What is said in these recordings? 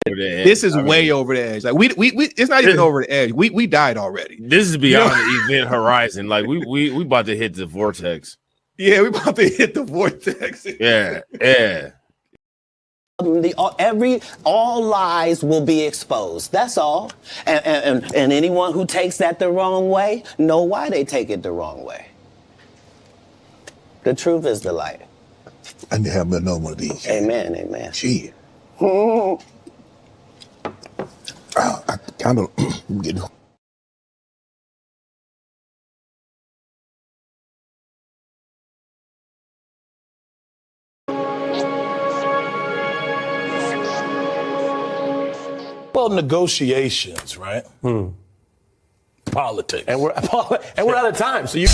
This is way over the edge. Like we it's not even over the edge. We died already. This is beyond the event horizon. Like we about to hit the vortex. Yeah, we about to hit the vortex. Yeah. All lies will be exposed. That's all. And anyone who takes that the wrong way, know why they take it the wrong way. The truth is the light. I need to have another one of these. Amen, amen. Gee. I kind of get. Well, negotiations, right? Politics. And we're out of time. So you.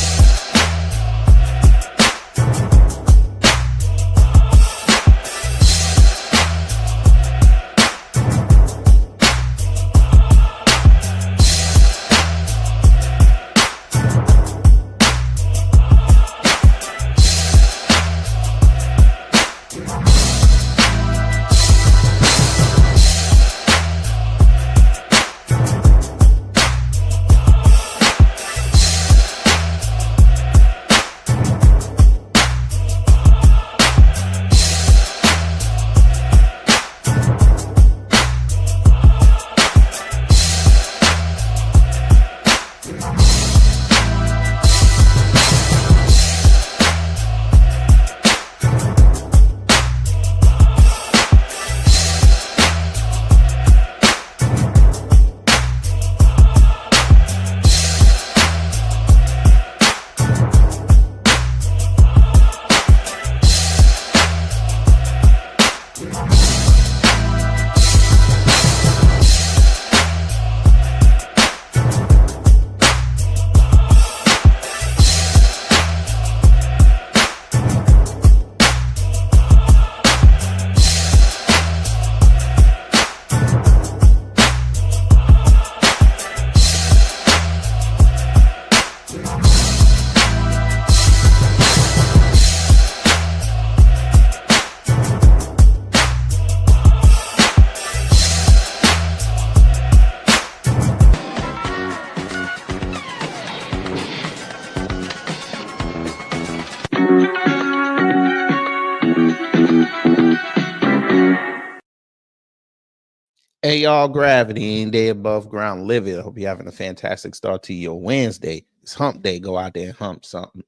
Hey, y'all, Gravity, ain't day above ground living. I hope you're having a fantastic start to your Wednesday. It's hump day. Go out there and hump something.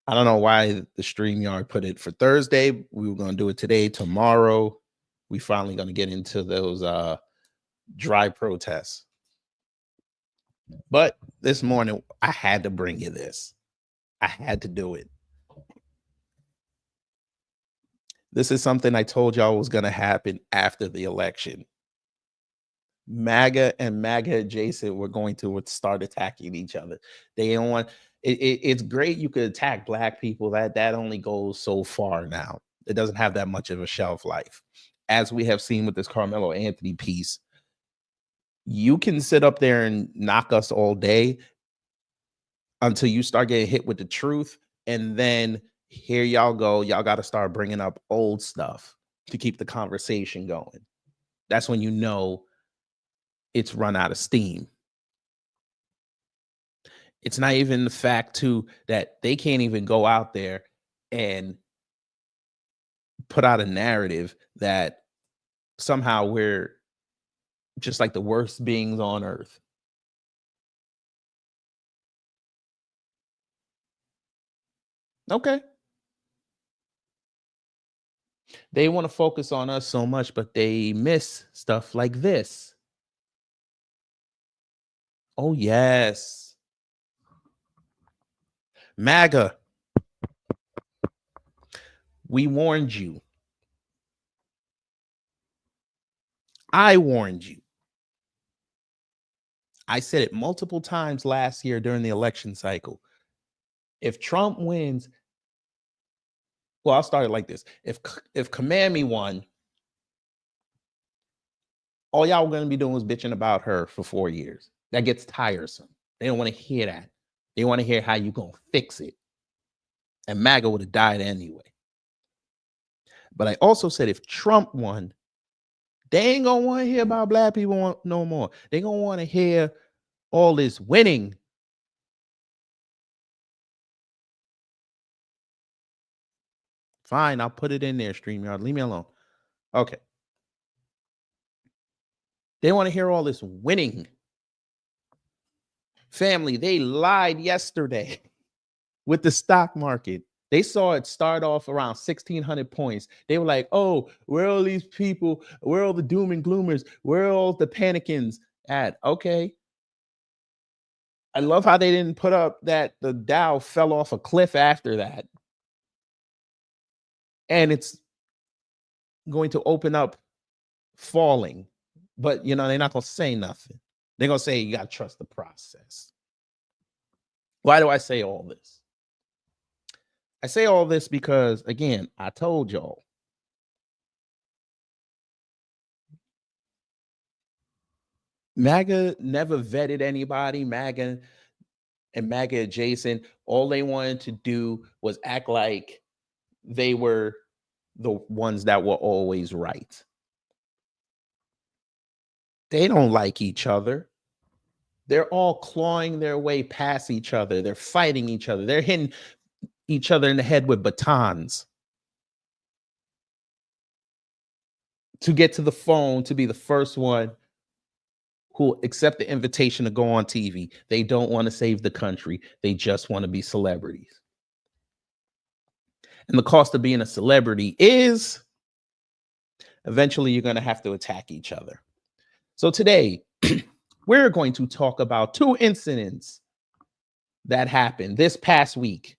I don't know why the StreamYard put it for Thursday. We were going to do it today. Tomorrow, we finally going to get into those dry protests. But this morning, I had to bring you this. I had to do it. This is something I told y'all was going to happen after the election. MAGA and MAGA adjacent were going to start attacking each other. They don't want it's great you could attack black people. That only goes so far now. It doesn't have that much of a shelf life. As we have seen with this Carmelo Anthony piece, you can sit up there and knock us all day until you start getting hit with the truth, and then here y'all go. Y'all got to start bringing up old stuff to keep the conversation going. That's when you know it's run out of steam. It's not even the fact, too, that they can't even go out there and put out a narrative that somehow we're just like the worst beings on earth. Okay. They want to focus on us so much, but they miss stuff like this. Oh, yes. MAGA. We warned you. I warned you. I said it multiple times last year during the election cycle. If Trump wins, well, I'll start it like this. If Command Me won, all y'all were going to be doing was bitching about her for 4 years. That gets tiresome. They don't want to hear that. They want to hear how you going to fix it. And MAGA would have died anyway. But I also said if Trump won, They ain't gonna want to hear about black people no more. They gonna want to hear all this winning. Fine, I'll put it in there, StreamYard. Leave me alone. Okay. They want to hear all this winning. Family, they lied yesterday with the stock market. They saw it start off around 1,600 points. They were like, oh, where are all these people? Where are all the doom and gloomers? Where are all the panicans at? Okay. I love how they didn't put up that the Dow fell off a cliff after that. And it's going to open up falling. But, you know, they're not going to say nothing. They're going to say you got to trust the process. Why do I say all this? I say all this because, again, I told y'all. MAGA never vetted anybody. MAGA and MAGA adjacent, all they wanted to do was act like they were the ones that were always right. They don't like each other. They're all clawing their way past each other. They're fighting each other. They're hitting each other in the head with batons to get to the phone, to be the first one who accept the invitation to go on TV. They don't want to save the country. They just want to be celebrities. And the cost of being a celebrity is eventually you're going to have to attack each other. So today, we're going to talk about two incidents that happened this past week.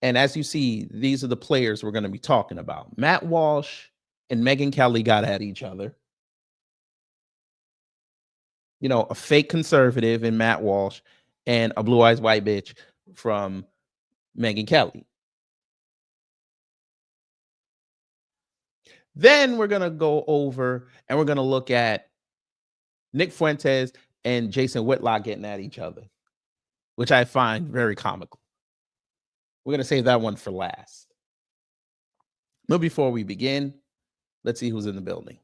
And as you see, these are the players we're going to be talking about. Matt Walsh and Megyn Kelly got at each other. You know, a fake conservative in Matt Walsh and a blue-eyed white bitch from Megyn Kelly. Then we're going to go over and we're going to look at Nick Fuentes and Jason Whitlock getting at each other, which I find very comical. We're going to save that one for last. But before we begin, let's see who's in the building.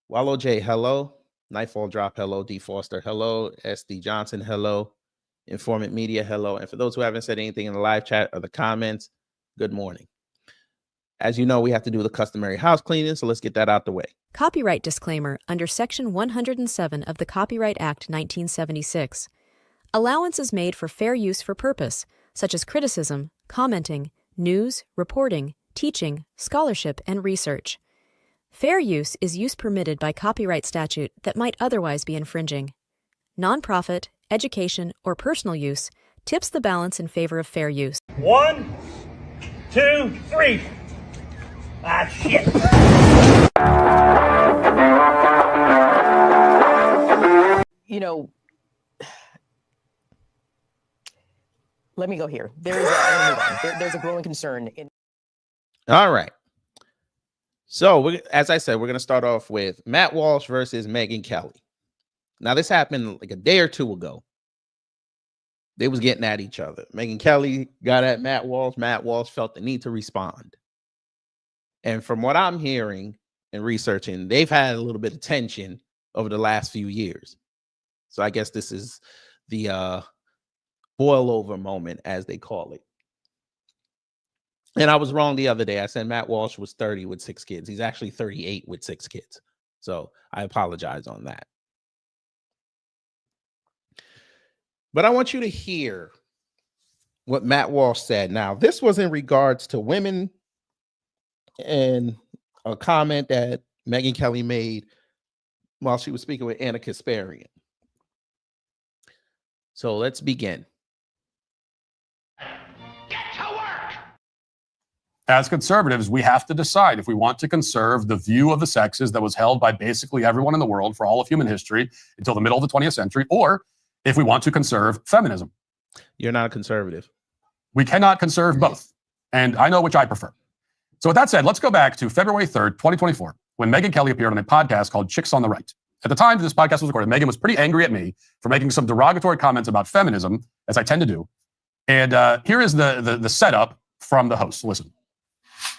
Wallow J, hello. Nightfall Drop, hello. D Foster, hello. SD Johnson, hello. Informant Media, hello. And for those who haven't said anything in the live chat or the comments, good morning. As you know, we have to do the customary house cleaning, so let's get that out the way. Copyright disclaimer under Section 107 of the Copyright Act 1976. Allowance is made for fair use for purpose, such as criticism, commenting, news, reporting, teaching, scholarship, and research. Fair use is use permitted by copyright statute that might otherwise be infringing. Nonprofit, education, or personal use tips the balance in favor of fair use. 1, 2, 3. Ah, shit. You know, let me go here. There's a growing concern. All right. So, as I said, we're going to start off with Matt Walsh versus Megyn Kelly. Now, this happened like a day or two ago. They was getting at each other. Megyn Kelly got at Matt Walsh. Matt Walsh felt the need to respond. And from what I'm hearing and researching, they've had a little bit of tension over the last few years. So I guess this is the boil over moment, as they call it. And I was wrong the other day. I said Matt Walsh was 30 with 6 kids. He's actually 38 with 6 kids. So I apologize on that. But I want you to hear what Matt Walsh said. Now, this was in regards to women and a comment that Megyn Kelly made while she was speaking with Anna Kasparian. So let's begin. As conservatives, we have to decide if we want to conserve the view of the sexes that was held by basically everyone in the world for all of human history until the middle of the 20th century, or if we want to conserve feminism. You're not a conservative. We cannot conserve both, and I know which I prefer. So with that said, let's go back to February 3rd, 2024, when Megyn Kelly appeared on a podcast called Chicks on the Right. At the time this podcast was recorded, Megyn was pretty angry at me for making some derogatory comments about feminism, as I tend to do. And here is the setup from the host. Listen.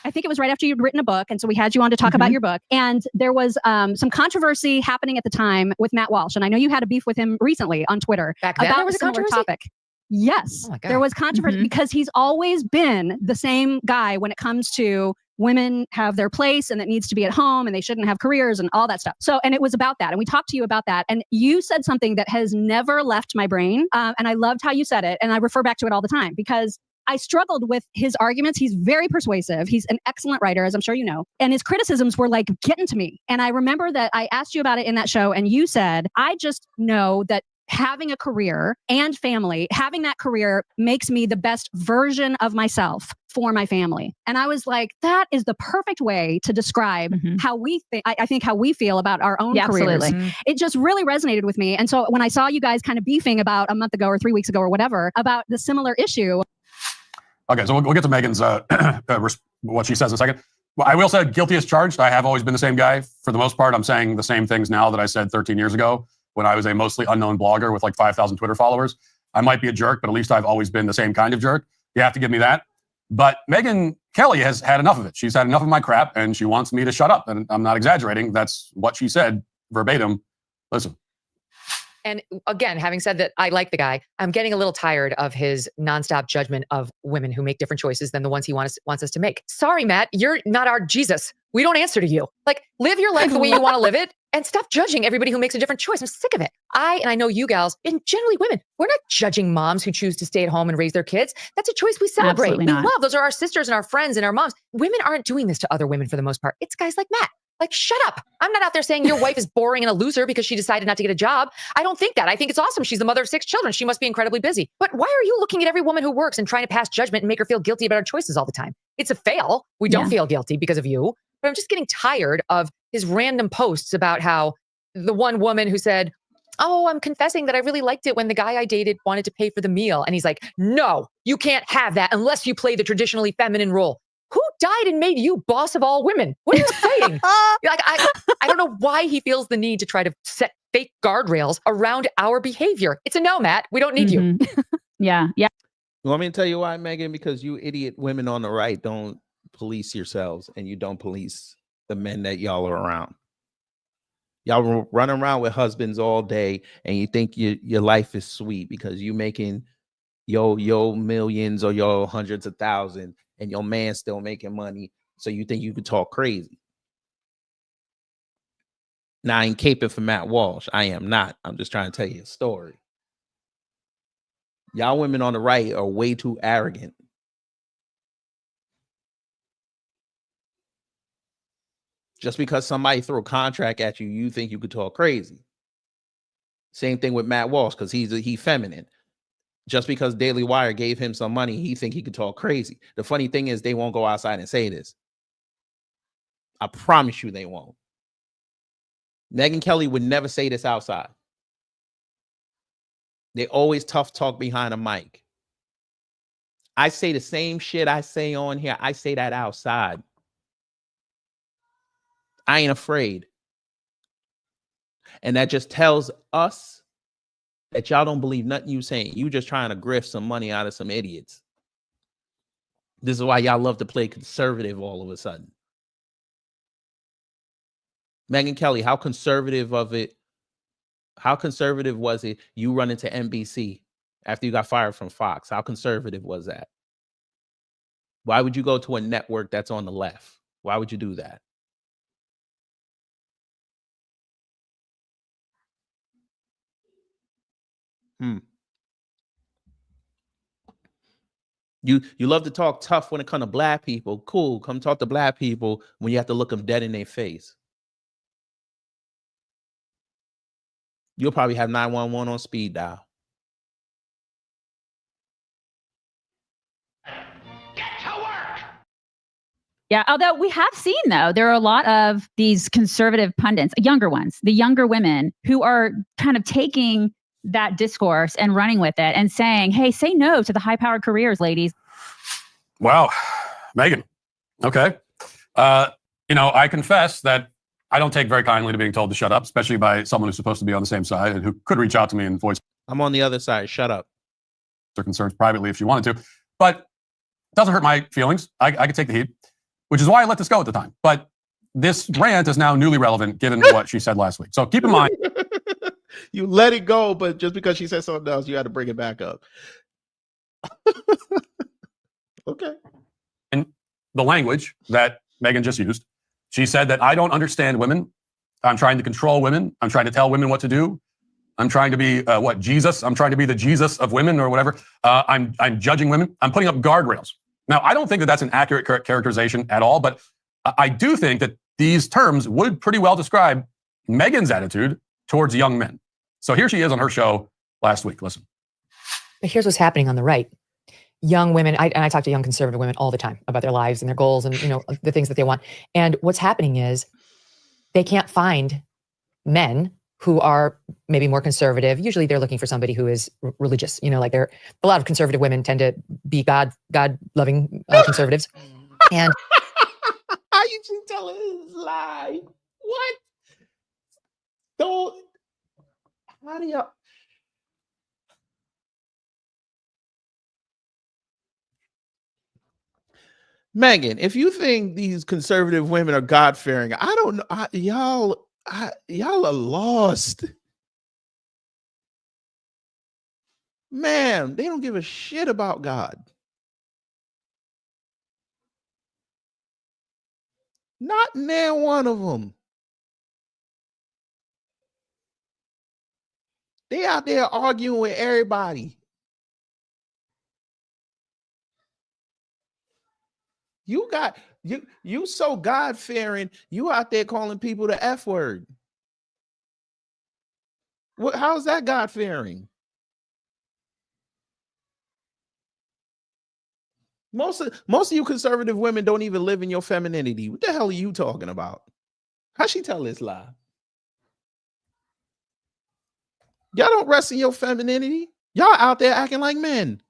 I think it was right after you'd written a book. And so we had you on to talk about your book. And there was some controversy happening at the time with Matt Walsh. And I know you had a beef with him recently on Twitter Back then about there was a a similar controversy? topic. Yes, Oh my God. there was controversy because he's always been the same guy when it comes to women have their place and it needs to be at home and they shouldn't have careers and all that stuff. So, and it was about that. And we talked to you about that. And you said something that has never left my brain. And I loved how you said it. And I refer back to it all the time because I struggled with his arguments. He's very persuasive. He's an excellent writer, as I'm sure you know. And his criticisms were like getting to me. And I remember that I asked you about it in that show and you said, I just know that having a career and family, having that career makes me the best version of myself for my family. And I was like, that is the perfect way to describe how we think, I think how we feel about our own careers. Absolutely. It just really resonated with me. And so when I saw you guys kind of beefing about a month ago or 3 weeks ago or whatever about the similar issue. Okay, so we'll get to Megyn's what she says in a second. Well, I will say guilty as charged. I have always been the same guy. For the most part, I'm saying the same things now that I said 13 years ago when I was a mostly unknown blogger with like 5,000 Twitter followers. I might be a jerk, but at least I've always been the same kind of jerk. You have to give me that. But Megyn Kelly has had enough of it. She's had enough of my crap, and she wants me to shut up. And I'm not exaggerating. That's what she said verbatim. Listen. And again, having said that, I like the guy. I'm getting a little tired of his nonstop judgment of women who make different choices than the ones he wants us to make. Sorry, Matt, you're not our Jesus. We don't answer to you. Like, live your life the way you want to live it and stop judging everybody who makes a different choice. I'm sick of it. And I know you gals, and generally women, we're not judging moms who choose to stay at home and raise their kids. That's a choice we celebrate. Absolutely We not. love. Those are our sisters and our friends and our moms. Women aren't doing this to other women for the most part. It's guys like Matt. Like, shut up. I'm not out there saying your wife is boring and a loser because she decided not to get a job. I don't think that. I think it's awesome. She's the mother of 6 children. She must be incredibly busy. But why are you looking at every woman who works and trying to pass judgment and make her feel guilty about her choices all the time? It's a fail. We don't feel guilty because of you. But I'm just getting tired of his random posts about how the one woman who said, oh, I'm confessing that I really liked it when the guy I dated wanted to pay for the meal. And he's like, no, you can't have that unless you play the traditionally feminine role. Who died and made you boss of all women? What are you saying? Like, I don't know why he feels the need to try to set fake guardrails around our behavior. It's a no, Matt. We don't need you. Yeah. You want me to tell you why, Megyn? Because you idiot women on the right don't police yourselves and you don't police the men that y'all are around. Y'all run around with husbands all day and you think your life is sweet because you making your millions or your hundreds of thousands and your man still making money. So you think you could talk crazy. Now, I ain't caping for Matt Walsh. I am not. I'm just trying to tell you a story. Y'all women on the right are way too arrogant. Just because somebody threw a contract at you, you think you could talk crazy. Same thing with Matt Walsh, because he's feminine. Just because Daily Wire gave him some money, he think he could talk crazy. The funny thing is they won't go outside and say this. I promise you they won't. Megyn Kelly would never say this outside. They always tough talk behind a mic. I say the same shit I say on here. I say that outside. I ain't afraid. And that just tells us that y'all don't believe nothing you saying. You just trying to grift some money out of some idiots. This is why y'all love to play conservative all of a sudden. Megyn Kelly, how conservative was it you run into NBC after you got fired from Fox? How conservative was that? Why would you go to a network that's on the left? Why would you do that? You love to talk tough when it comes to black people. Cool, come talk to black people when you have to look them dead in their face. You'll probably have 911 on speed dial. Yeah, although we have seen, though, there are a lot of these conservative pundits, younger ones, the younger women who are kind of taking that discourse and running with it and saying, hey, say no to the high-powered careers, ladies. Wow. Megyn. Okay. I confess that I don't take very kindly to being told to shut up, especially by someone who's supposed to be on the same side and who could reach out to me and voice. I'm on the other side. Shut up. Their concerns privately if she wanted to. But it doesn't hurt my feelings. I could take the heat. which is why I let this go at the time. But this rant is now newly relevant given what she said last week. So keep in mind. You let it go, but just because she said something else, you had to bring it back up. Okay. In the language that Megyn just used, she said that I don't understand women. I'm trying to control women. I'm trying to tell women what to do. I'm trying to be Jesus. I'm trying to be the Jesus of women or whatever. I'm judging women. I'm putting up guardrails. Now, I don't think that that's an accurate characterization at all, but I do think that these terms would pretty well describe Megyn's attitude towards young men. So here she is on her show last week. Listen. But here's what's happening on the right. Young women, I talk to young conservative women all the time about their lives and their goals and, you know, the things that they want. And what's happening is they can't find men who are maybe more conservative. Usually they're looking for somebody who is religious. You know, like a lot of conservative women tend to be God-loving conservatives. And how you just telling this lie? What? Don't. How do y'all? Megyn, if you think these conservative women are God-fearing, I don't know. Y'all are lost. Man, they don't give a shit about God. Not near one of them. They out there arguing with everybody. You so God-fearing, you out there calling people the F word. How's that God-fearing? Most of you conservative women don't even live in your femininity. What the hell are you talking about? How'd she tell this lie? Y'all don't rest in your femininity. Y'all out there acting like men.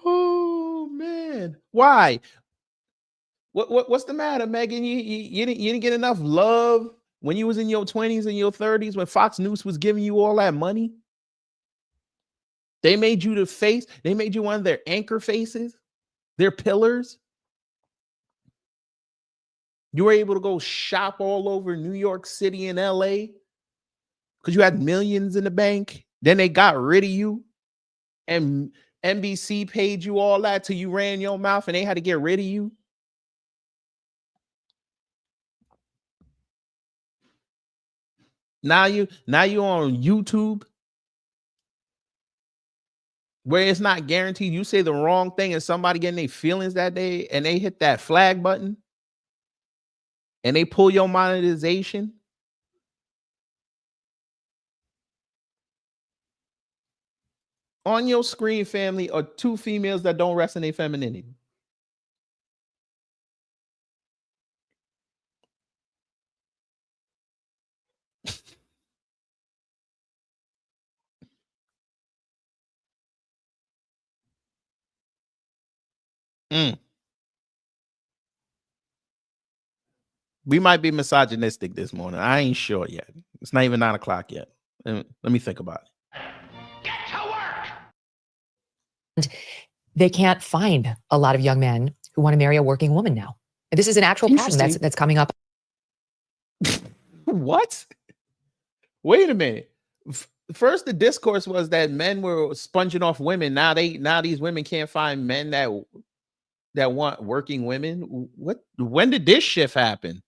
Oh man, why? What's the matter, Megyn? You didn't get enough love when you was in your 20s and your 30s when Fox News was giving you all that money? They made you the face. They made you one of their anchor faces, their pillars. You were able to go shop all over New York City and LA because you had millions in the bank. Then they got rid of you, and NBC paid you all that till you ran your mouth, and they had to get rid of you. Now you on YouTube where it's not guaranteed. You say the wrong thing and somebody getting their feelings that day and they hit that flag button and they pull your monetization. On your screen, family, are two females that don't rest in their femininity. We might be misogynistic this morning. I ain't sure yet. It's not even 9 o'clock yet. Let me think about it. And they can't find a lot of young men who want to marry a working woman now. And this is an actual problem that's coming up. What? Wait a minute. First, the discourse was that men were sponging off women. Now these women can't find men that want working women. What? When did this shift happen?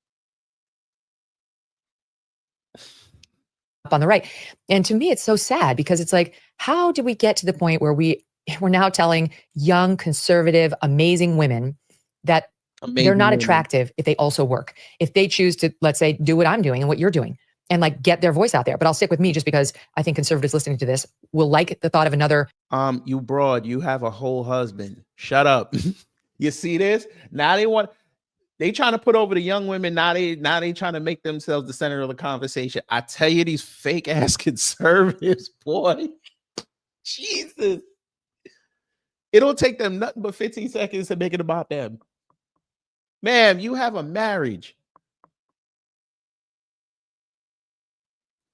On the right. And to me, it's so sad because it's like, how did we get to the point where we're now telling young, conservative, amazing women that they're not attractive if they also work, if they choose to, let's say, do what I'm doing and what you're doing and like get their voice out there. But I'll stick with me just because I think conservatives listening to this will like the thought of another. You broad, you have a whole husband. Shut up. You see this? Now they trying to put over the young women. Now they trying to make themselves the center of the conversation. I tell you, these fake ass conservatives, boy, Jesus. It'll take them nothing but 15 seconds to make it about them. Ma'am, you have a marriage.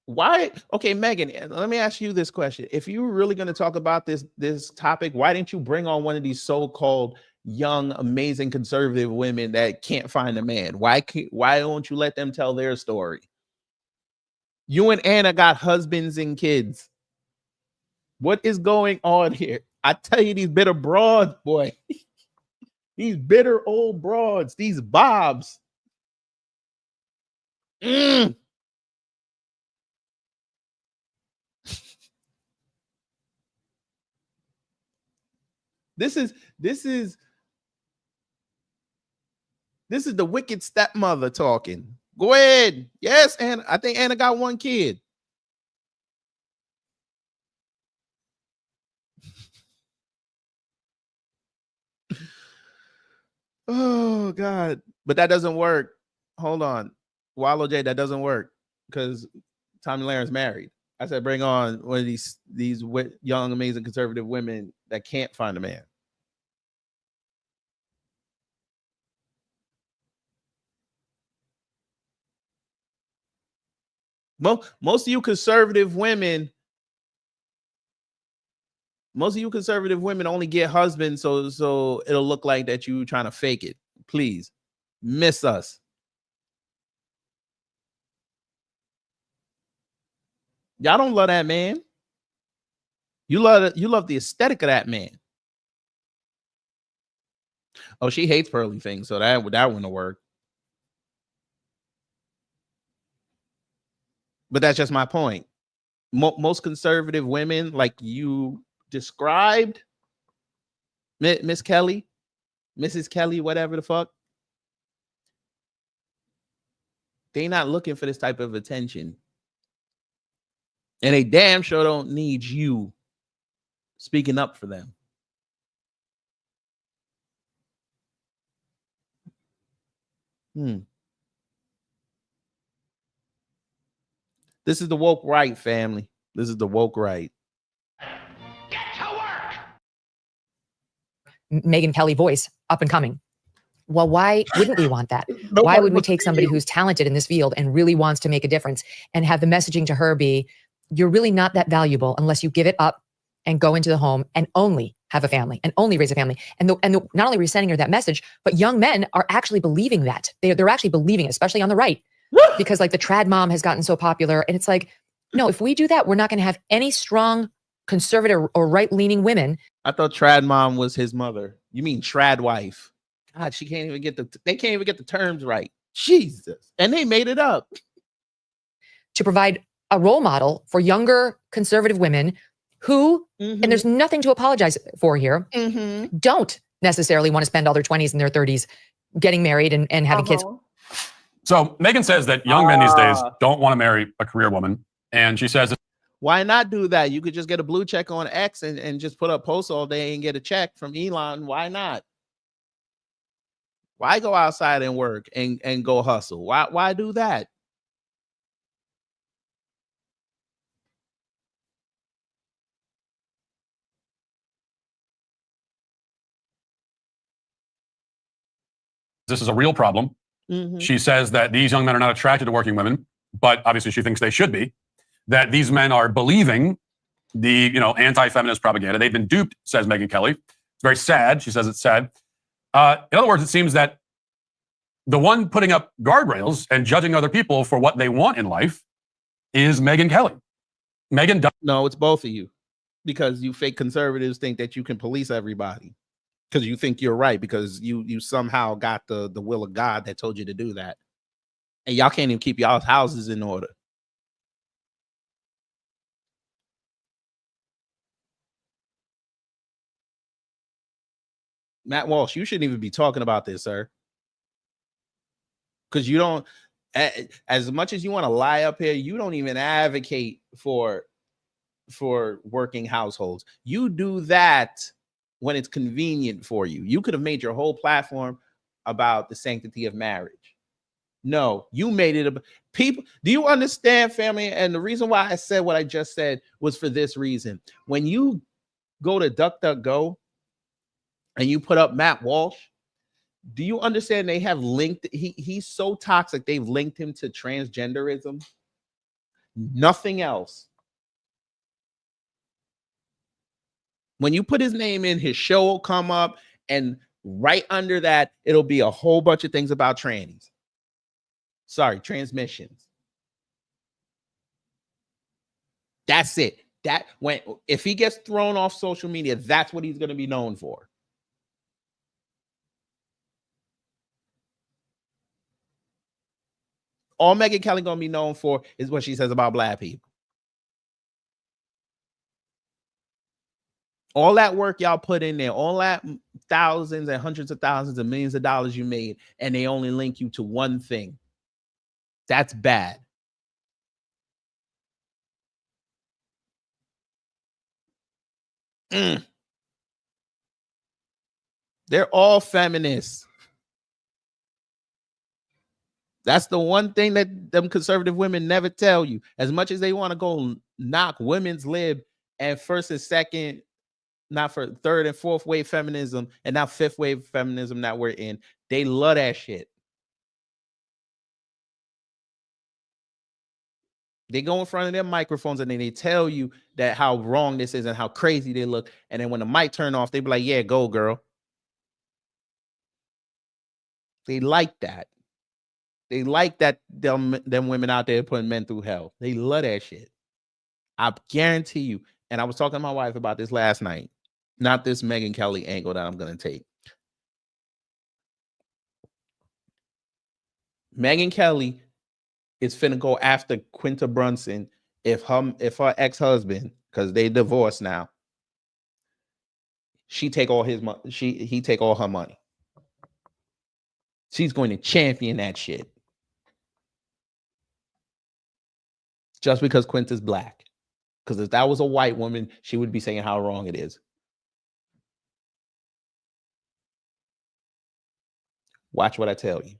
Why? Okay, Megyn, let me ask you this question. If you were really going to talk about this topic, why didn't you bring on one of these so-called young, amazing conservative women that can't find a man? Why don't you let them tell their story? You and Anna got husbands and kids. What is going on here? I tell you, these bitter broads, boy. These bitter old broads, these bobs. Mm. This is the wicked stepmother talking. Go ahead. Yes, Anna. I think Anna got one kid. Oh God. But that doesn't work. Hold on. Wallow J, that doesn't work because Tommy Laren's married. I said bring on one of these young, amazing conservative women that can't find a man. Most of you conservative women only get husbands so it'll look like that you trying to fake it. Please miss us. Y'all don't love that man. You love the aesthetic of that man. Oh, she hates pearly things, so that wouldn't work. But that's just my point. Most conservative women, like you described, Miss Kelly, Mrs. Kelly, whatever the fuck, they not looking for this type of attention. And they damn sure don't need you speaking up for them. This is the woke right, family. This is the woke right. Get to work. Megyn Kelly voice, up and coming. Well, why wouldn't we want that? Why would we take somebody who's talented in this field and really wants to make a difference and have the messaging to her be, you're really not that valuable unless you give it up and go into the home and only have a family and only raise a family. And not only are we sending her that message, but young men are actually believing that. They're actually believing it, especially on the right. Because like the trad mom has gotten so popular. And it's like, no, if we do that, we're not going to have any strong conservative or right-leaning women. I thought trad mom was his mother. You mean trad wife? God, they can't even get the terms right. Jesus. And they made it up. To provide a role model for younger conservative women who, and there's nothing to apologize for here, don't necessarily want to spend all their 20s and their 30s getting married and having kids. So Megyn says that young men these days don't want to marry a career woman. And she says, why not do that? You could just get a blue check on X and just put up posts all day and get a check from Elon. Why not? Why go outside and work and go hustle? Why do that? this is a real problem. She says that these young men are not attracted to working women, but obviously she thinks they should be. That these men are believing the anti-feminist propaganda. They've been duped, says Megyn Kelly. It's very sad. She says it's sad. In other words, it seems that the one putting up guardrails and judging other people for what they want in life is Megyn Kelly. No, it's both of you, because you fake conservatives think that you can police everybody because you think you're right, because you somehow got the will of God that told you to do that, and y'all can't even keep y'all's houses in order. Matt Walsh, you shouldn't even be talking about this, sir, because you don't. As much as you want to lie up here, you don't even advocate for working households. You do that when it's convenient for you. You could have made your whole platform about the sanctity of marriage. No, you made it people. Do you understand, family? And the reason why I said what I just said was for this reason. When you go to DuckDuckGo and you put up Matt Walsh, do you understand they have linked, he's so toxic, they've linked him to transgenderism. Nothing else. When you put his name in, his show will come up, and right under that, it'll be a whole bunch of things about trannies. Sorry, transmissions. That's it. If he gets thrown off social media, that's what he's going to be known for. All Megyn Kelly going to be known for is what she says about black people. All that work y'all put in there, all that thousands and hundreds of thousands and millions of dollars you made, and they only link you to one thing. That's bad. They're all feminists. That's the one thing that them conservative women never tell you. As much as they want to go knock women's lib and first and second, not for third and fourth wave feminism, and now fifth wave feminism that we're in, they love that shit. They go in front of their microphones and then they tell you that how wrong this is and how crazy they look. And then when the mic turn off, they be like, yeah, go girl. They like that. They like that them women out there putting men through hell. They love that shit. I guarantee you. And I was talking to my wife about this last night. Not this Megyn Kelly angle that I'm going to take. Megyn Kelly is finna go after Quinta Brunson if her ex-husband, because they divorced now, he take all her money. She's going to champion that shit. Just because Quinta's black. Because if that was a white woman, she would be saying how wrong it is. Watch what I tell you.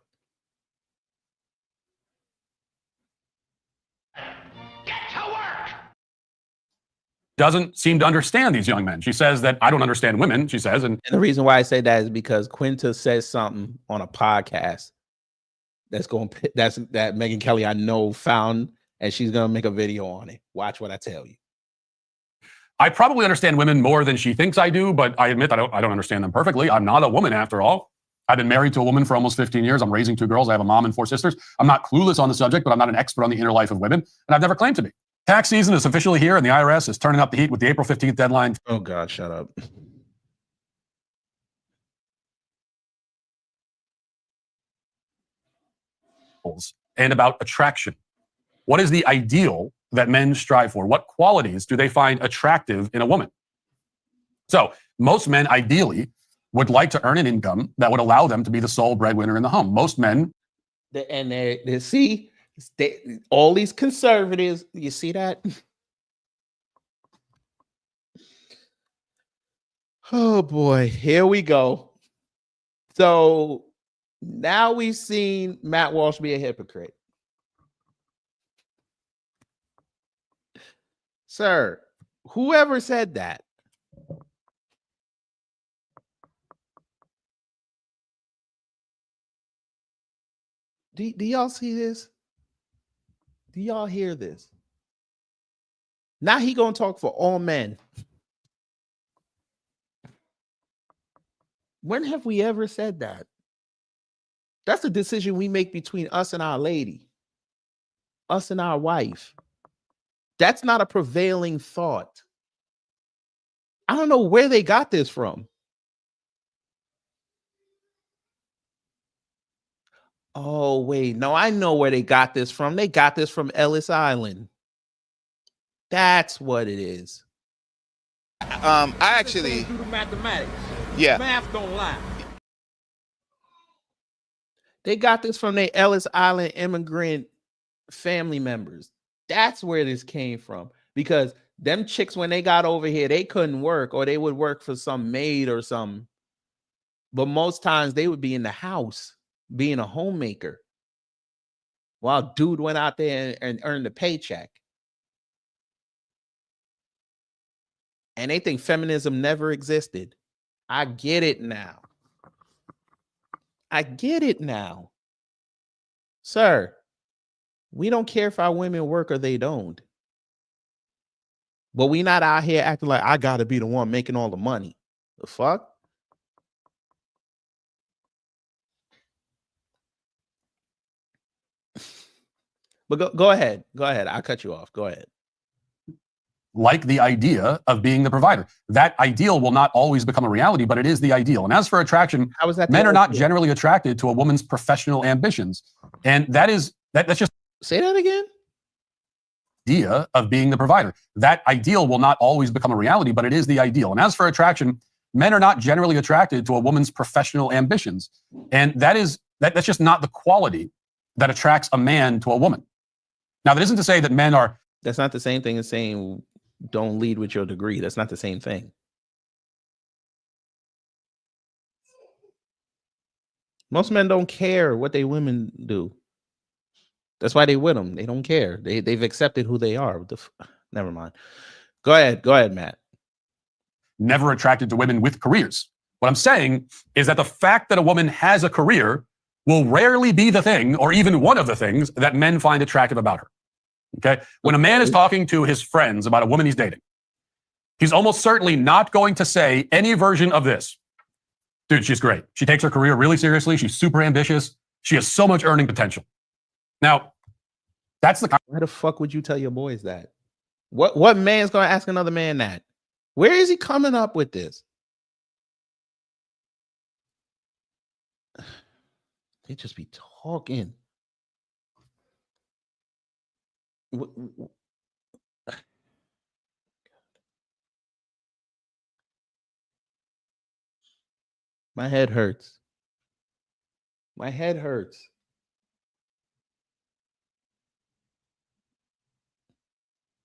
Doesn't seem to understand these young men. She says that I don't understand women, she says. And the reason why I say that is because Quinta says something on a podcast that Megyn Kelly I know found, and she's going to make a video on it. Watch what I tell you. I probably understand women more than she thinks I do, but I admit I don't understand them perfectly. I'm not a woman after all. I've been married to a woman for almost 15 years. I'm raising 2 girls. I have a mom and 4 sisters. I'm not clueless on the subject, but I'm not an expert on the inner life of women, and I've never claimed to be. Tax season is officially here, and the IRS is turning up the heat with the April 15th deadline. Oh, God, shut up. And about attraction. What is the ideal that men strive for? What qualities do they find attractive in a woman? So most men ideally would like to earn an income that would allow them to be the sole breadwinner in the home. Most men. And they see all these conservatives, you see that? Oh boy, here we go. So now we've seen Matt Walsh be a hypocrite. Sir, whoever said that, do y'all see this? Do y'all hear this? Now he gonna talk for all men. When have we ever said that? That's a decision we make between us and our lady, us and our wife. That's not a prevailing thought. I don't know where they got this from. Oh, wait. No, I know where they got this from. They got this from Ellis Island. That's what it is. I actually do the mathematics. Yeah. Math don't lie. They got this from their Ellis Island immigrant family members. That's where this came from. Because them chicks, when they got over here, they couldn't work, or they would work for some maid or something. But most times they would be in the house being a homemaker while dude went out there and earned a paycheck. And they think feminism never existed. I get it now. I get it now. Sir, We don't care if our women work or they don't. But we not out here acting like I gotta be the one making all the money. The fuck? But go ahead. Go ahead. I'll cut you off. Go ahead. Like the idea of being the provider. That ideal will not always become a reality, but it is the ideal. And as for attraction, how is that men are not generally attracted to a woman's professional ambitions. And that's just... Say that again? Idea of being the provider. That ideal will not always become a reality, but it is the ideal. And as for attraction, men are not generally attracted to a woman's professional ambitions. And that's just not the quality that attracts a man to a woman. Now, that isn't to say that men are... That's not the same thing as saying don't lead with your degree. That's not the same thing. Most men don't care what they women do. That's why they with them. They don't care. They've accepted who they are. Never mind. Go ahead, Matt. Never attracted to women with careers. What I'm saying is that the fact that a woman has a career will rarely be the thing, or even one of the things, that men find attractive about her. Okay? When a man is talking to his friends about a woman he's dating, he's almost certainly not going to say any version of this. Dude, she's great. She takes her career really seriously. She's super ambitious. She has so much earning potential. Now, that's the... Why the fuck would you tell your boys that? What man's going to ask another man that? Where is he coming up with this? They just be talking. My head hurts. My head hurts.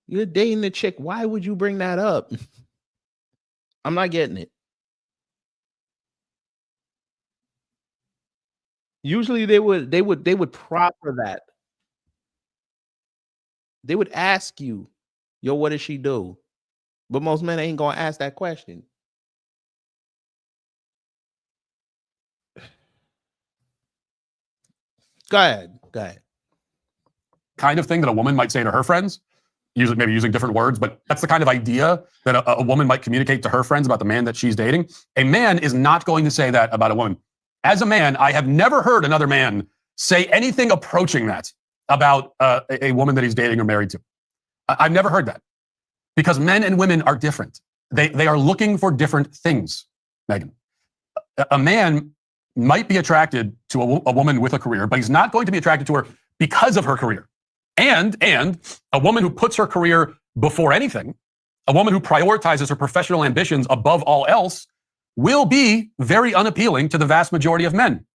You're dating the chick. Why would you bring that up? I'm not getting it. Usually they would proffer that. They would ask you, yo, what does she do? But most men ain't gonna ask that question. Go ahead. Kind of thing that a woman might say to her friends, maybe using different words, but that's the kind of idea that a woman might communicate to her friends about the man that she's dating. A man is not going to say that about a woman. As a man, I have never heard another man say anything approaching that about a woman that he's dating or married to. I've never heard that, because men and women are different. They are looking for different things, Megyn. A man might be attracted to a woman with a career, but he's not going to be attracted to her because of her career. And a woman who puts her career before anything, a woman who prioritizes her professional ambitions above all else, will be very unappealing to the vast majority of men.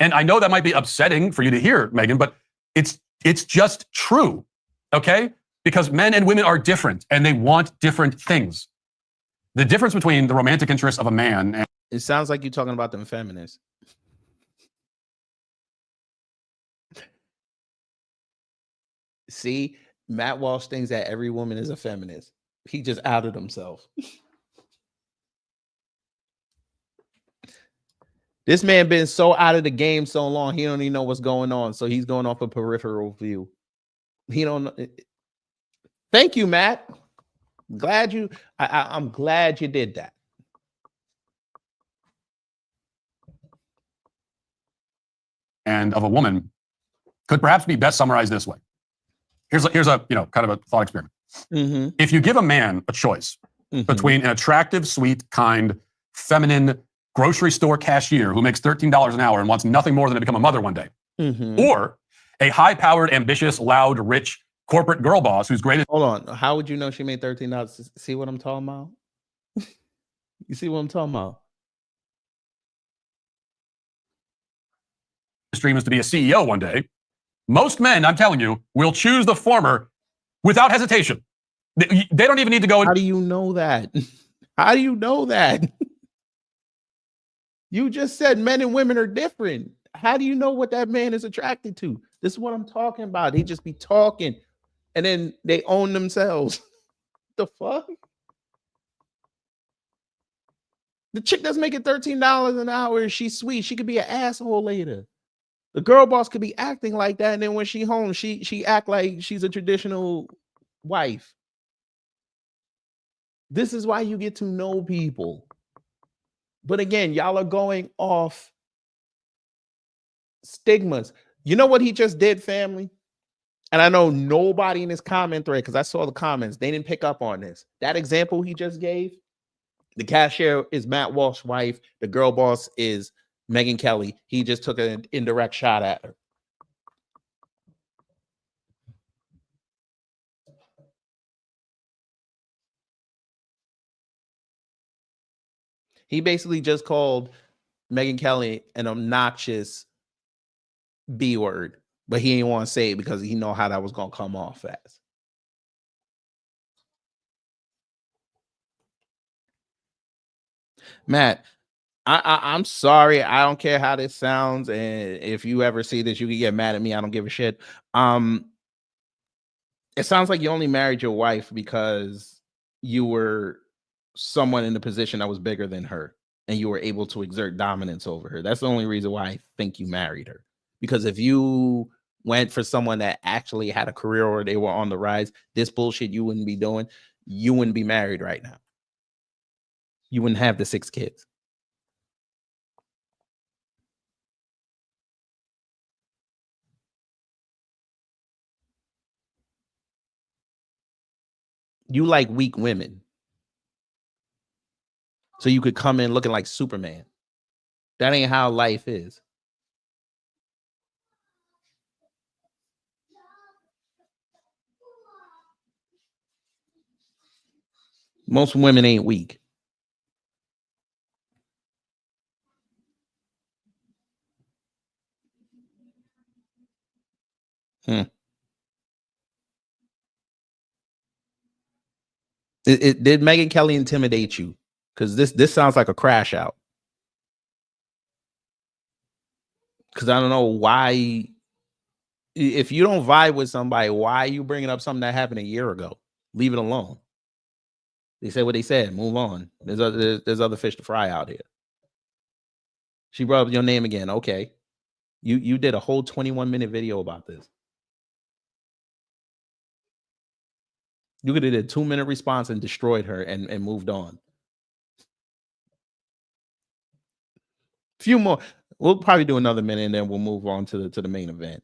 And I know that might be upsetting for you to hear, Megyn, but it's just true, okay? Because men and women are different, and they want different things. The difference between the romantic interest of a man and... It sounds like you're talking about them feminists. See, Matt Walsh thinks that every woman is a feminist. He just outed himself. This man been so out of the game so long, he don't even know what's going on. So he's going off a peripheral view. He don't know. Thank you, Matt. I'm glad you did that. And of a woman could perhaps be best summarized this way. Here's a kind of a thought experiment. Mm-hmm. If you give a man a choice between an attractive, sweet, kind, feminine grocery store cashier who makes $13 an hour and wants nothing more than to become a mother one day, or a high-powered, ambitious, loud, rich corporate girl boss whose greatest... Hold on. How would you know she made $13? See what I'm talking about? You see what I'm talking about? Dream is to be a CEO one day. Most men, I'm telling you, will choose the former without hesitation. They don't even need to go... How do you know that? How do you know that? You just said men and women are different. How do you know what that man is attracted to? This is what I'm talking about. He just be talking and then they own themselves. The fuck? The chick that's making $13 an hour, she's sweet. She could be an asshole later. The girl boss could be acting like that, and then when she home, she act like she's a traditional wife. This is why you get to know people. But again, y'all are going off stigmas. You know what he just did, family? And I know nobody in this comment thread, because I saw the comments, they didn't pick up on this. That example he just gave, the cashier is Matt Walsh's wife. The girl boss is Megyn Kelly. He just took an indirect shot at her. He basically just called Megyn Kelly an obnoxious B word, but he didn't want to say it because he know how that was going to come off as. Matt, I'm sorry. I don't care how this sounds. And if you ever see this, you can get mad at me. I don't give a shit. It sounds like you only married your wife because you were someone in a position that was bigger than her and you were able to exert dominance over her. That's the only reason why I think you married her. Because if you went for someone that actually had a career or they were on the rise, this bullshit you wouldn't be doing. You wouldn't be married right now. You wouldn't have the 6 kids. You like weak women. So you could come in looking like Superman. That ain't how life is. Most women ain't weak. Did Megyn Kelly intimidate you? Because this sounds like a crash out. Because I don't know why. If you don't vibe with somebody, why are you bringing up something that happened a year ago? Leave it alone. They said what they said. Move on. There's other fish to fry out here. She brought up your name again. Okay. You did a whole 21-minute video about this. You could have did a 2-minute response and destroyed her and moved on. Few more. We'll probably do another minute and then we'll move on to the main event.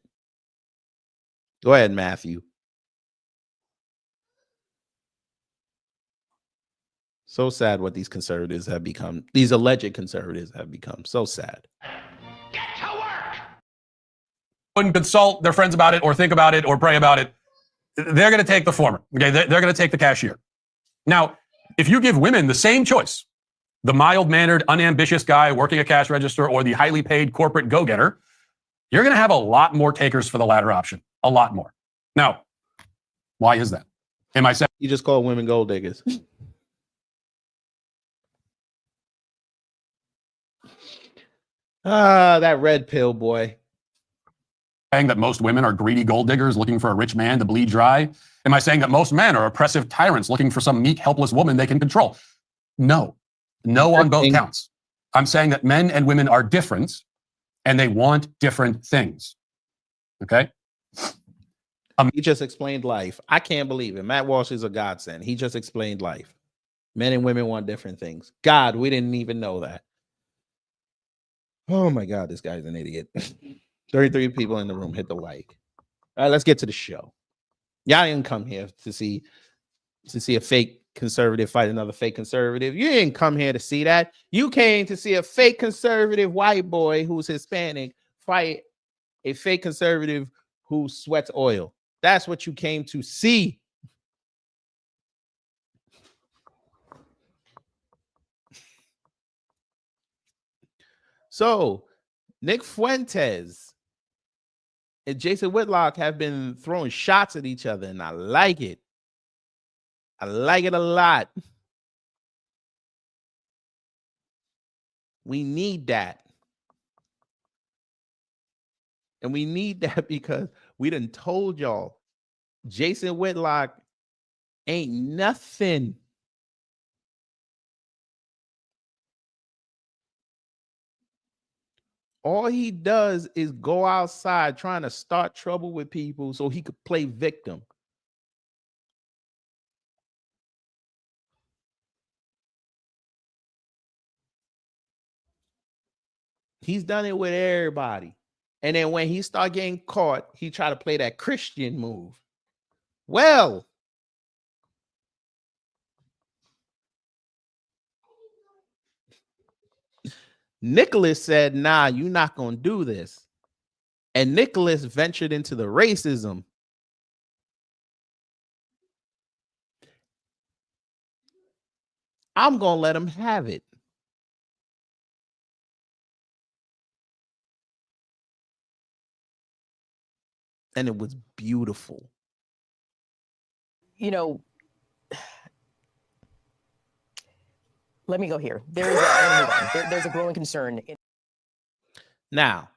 Go ahead, Matthew. So sad what these conservatives have become. These alleged conservatives have become. So sad. Wouldn't consult their friends about it or think about it or pray about it. They're going to take the former. Okay, they're going to take the cashier. Now, if you give women the same choice, the mild-mannered, unambitious guy working a cash register or the highly paid corporate go-getter, you're going to have a lot more takers for the latter option. A lot more. Now, why is that? Am I saying you just call women gold diggers? That red pill boy. Saying that most women are greedy gold diggers looking for a rich man to bleed dry? Am I saying that most men are oppressive tyrants looking for some meek, helpless woman they can control? No. No on both counts. I'm saying that men and women are different and they want different things. Okay? He just explained life. I can't believe it. Matt Walsh is a godsend. He just explained life. Men and women want different things. God, we didn't even know that. Oh my God, this guy's an idiot. 33 people in the room, hit the like. All right, let's get to the show. Y'all didn't come here to see a fake conservative fight another fake conservative. You didn't come here to see that. You came to see a fake conservative white boy who's Hispanic fight a fake conservative who sweats oil. That's what you came to see. So, Nick Fuentes and Jason Whitlock have been throwing shots at each other, and I like it. I like it a lot. We need that. And we need that because we done told y'all Jason Whitlock ain't nothing. All he does is go outside trying to start trouble with people so he could play victim. He's done it with everybody. And then when he start getting caught, he try to play that Christian move. Well, Nicholas said, nah, you're not going to do this. And Nicholas ventured into the racism. I'm going to let him have it. And it was beautiful. You know, let me go here. There's a growing concern. Now,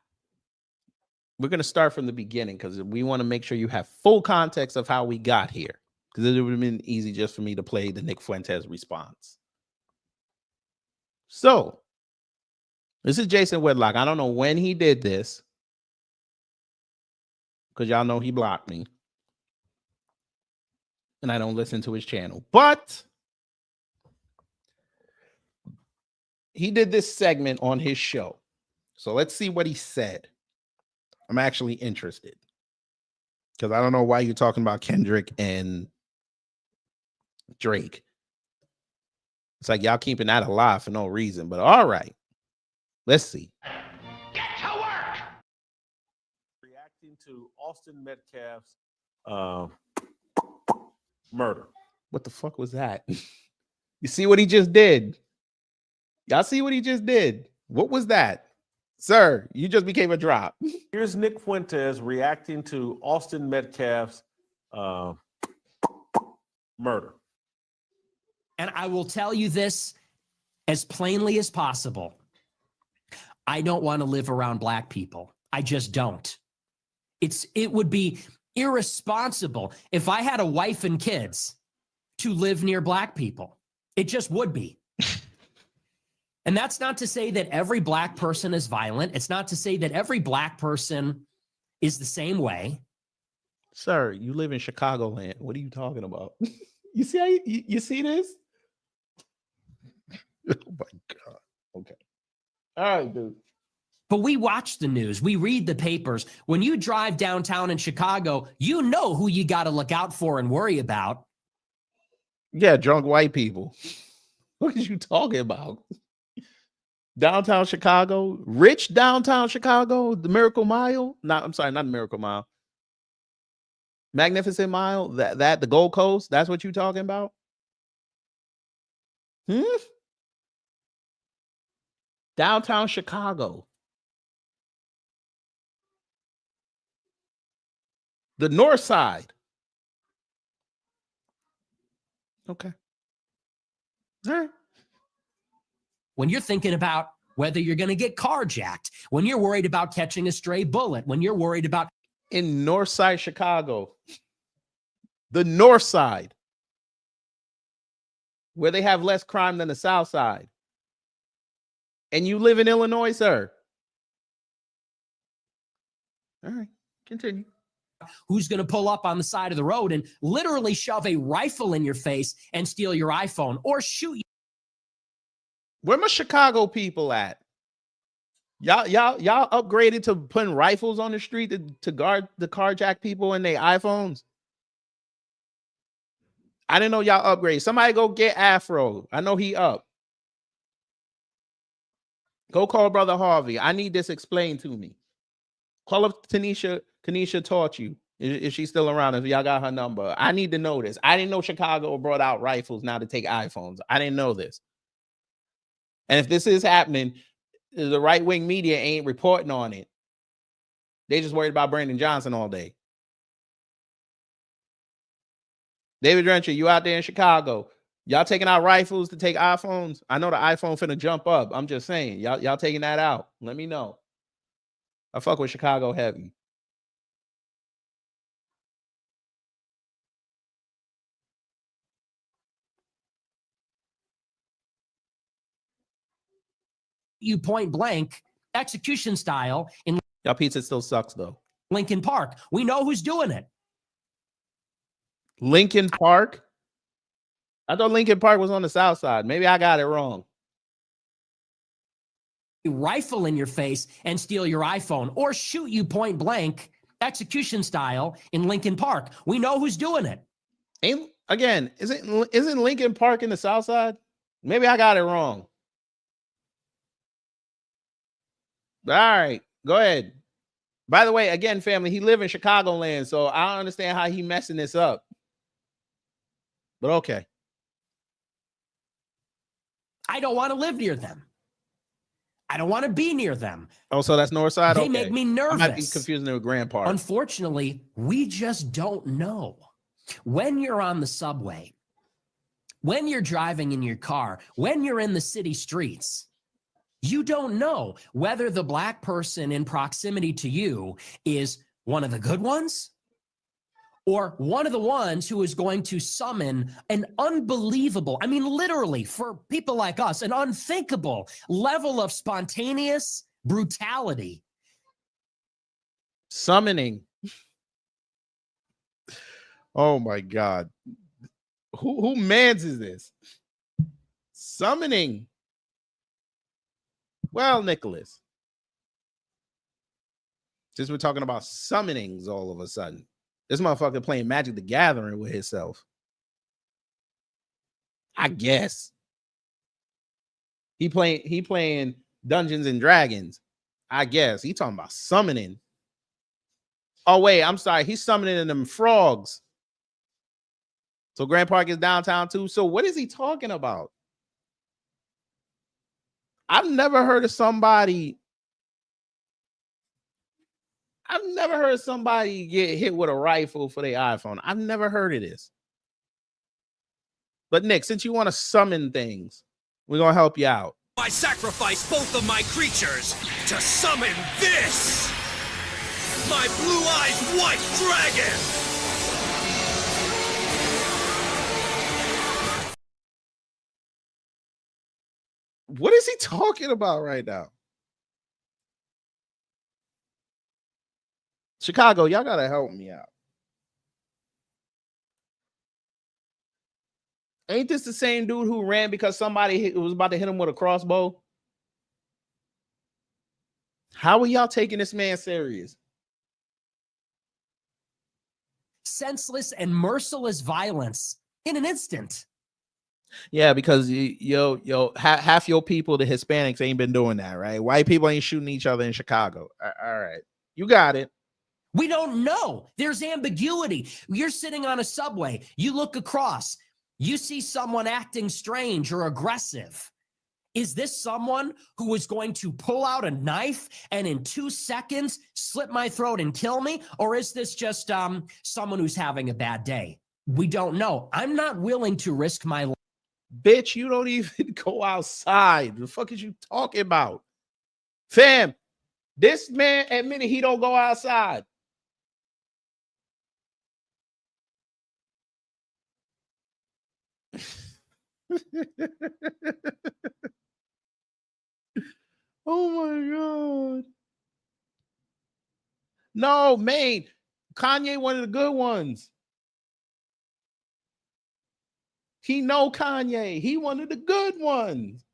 we're going to start from the beginning because we want to make sure you have full context of how we got here. Because it would have been easy just for me to play the Nick Fuentes response. So, this is Jason Whitlock. I don't know when he did this, because y'all know he blocked me. And I don't listen to his channel. But he did this segment on his show. So let's see what he said. I'm actually interested. Because I don't know why you're talking about Kendrick and Drake. It's like y'all keeping that alive for no reason. But all right. Let's see. Get to work! Reacting to Austin Metcalf's murder. What the fuck was that? You see what he just did? Y'all see what he just did? What was that? Sir, you just became a drop. Here's Nick Fuentes reacting to Austin Metcalf's murder. And I will tell you this as plainly as possible. I don't want to live around black people. I just don't. It would be irresponsible if I had a wife and kids to live near black people. It just would be. And that's not to say that every black person is violent. It's not to say that every black person is the same way. Sir, you live in Chicagoland. What are you talking about? You see how you see this? Oh my God. Okay. All right, dude. But we watch the news. We read the papers. When you drive downtown in Chicago, you know who you got to look out for and worry about. Yeah, drunk white people. What are you talking about? Downtown Chicago, rich downtown Chicago, the Miracle Mile. I'm sorry, not the Miracle Mile. Magnificent Mile, that the Gold Coast, that's what you talking about? Downtown Chicago. The north side. Okay. All right. When you're thinking about whether you're going to get carjacked, when you're worried about catching a stray bullet, when you're worried about... In north side Chicago. The north side. Where they have less crime than the south side. And you live in Illinois, sir. All right. Continue. Who's going to pull up on the side of the road and literally shove a rifle in your face and steal your iPhone or shoot you? Where my Chicago people at? Y'all upgraded to putting rifles on the street to guard the carjack people and their iPhones? I didn't know y'all upgraded. Somebody go get Afro. I know he up. Go call Brother Harvey. I need this explained to me. Call up Tanisha. Kanisha taught you. Is she still around? If y'all got her number. I need to know this. I didn't know Chicago brought out rifles now to take iPhones. I didn't know this. And if this is happening, the right-wing media ain't reporting on it. They just worried about Brandon Johnson all day. David Drencher, you out there in Chicago. Y'all taking out rifles to take iPhones? I know the iPhone finna jump up. I'm just saying. Y'all taking that out. Let me know. I fuck with Chicago heavy. You point blank execution style in Y'all pizza still sucks though. Lincoln Park. We know who's doing it. Lincoln Park? I thought Lincoln Park was on the south side. Maybe I got it wrong. Rifle in your face and steal your iPhone or shoot you point blank, execution style in Lincoln Park. We know who's doing it. Isn't Lincoln Park in the south side? Maybe I got it wrong. All right, go ahead. By the way, again, family, he live in Chicagoland, so I don't understand how he messing this up. But okay. I don't want to live near them. I don't want to be near them. Oh, so that's north side? They Okay. make me nervous. I might be confusing it with Grand Park. Unfortunately, we just don't know. When you're on the subway, when you're driving in your car, when you're in the city streets, you don't know whether the black person in proximity to you is one of the good ones or one of the ones who is going to summon an unbelievable, I mean, literally for people like us, an unthinkable level of spontaneous brutality. Summoning. Oh my God. Who mans is this? Summoning. Well, Nicholas. Since we're talking about summonings all of a sudden. This motherfucker playing Magic the Gathering with himself. I guess. He playing Dungeons and Dragons. I guess. He talking about summoning. Oh, wait, I'm sorry. He's summoning them frogs. So Grand Park is downtown too. So what is he talking about? I've never heard of somebody get hit with a rifle for their iPhone. I've never heard of this. But Nick, since you want to summon things, we're going to help you out. I sacrifice both of my creatures to summon this! My blue-eyed white dragon! What is he talking about right now? Chicago, y'all gotta help me out. Ain't this the same dude who ran because somebody was about to hit him with a crossbow? How are y'all taking this man serious? Senseless and merciless violence in an instant. Yeah, because half your people, the Hispanics, ain't been doing that, right? White people ain't shooting each other in Chicago. All right, you got it. We don't know. There's ambiguity. You're sitting on a subway. You look across. You see someone acting strange or aggressive. Is this someone who is going to pull out a knife and in 2 seconds slit my throat and kill me? Or is this just someone who's having a bad day? We don't know. I'm not willing to risk my life. Bitch, you don't even go outside. The fuck is you talking about? Fam, this man admitted he don't go outside. Oh my God. No, man. Kanye, one of the good ones. He know Kanye. He one of the good ones.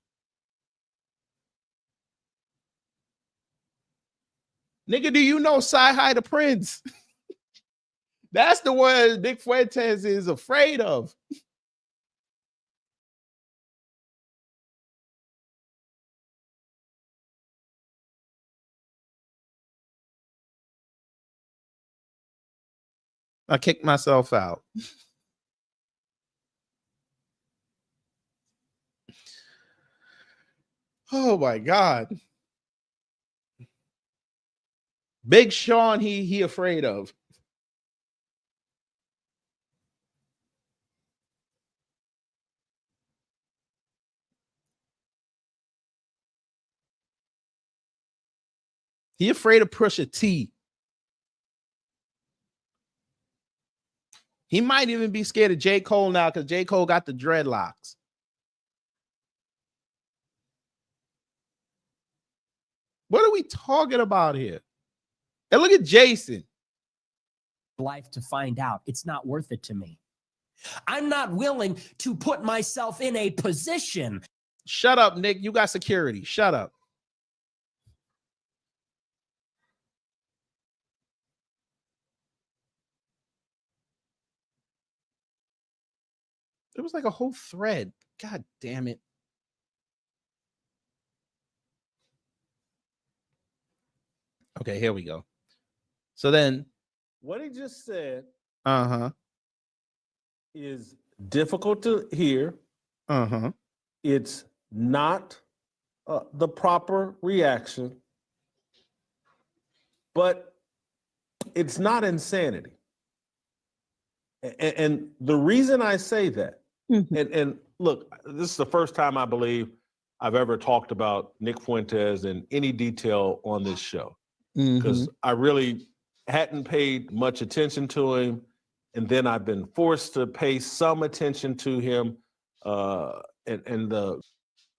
Nigga, do you know Sci-Hi the Prince? That's the one Big Fuentes is afraid of. I kicked myself out. Oh my God. Big Sean, he afraid of. He afraid of Pusha T. He might even be scared of J. Cole now because J. Cole got the dreadlocks. What are we talking about here? And look at Jason. Life to find out. It's not worth it to me. I'm not willing to put myself in a position. Shut up, Nick. You got security. Shut up. It was like a whole thread. God damn it. Okay, here we go. So then what he just said is difficult to hear. It's not the proper reaction, but it's not insanity. And the reason I say that, and look, this is the first time I believe I've ever talked about Nick Fuentes in any detail on this show, because I really hadn't paid much attention to him. And then I've been forced to pay some attention to him and the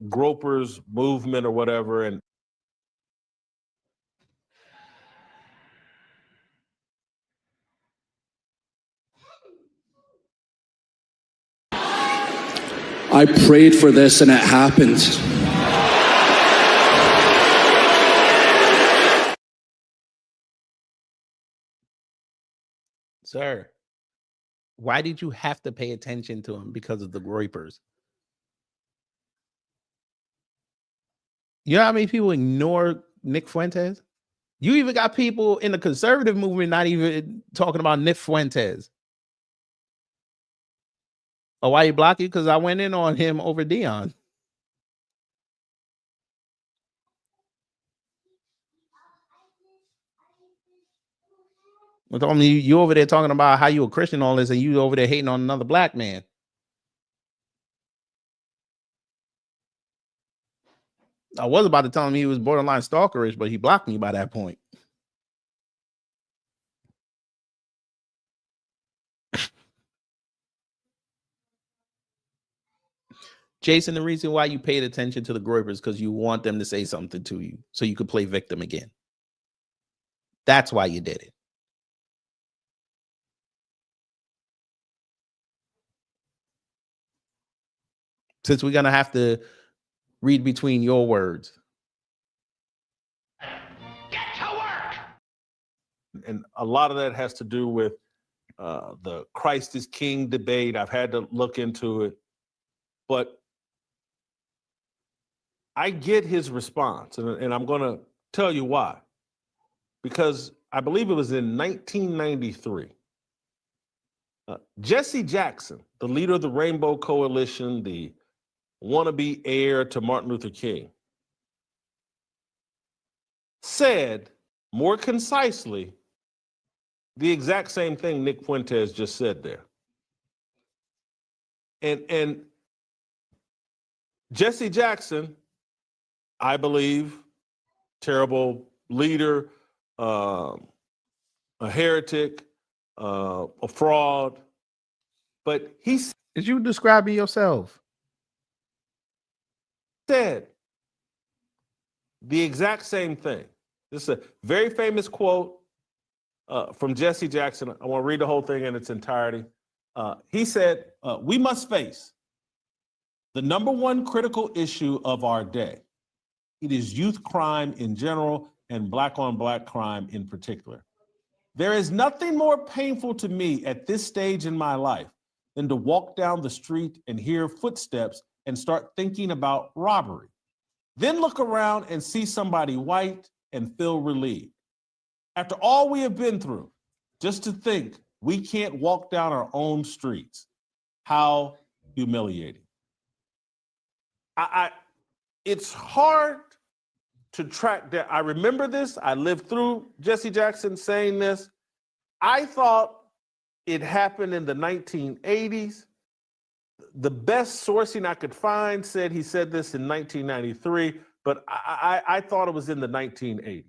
gropers movement or whatever. And I prayed for this and it happened. Sir, why did you have to pay attention to him? Because of the groypers. You know how many people ignore Nick Fuentes? You even got people in the conservative movement not even talking about Nick Fuentes. Oh, why you block you? Because I went in on him over Dion. Well, told me you over there talking about how you a Christian, all this, and you over there hating on another black man. I was about to tell him he was borderline stalkerish, but he blocked me by that point. Jason, the reason why you paid attention to the groypers because you want them to say something to you so you could play victim again. That's why you did it. Since we're going to have to read between your words. Get to work! And a lot of that has to do with the Christ is King debate. I've had to look into it. But I get his response, and I'm going to tell you why. Because I believe it was in 1993. Jesse Jackson, the leader of the Rainbow Coalition, the wannabe heir to Martin Luther King, said more concisely the exact same thing Nick Fuentes just said there. And Jesse Jackson, I believe, terrible leader, a heretic, a fraud, but he said, is you describing yourself? Said the exact same thing. This is a very famous quote from Jesse Jackson. I want to read the whole thing in its entirety. He said, we must face the number one critical issue of our day. It is youth crime in general and black on black crime in particular. There is nothing more painful to me at this stage in my life than to walk down the street and hear footsteps and start thinking about robbery. Then look around and see somebody white and feel relieved. After all we have been through, just to think we can't walk down our own streets. How humiliating. It's hard to track that. I remember this. I lived through Jesse Jackson saying this. I thought it happened in the 1980s. The best sourcing I could find said he said this in 1993, but I thought it was in the 1980s.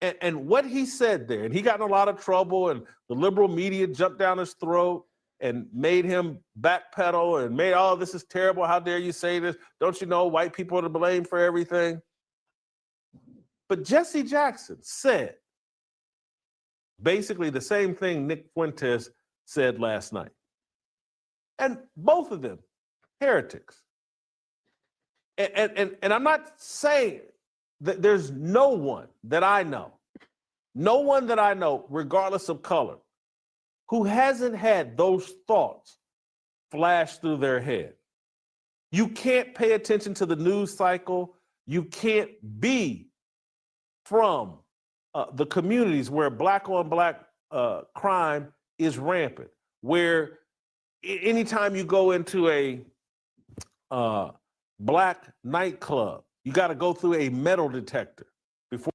And what he said there, and he got in a lot of trouble, and the liberal media jumped down his throat and made him backpedal and made, oh, this is terrible. How dare you say this? Don't you know white people are to blame for everything? But Jesse Jackson said basically the same thing Nick Fuentes said last night. And both of them, heretics. And I'm not saying that there's no one that I know, regardless of color, who hasn't had those thoughts flash through their head. You can't pay attention to the news cycle. You can't be from the communities where black on black crime is rampant, where anytime you go into a black nightclub, you got to go through a metal detector before.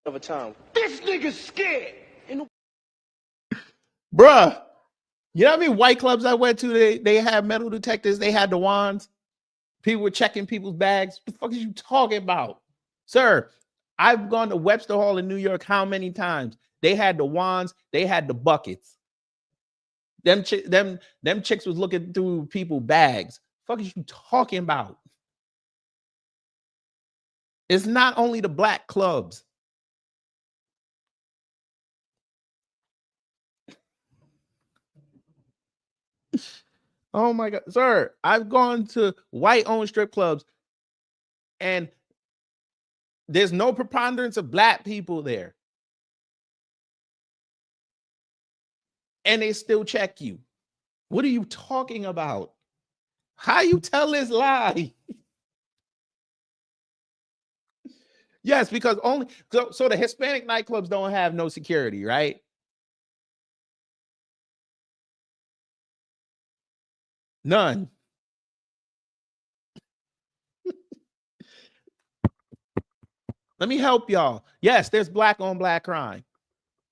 Of a time. This nigga's scared. Bruh, you know how many white clubs I went to? They had metal detectors. They had the wands. People were checking people's bags. What the fuck is you talking about? Sir, I've gone to Webster Hall in New York how many times? They had the wands. They had the buckets. Them chicks was looking through people's bags. What the fuck is you talking about? It's not only the black clubs. Oh my God, sir, I've gone to white-owned strip clubs and there's no preponderance of black people there. And they still check you. What are you talking about? How you tell this lie? Yes, because only so the Hispanic nightclubs don't have no security, right? None. Let me help y'all. Yes, there's black on black crime.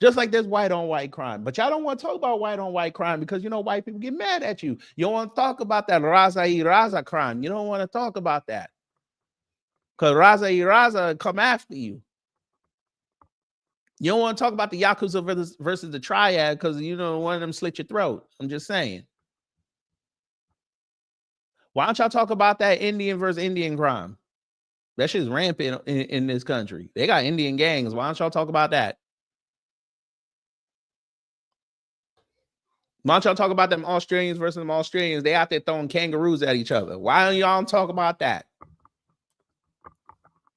Just like there's white on white crime. But y'all don't want to talk about white on white crime because you know white people get mad at you. You don't want to talk about that raza y raza crime. You don't want to talk about that. Because raza y raza come after you. You don't want to talk about the Yakuza versus the Triad because you know one of them slit your throat. I'm just saying. Why don't y'all talk about that Indian versus Indian crime? That shit's rampant in this country. They got Indian gangs. Why don't y'all talk about that? Why don't y'all talk about them Australians versus them Australians? They out there throwing kangaroos at each other. Why don't y'all talk about that?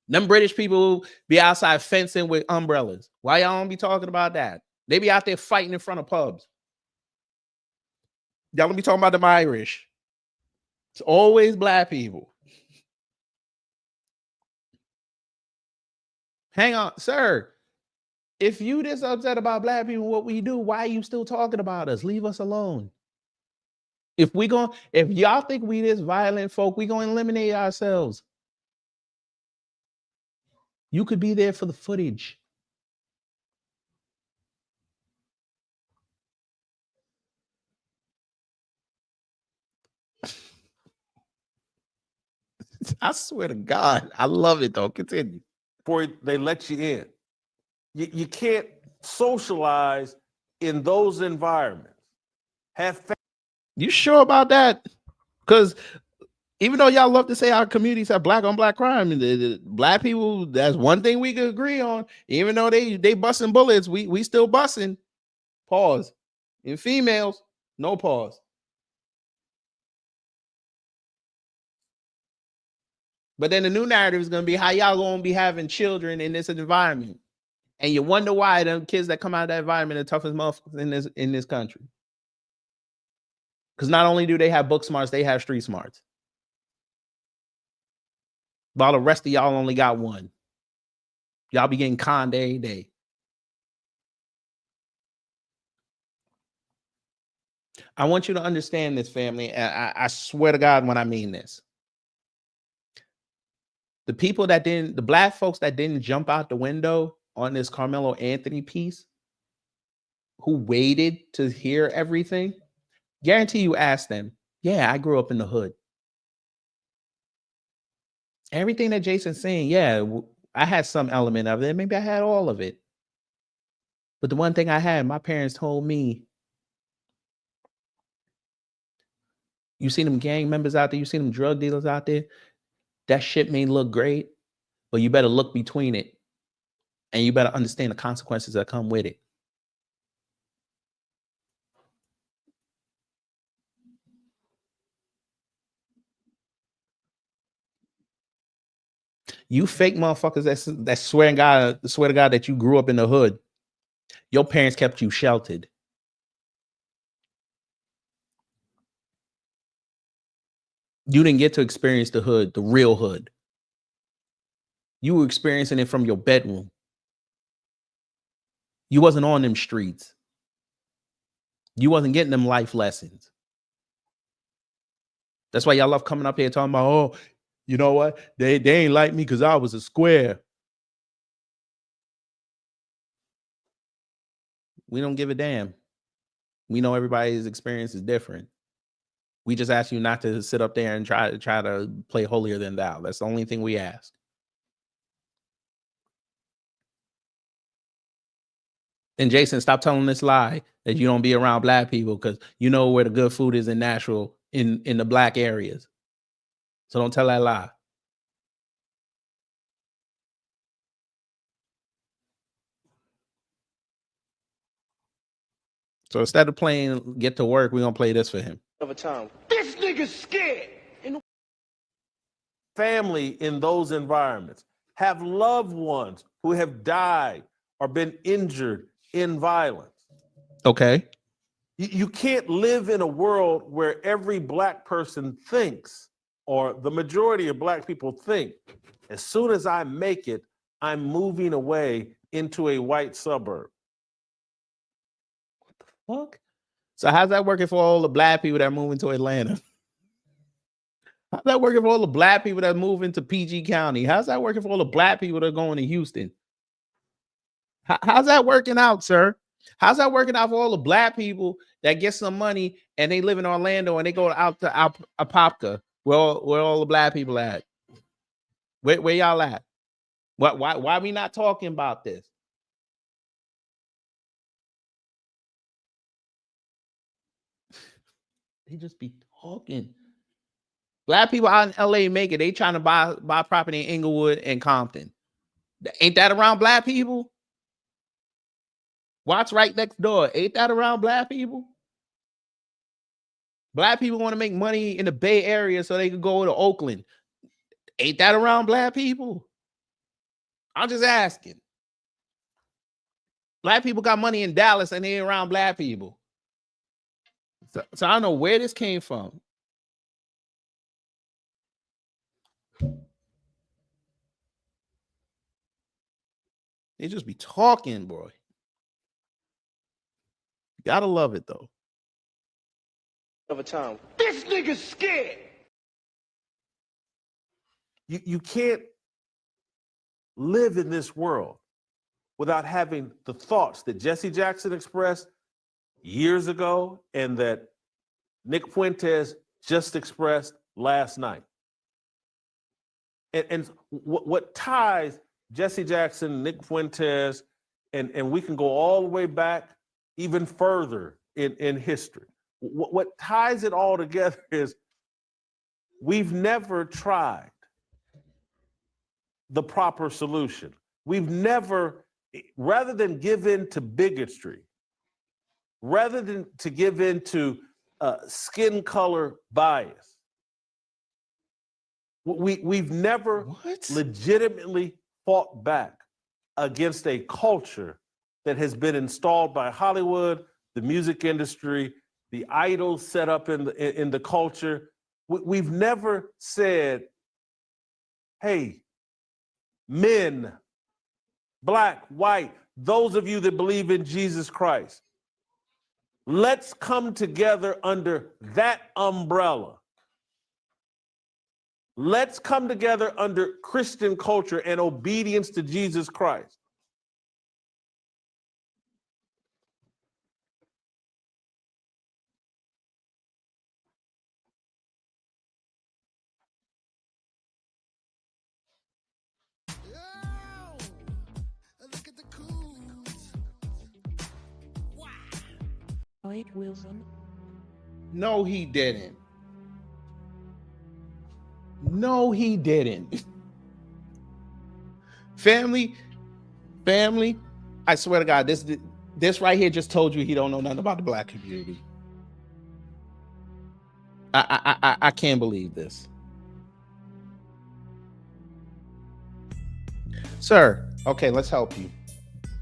Them British people be outside fencing with umbrellas. Why y'all don't be talking about that? They be out there fighting in front of pubs. Y'all don't be talking about them Irish. It's always black people. Hang on, sir. If you this upset about black people, what we do, why are you still talking about us? Leave us alone. If y'all think we this violent folk, we gonna eliminate ourselves. You could be there for the footage. I swear to God, I love it though. Continue. Before they let you in. You can't socialize in those environments. You sure about that? Because even though y'all love to say our communities have black on black crime, the black people, that's one thing we could agree on. Even though they busting bullets, we still busting. Pause. In females, no pause. But then the new narrative is going to be how y'all going to be having children in this environment. And you wonder why them kids that come out of that environment are the toughest motherfuckers in this country. Because not only do they have book smarts, they have street smarts. While the rest of y'all only got one. Y'all be getting conned every day. I want you to understand this, family. I swear to God when I mean this. The black folks that didn't jump out the window on this Carmelo Anthony piece, who waited to hear everything, guarantee you ask them, yeah, I grew up in the hood. Everything that Jason's saying, yeah, I had some element of it. Maybe I had all of it. But the one thing I had, my parents told me, You see them gang members out there, you see them drug dealers out there. That shit may look great, but you better look between it. And you better understand the consequences that come with it. You fake motherfuckers that swear to God that you grew up in the hood. Your parents kept you sheltered. You didn't get to experience the hood, the real hood. You were experiencing it from your bedroom. You wasn't on them streets. You wasn't getting them life lessons. That's why y'all love coming up here talking about, oh, you know what? They ain't like me because I was a square. We don't give a damn. We know everybody's experience is different. We just ask you not to sit up there and try to play holier than thou. That's the only thing we ask. And Jason, stop telling this lie that you don't be around black people because you know where the good food is in Nashville in the black areas. So don't tell that lie. So instead of playing Get to Work, we're going to play this for him. Of a time. This nigga's scared. Family in those environments have loved ones who have died or been injured in violence. Okay. You can't live in a world where every black person thinks, or the majority of black people think, as soon as I make it, I'm moving away into a white suburb. What the fuck? So how's that working for all the black people that are moving to Atlanta? How's that working for all the black people that move into PG County? How's that working for all the black people that are going to Houston? How's that working out, sir? How's that working out for all the black people that get some money and they live in Orlando and they go out to Apopka, where all the black people at? Where y'all at? Why we not talking about this? They just be talking. Black people out in LA make it. They trying to buy property in Inglewood and Compton. Ain't that around black people? Watch right next door. Ain't that around black people? Black people want to make money in the Bay Area so they can go to Oakland. Ain't that around black people? I'm just asking. Black people got money in Dallas and they ain't around black people. So I don't know where this came from. They just be talking, boy. Gotta love it though. Of a time. This nigga's scared. You can't live in this world without having the thoughts that Jesse Jackson expressed years ago and that Nick Fuentes just expressed last night. And what ties Jesse Jackson, Nick Fuentes, and we can go all the way back even further in history. What ties it all together is we've never tried the proper solution. We've never, rather than give in to bigotry, rather than to give in to skin color bias, we've never legitimately fought back against a culture that has been installed by Hollywood, the music industry, the idols set up in the culture. We've never said, hey, men, black, white, those of you that believe in Jesus Christ, let's come together under that umbrella. Let's come together under Christian culture and obedience to Jesus Christ. No, he didn't. No, he didn't. Family. I swear to God, this right here just told you he don't know nothing about the black community. I can't believe this. Sir, okay, let's help you.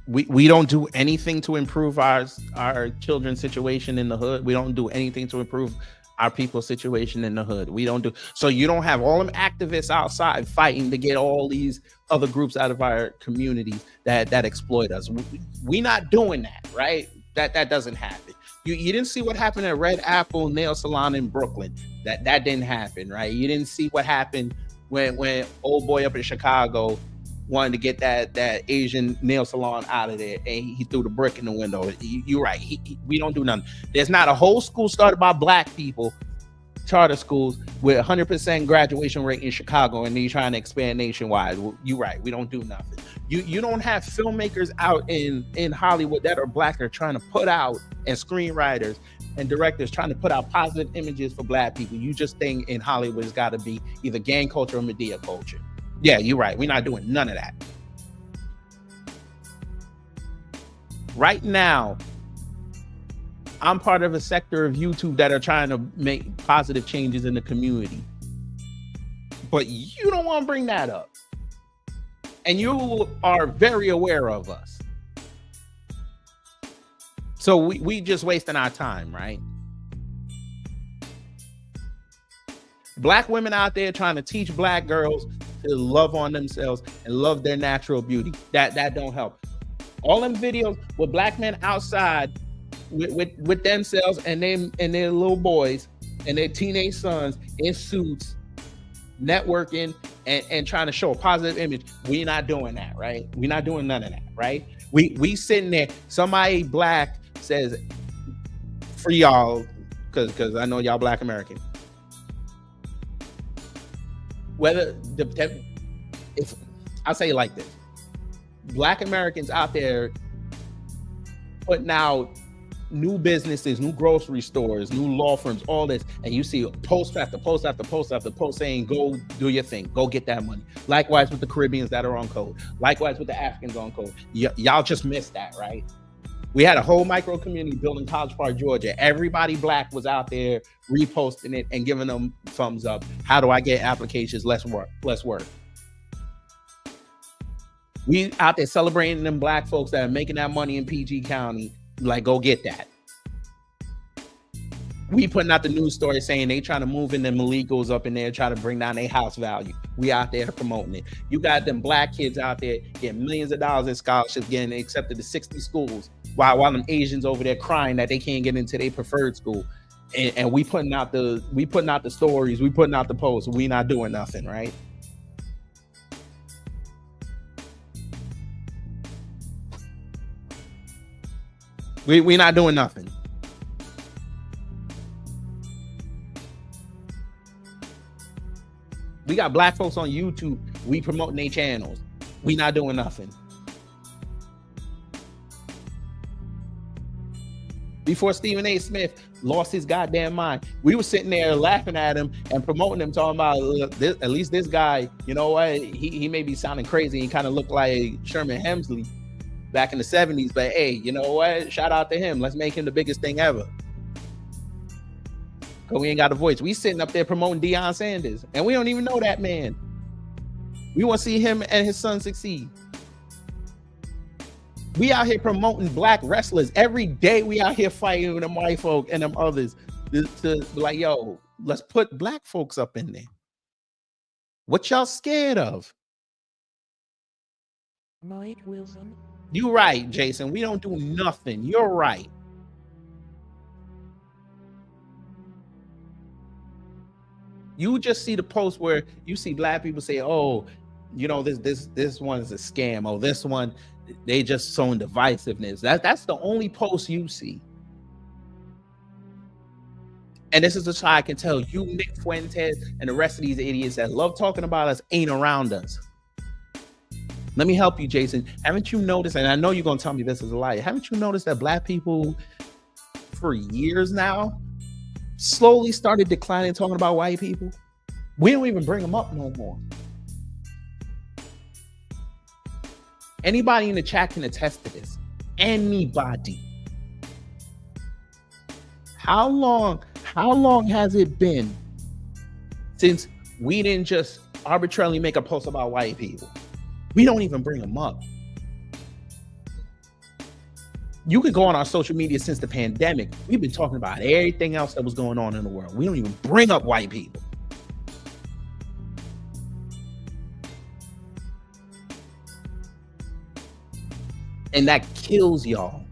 We don't do anything to improve our children's situation in the hood. We don't do anything to improve our people's situation in the hood. We don't do. So you don't have all them activists outside fighting to get all these other groups out of our communities that exploit us. We not doing that, right? That doesn't happen. You didn't see what happened at Red Apple Nail Salon in Brooklyn. That didn't happen, right? You didn't see what happened when old boy up in Chicago wanted to get that Asian nail salon out of there, and he threw the brick in the window. You're right. We don't do nothing. There's not a whole school started by black people, charter schools with 100% graduation rate in Chicago, and then you're trying to expand nationwide. You're right. We don't do nothing. You don't have filmmakers out in Hollywood that are black are trying to put out, and screenwriters and directors trying to put out positive images for black people. You just think in Hollywood it's got to be either gang culture or media culture. Yeah, you're right. We're not doing none of that. Right now, I'm part of a sector of YouTube that are trying to make positive changes in the community. But you don't want to bring that up. And you are very aware of us. So we just wasting our time, right? Black women out there trying to teach black girls to love on themselves and love their natural beauty. That don't help. All them videos with black men outside with themselves and their little boys and their teenage sons in suits, networking and trying to show a positive image. We're not doing that, right? We're not doing none of that, right? We sitting there. Somebody black says, for y'all, because I know y'all black American. Whether if I'll say it like this, black Americans out there putting out new businesses, new grocery stores, new law firms, all this, and you see post after post after post after post saying, go do your thing, go get that money. Likewise with the Caribbeans that are on code. Likewise with the Africans on code. Y'all just missed that, right? We had a whole micro community built in College Park, Georgia. Everybody black was out there reposting it and giving them thumbs up. How do I get applications? Less work. We out there celebrating them black folks that are making that money in PG County. Like, go get that. We putting out the news story saying they trying to move in them illegals up in there, trying to bring down their house value. We out there promoting it. You got them black kids out there getting millions of dollars in scholarships, getting accepted to 60 schools, while them Asians over there crying that they can't get into their preferred school. And we putting out the stories, we putting out the posts. We not doing nothing, right? We not doing nothing. We got black folks on YouTube. We promoting their channels. We not doing nothing. Before Stephen A. Smith lost his goddamn mind, we were sitting there laughing at him and promoting him, talking about at least this guy, you know what? He may be sounding crazy. He kind of looked like Sherman Hemsley back in the 70s, but hey, you know what? Shout out to him. Let's make him the biggest thing ever. Because we ain't got a voice. We sitting up there promoting Deion Sanders, and we don't even know that man. We want to see him and his son succeed. We out here promoting black wrestlers. Every day we out here fighting with them white folk and them others to be like, yo, let's put black folks up in there. What y'all scared of? Mike Wilson. You right, Jason. We don't do nothing. You're right. You just see the post where you see black people say, oh, you know, this one is a scam. Oh, this one, they just sowing divisiveness. That's the only post you see. And this is just how I can tell you, Nick Fuentes, and the rest of these idiots that love talking about us ain't around us. Let me help you, Jason. Haven't you noticed, and I know you're going to tell me this is a lie, haven't you noticed that black people for years now slowly started declining talking about white people? We don't even bring them up no more. Anybody in the chat can attest to this. Anybody. How long has it been since we didn't just arbitrarily make a post about white people? We don't even bring them up. You could go on our social media since the pandemic. We've been talking about everything else that was going on in the world. We don't even bring up white people. And that kills y'all.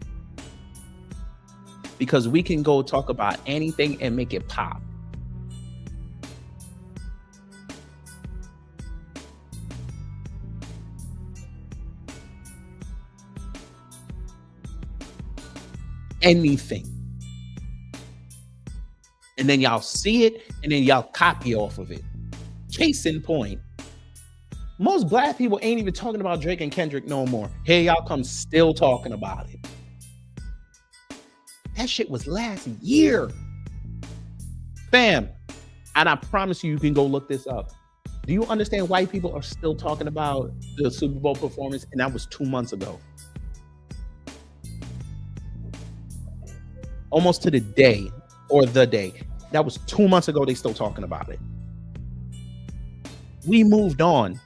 Because we can go talk about anything and make it pop. Anything. And then y'all see it and then y'all copy off of it. Case in point. Most black people ain't even talking about Drake and Kendrick no more. Here y'all come still talking about it. That shit was last year. Fam, and I promise you can go look this up. Do you understand white people are still talking about the Super Bowl performance? And that was 2 months ago. Almost to the day or the day. That was 2 months ago. They still talking about it. We moved on.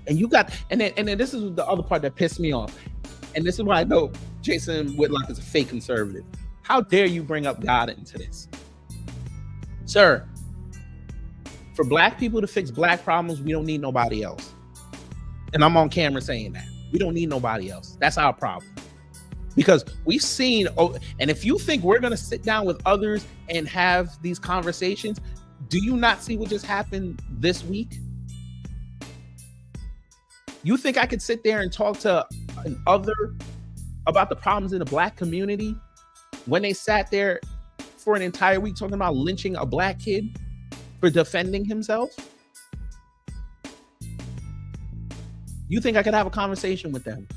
And you got, and then this is the other part that pissed me off. And this is why I know Jason Whitlock is a fake conservative. How dare you bring up God into this? Sir, for black people to fix black problems, we don't need nobody else. And I'm on camera saying that. We don't need nobody else. That's our problem. Because we've seen, and if you think we're going to sit down with others and have these conversations, do you not see what just happened this week? You think I could sit there and talk to an other about the problems in the black community when they sat there for an entire week talking about lynching a black kid for defending himself? You think I could have a conversation with them?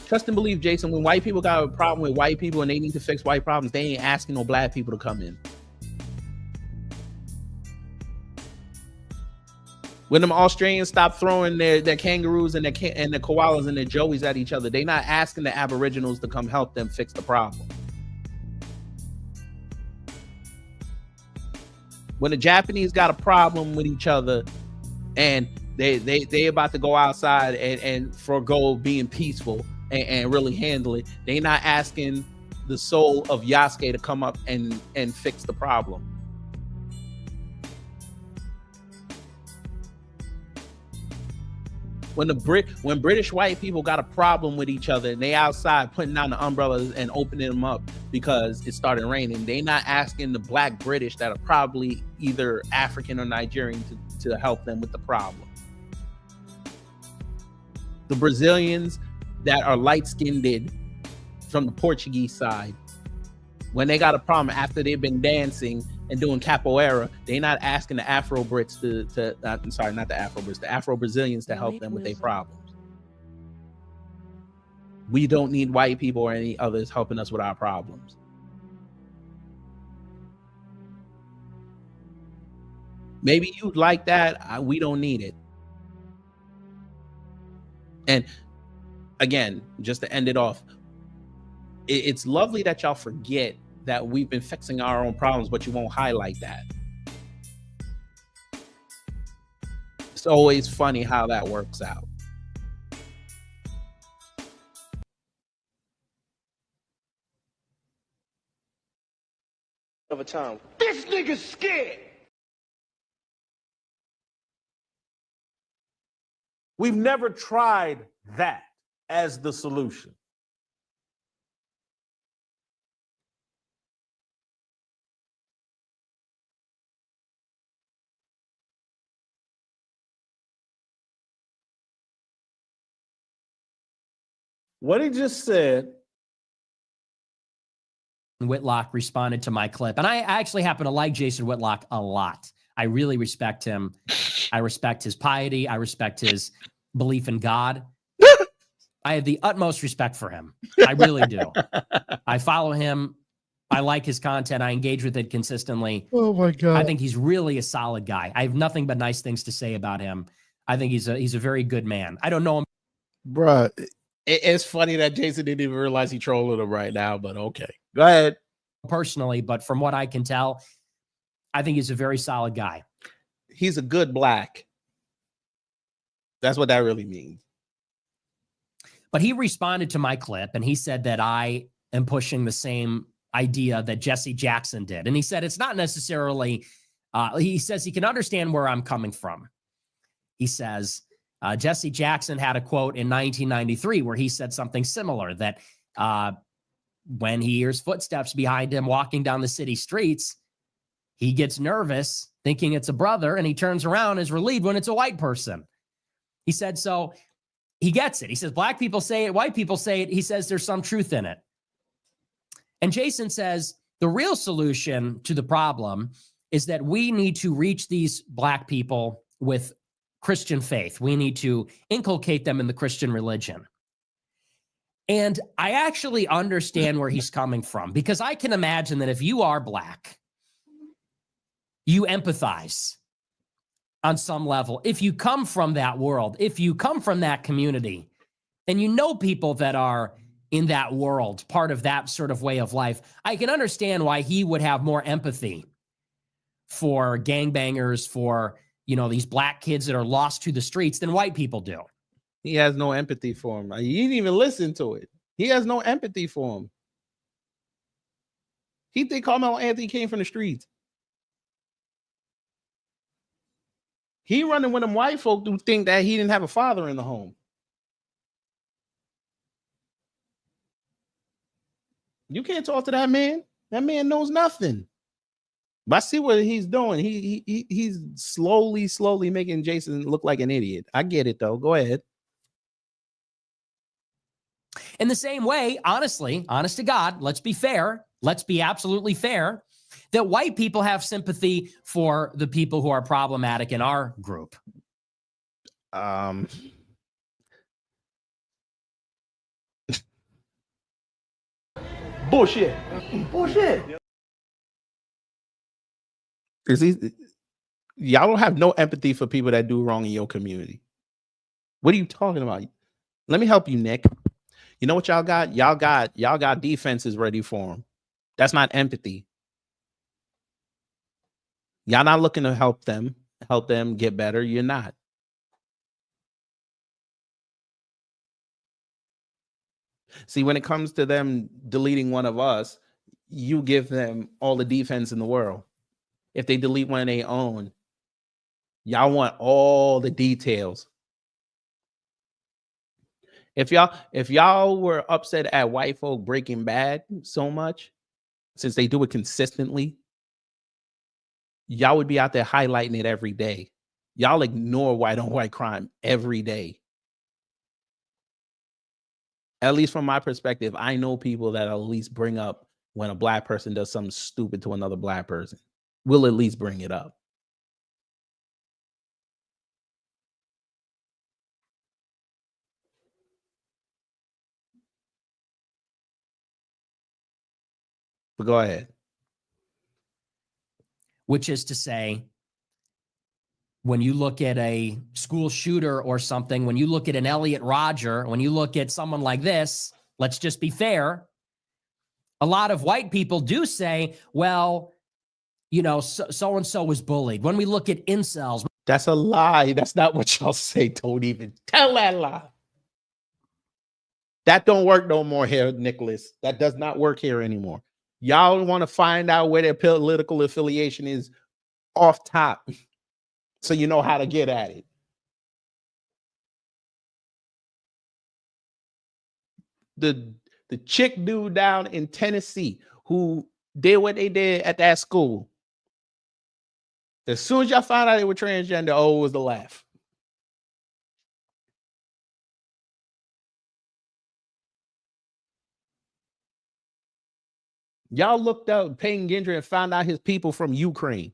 Trust and believe, Jason, when white people got a problem with white people and they need to fix white problems, they ain't asking no black people to come in. When them Australians stop throwing their kangaroos and their koalas and their joeys at each other, they not asking the Aboriginals to come help them fix the problem. When the Japanese got a problem with each other and they about to go outside and forego being peaceful and really handle it, they not asking the soul of Yasuke to come up and fix the problem. When British white people got a problem with each other and they outside putting down the umbrellas and opening them up because it started raining, they not asking the black British that are probably either African or Nigerian to help them with the problem. The Brazilians that are light-skinned from the Portuguese side, when they got a problem after they've been dancing and doing capoeira, they not asking the Afro-Brits the Afro-Brazilians to help them with their problems. We don't need white people or any others helping us with our problems. Maybe you'd like that. We don't need it. And again, just to end it off, it's lovely that y'all forget that we've been fixing our own problems, but you won't highlight that. It's always funny how that works out. Of a time. This nigga's scared. We've never tried that as the solution. What he just said. Whitlock responded to my clip. And I actually happen to like Jason Whitlock a lot. I really respect him. I respect his piety. I respect his belief in God. I have the utmost respect for him. I really do. I follow him. I like his content. I engage with it consistently. Oh my God. I think he's really a solid guy. I have nothing but nice things to say about him. I think he's a very good man. I don't know him. Bruh. It's funny that Jason didn't even realize he trolling him right now, but okay. Go ahead. Personally, but from what I can tell, I think he's a very solid guy. He's a good black. That's what that really means. But he responded to my clip and he said that I am pushing the same idea that Jesse Jackson did. And he said it's not necessarily, he says he can understand where I'm coming from. He says, Jesse Jackson had a quote in 1993 where he said something similar, that when he hears footsteps behind him walking down the city streets, he gets nervous thinking it's a brother and he turns around and is relieved when it's a white person. He said, so he gets it. He says, black people say it, white people say it. He says there's some truth in it. And Jason says the real solution to the problem is that we need to reach these black people with Christian faith. We need to inculcate them in the Christian religion. And I actually understand where he's coming from, because I can imagine that if you are black, you empathize on some level. If you come from that world, if you come from that community, and you know people that are in that world, part of that sort of way of life, I can understand why he would have more empathy for gangbangers, for, you know, these black kids that are lost to the streets than white people do. He has no empathy for him. He didn't even listen to it. He has no empathy for him. He think Carmelo Anthony came from the streets. He running with them white folk who think that he didn't have a father in the home. You can't talk to that man. That man knows nothing. But I see what he's doing. He's slowly making Jason look like an idiot. I get it though. Go ahead. In the same way, honestly, honest to God, let's be fair. Let's be absolutely fair that white people have sympathy for the people who are problematic in our group. Bullshit. Bullshit. Y'all don't have no empathy for people that do wrong in your community. What are you talking about? Let me help you, Nick. You know what y'all got? Y'all got defenses ready for them. That's not empathy. Y'all not looking to help them get better. You're not. See, when it comes to them deleting one of us, you give them all the defense in the world. If they delete one of their own, y'all want all the details. If y'all were upset at white folk Breaking Bad so much, since they do it consistently, y'all would be out there highlighting it every day. Y'all ignore white on white crime every day. At least from my perspective, I know people that at least bring up when a black person does something stupid to another black person. We'll at least bring it up. But go ahead. Which is to say, when you look at a school shooter or something, when you look at an Elliot Rodger, when you look at someone like this, let's just be fair. A lot of white people do say, well, you know, so-and-so was bullied. When we look at incels. That's a lie. That's not what y'all say. Don't even tell that lie. That don't work no more here, Nicholas. That does not work here anymore. Y'all want to find out where their political affiliation is off top, so you know how to get at it. The chick dude down in Tennessee who did what they did at that school. As soon as y'all found out they were transgender, oh, it was the laugh. Y'all looked up Peyton Gendry and found out his people from Ukraine.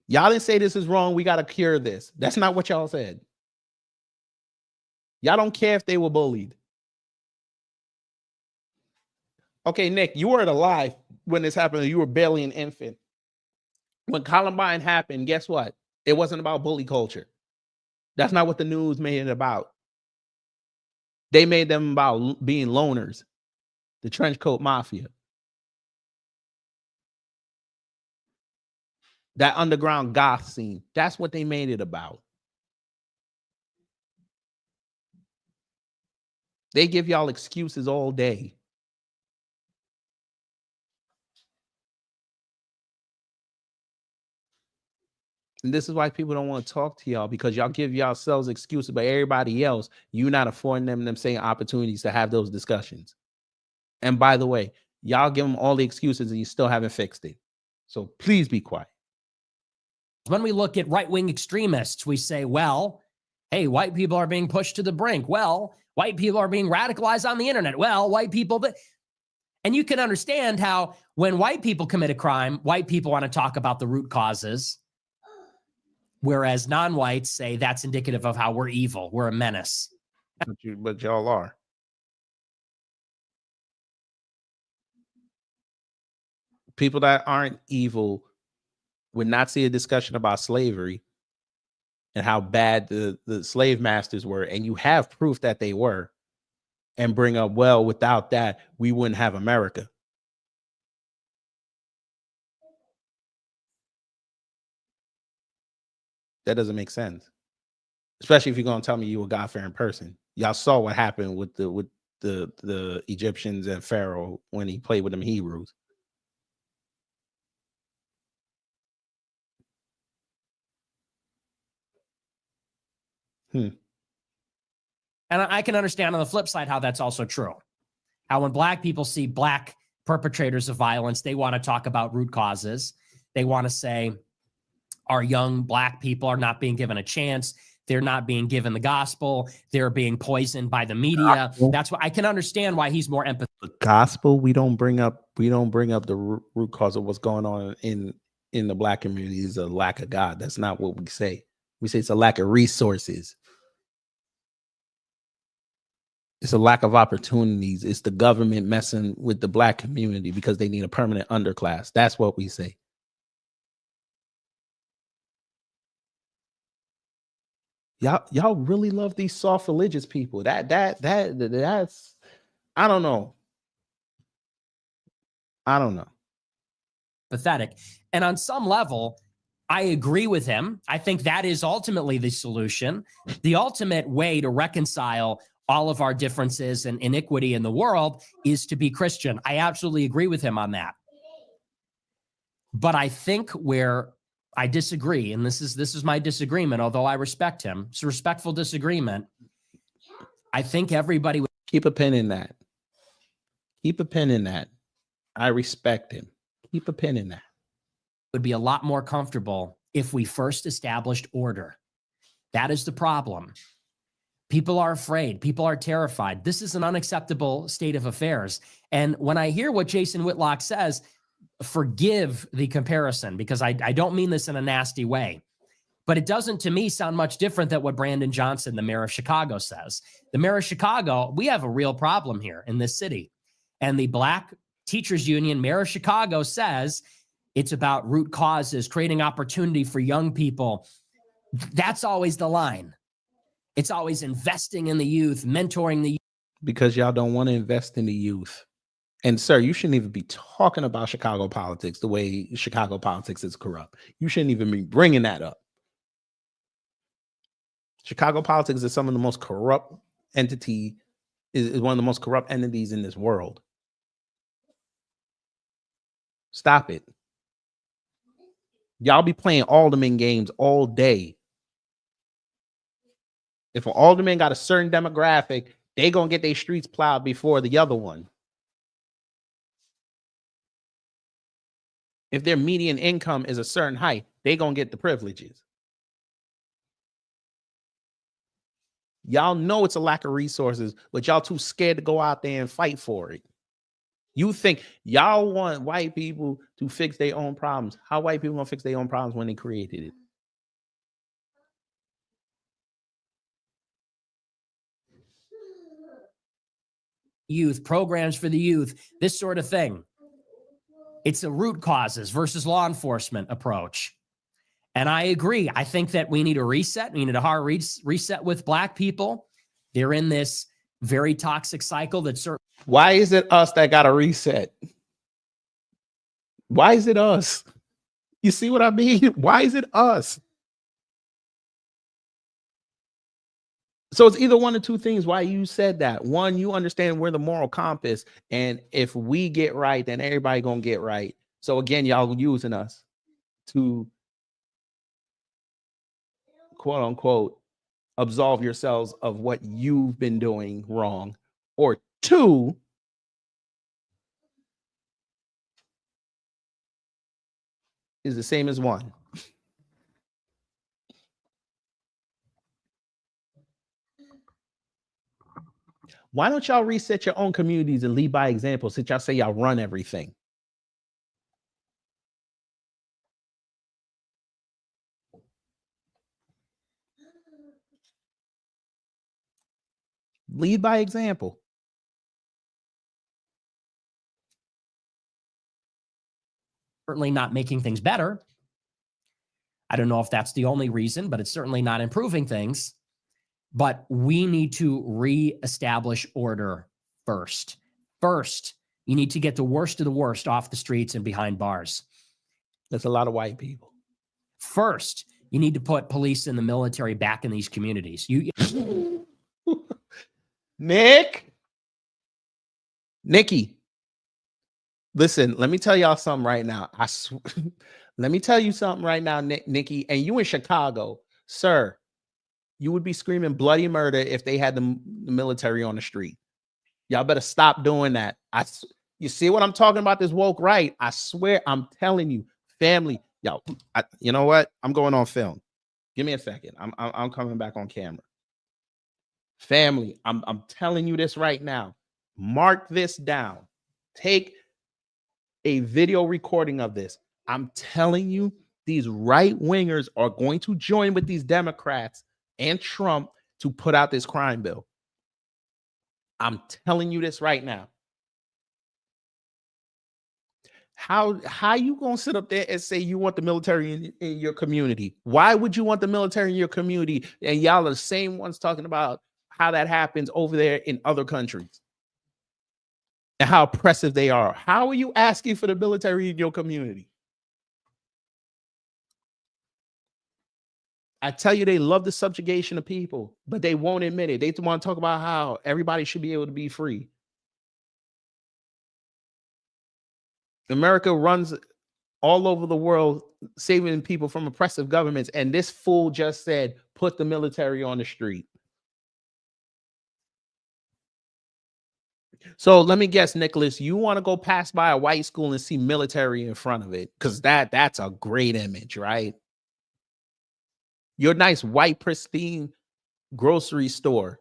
Y'all didn't say this is wrong. We got to cure this. That's not what y'all said. Y'all don't care if they were bullied. Okay, Nick, you weren't alive when this happened. You were barely an infant. When Columbine happened, guess what? It wasn't about bully culture. That's not what the news made it about. They made them about being loners, the trench coat mafia. That underground goth scene. That's what they made it about. They give y'all excuses all day. And this is why people don't want to talk to y'all, because y'all give yourselves excuses, but everybody else, you're not affording them same opportunities to have those discussions. And by the way, y'all give them all the excuses and you still haven't fixed it. So please be quiet. When we look at right-wing extremists, we say, well, hey, white people are being pushed to the brink. Well, white people are being radicalized on the internet. Well, white people, and you can understand how when white people commit a crime, white people want to talk about the root causes, whereas non-whites say that's indicative of how we're evil. We're a menace. But y'all are. People that aren't evil would not see a discussion about slavery and how bad the slave masters were, and you have proof that they were, and bring up, well, without that, we wouldn't have America. That doesn't make sense. Especially if you're going to tell me you a God-fearing person. Y'all saw what happened with the Egyptians and Pharaoh when he played with them Hebrews. And I can understand on the flip side how that's also true. How when black people see black perpetrators of violence, they want to talk about root causes. They want to say our young black people are not being given a chance. They're not being given the gospel. They're being poisoned by the media. That's why I can understand why he's more empathetic. The gospel, we don't bring up the root cause of what's going on in the black community is a lack of God. That's not what we say. We say it's a lack of resources. It's a lack of opportunities. It's the government messing with the black community because they need a permanent underclass. That's what we say. Y'all really love these soft religious people. That's I don't know. Pathetic. And on some level, I agree with him. I think that is ultimately the solution. The ultimate way to reconcile all of our differences and iniquity in the world is to be Christian. I absolutely agree with him on that. But I think where I disagree, and this is my disagreement, although I respect him, it's a respectful disagreement. I think everybody would keep a pin in that. Keep a pin in that. I respect him. Keep a pin in that. Would be a lot more comfortable if we first established order. That is the problem. People are afraid. People are terrified. This is an unacceptable state of affairs. And when I hear what Jason Whitlock says, forgive the comparison, because I don't mean this in a nasty way, but it doesn't to me sound much different than what Brandon Johnson, the mayor of Chicago, says. The mayor of Chicago, we have a real problem here in this city. And the Black Teachers Union, mayor of Chicago, says it's about root causes, creating opportunity for young people. That's always the line. It's always investing in the youth, mentoring the youth. Because y'all don't want to invest in the youth. And sir, you shouldn't even be talking about Chicago politics the way Chicago politics is corrupt. You shouldn't even be bringing that up. Chicago politics is some of the most corrupt entity, is one of the most corrupt entities in this world. Stop it. Y'all be playing alderman games all day. If an alderman got a certain demographic, they gonna get their streets plowed before the other one. If their median income is a certain height, they gonna get the privileges. Y'all know it's a lack of resources, but y'all too scared to go out there and fight for it. You think y'all want white people to fix their own problems. How white people gonna fix their own problems when they created it? youth, programs for the youth, this sort of thing. It's a root causes versus law enforcement approach. And I agree. I think that we need a reset. We need a hard reset with Black people. They're in this very toxic cycle that's Why is it us that got to reset? Why is it us? You see what I mean? Why is it us? So it's either one of two things why you said that. One, you understand we're the moral compass, and if we get right, then everybody gonna get right. So again, y'all using us to quote unquote absolve yourselves of what you've been doing wrong. Or two, is the same as one. Why don't y'all reset your own communities and lead by example since y'all say y'all run everything? Lead by example. certainly not making things better. I don't know if that's the only reason, but it's certainly not improving things. But we need to reestablish order first. First, you need to get the worst of the worst off the streets and behind bars. That's a lot of white people. First, you need to put police and the military back in these communities. Nikki, listen, let me tell y'all something right now. Let me tell you something right now, Nikki, and you in Chicago, sir, you would be screaming bloody murder if they had the military on the street. Y'all better stop doing that. You see what I'm talking about, this woke right? I swear, I'm telling you, family, y'all, you know what? I'm going on film. Give me a second. I'm coming back on camera. Family, I'm telling you this right now. Mark this down. Take a video recording of this. I'm telling you, these right wingers are going to join with these Democrats and Trump to put out this crime bill. I'm telling you this right now. How you gonna sit up there and say you want the military in your community? Why would you want the military in your community? And y'all are the same ones talking about how that happens over there in other countries and how oppressive they are. How are you asking for the military in your community? I tell you, they love the subjugation of people, but they won't admit it. They want to talk about how everybody should be able to be free. America runs all over the world, saving people from oppressive governments. And this fool just said, put the military on the street. So let me guess, Nicholas, you want to go pass by a white school and see military in front of it? Because that's a great image, right? Your nice white pristine grocery store.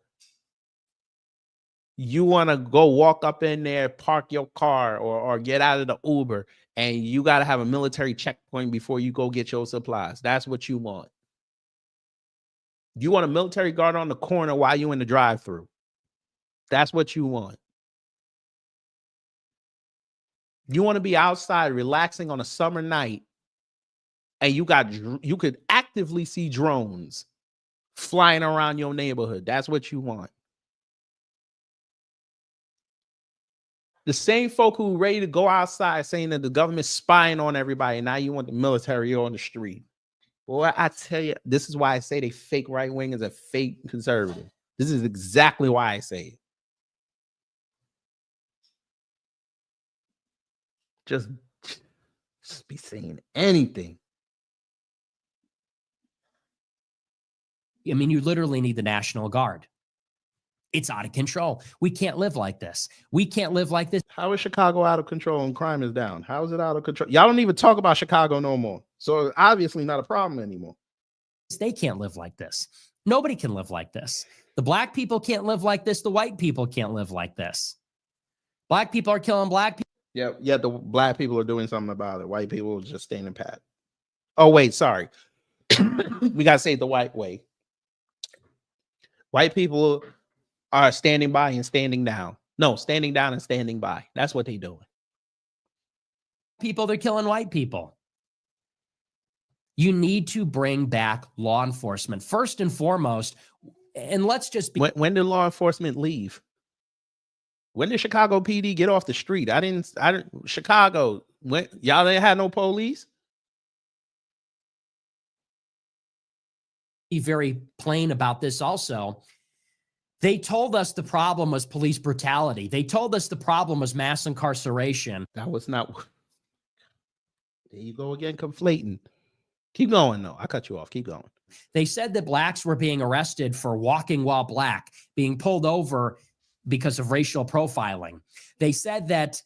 You want to go walk up in there, park your car or get out of the Uber, and you got to have a military checkpoint before you go get your supplies. That's what you want. You want a military guard on the corner while you in the drive-thru. That's what you want. You want to be outside relaxing on a summer night, and you could actively see drones flying around your neighborhood. That's what you want. The same folk who ready to go outside saying that the government's spying on everybody, now you want the military on the street. Boy, I tell you, this is why I say they fake right wingers are fake conservative. This is exactly why I say it. Just be saying anything. I mean, you literally need the National Guard. It's out of control. We can't live like this. We can't live like this. How is Chicago out of control and crime is down? How is it out of control? Y'all don't even talk about Chicago no more. So obviously not a problem anymore. They can't live like this. Nobody can live like this. The black people can't live like this. The white people can't live like this. Black people are killing black people. Yeah, the black people are doing something about it. White people are just standing pat. Oh, wait, sorry. We got to say it the white way. White people are standing by and standing down. No, standing down and standing by. That's what they're doing. People, they're killing white people. You need to bring back law enforcement first and foremost. And let's just be. When did law enforcement leave? When did Chicago PD get off the street? I didn't. Chicago. When y'all didn't have no police? Be very plain about this also. They told us the problem was police brutality. They told us the problem was mass incarceration. That was not. There you go again, conflating. Keep going, though. I cut you off. Keep going. They said that blacks were being arrested for walking while black, being pulled over because of racial profiling. They said that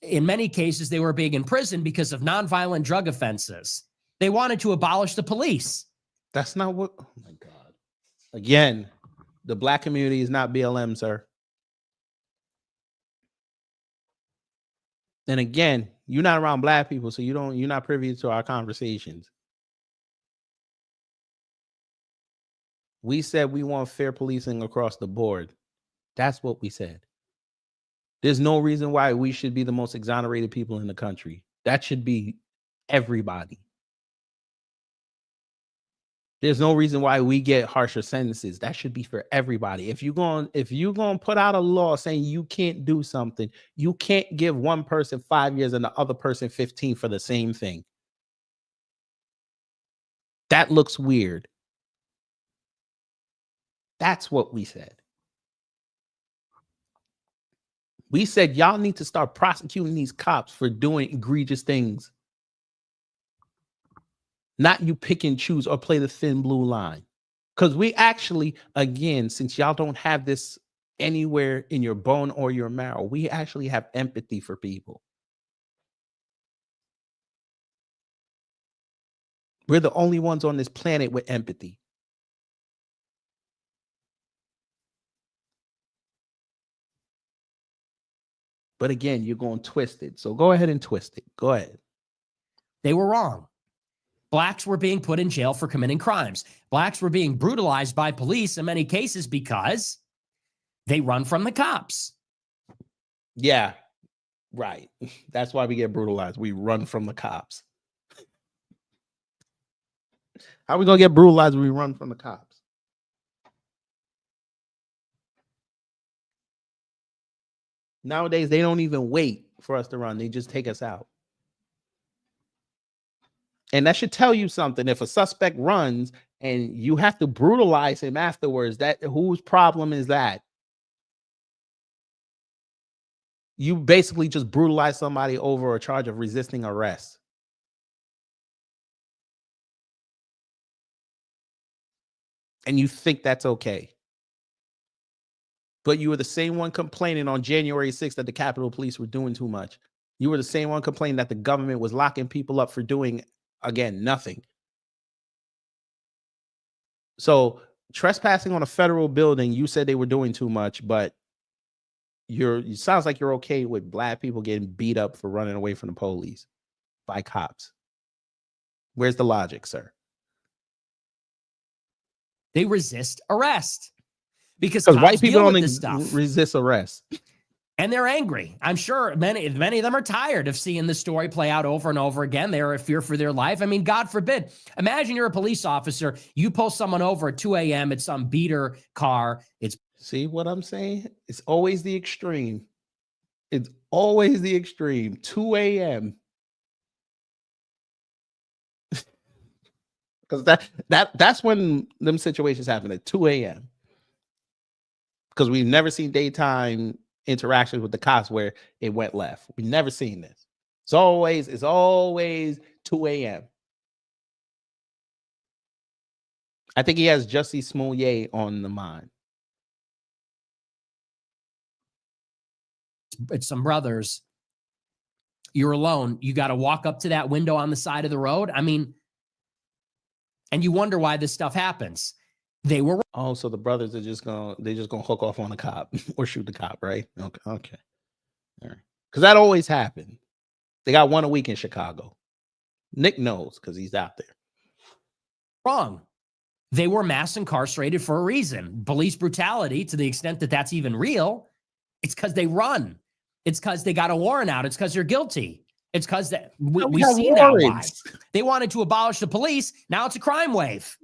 in many cases they were being imprisoned because of nonviolent drug offenses. They wanted to abolish the police. That's not what. Oh my God. Again, the black community is not BLM, sir. And again, you're not around black people, so you're not privy to our conversations. We said we want fair policing across the board. That's what we said. There's no reason why we should be the most exonerated people in the country. That should be everybody. There's no reason why we get harsher sentences. That should be for everybody. If you're going to put out a law saying you can't do something, you can't give one person 5 years and the other person 15 for the same thing. That looks weird. That's what we said. We said y'all need to start prosecuting these cops for doing egregious things. Not you pick and choose or play the thin blue line. Because we actually, again, since y'all don't have this anywhere in your bone or your marrow, we actually have empathy for people. We're the only ones on this planet with empathy. But again, you're going twisted. So go ahead and twist it. Go ahead. They were wrong. Blacks were being put in jail for committing crimes. Blacks were being brutalized by police in many cases because they run from the cops. Yeah, right. That's why we get brutalized. We run from the cops. How are we going to get brutalized when we run from the cops? Nowadays, they don't even wait for us to run. They just take us out. And that should tell you something. If a suspect runs and you have to brutalize him afterwards, that whose problem is that? You basically just brutalize somebody over a charge of resisting arrest. And you think that's okay. But you were the same one complaining on January 6th that the Capitol Police were doing too much. You were the same one complaining that the government was locking people up for doing, again, nothing. So trespassing on a federal building, you said they were doing too much, but it sounds like you're okay with black people getting beat up for running away from the police by cops. Where's the logic, sir? They resist arrest. Because white people don't resist arrest. And they're angry. I'm sure many of them are tired of seeing the story play out over and over again. They're in fear for their life. I mean, God forbid. Imagine you're a police officer. You pull someone over at 2 a.m. at some beater car. See what I'm saying? It's always the extreme. It's always the extreme. 2 a.m. Because that's when them situations happen at 2 a.m. Because we've never seen daytime interactions with the cops where it went left. We've never seen this. It's always 2 a.m. I think he has Jussie Smollett on the mind. It's some brothers. You're alone. You got to walk up to that window on the side of the road. I mean, and you wonder why this stuff happens. They were. Oh, so the brothers are just gonna hook off on a cop or shoot the cop, right? Okay, all right. Because that always happened. They got one a week in Chicago. Nick knows because he's out there. Wrong. They were mass incarcerated for a reason. Police brutality, to the extent that that's even real, It's because they run. It's because they got a warrant out. It's because they're guilty. It's because we have see now why. warrants. They wanted to abolish the police. Now it's a crime wave.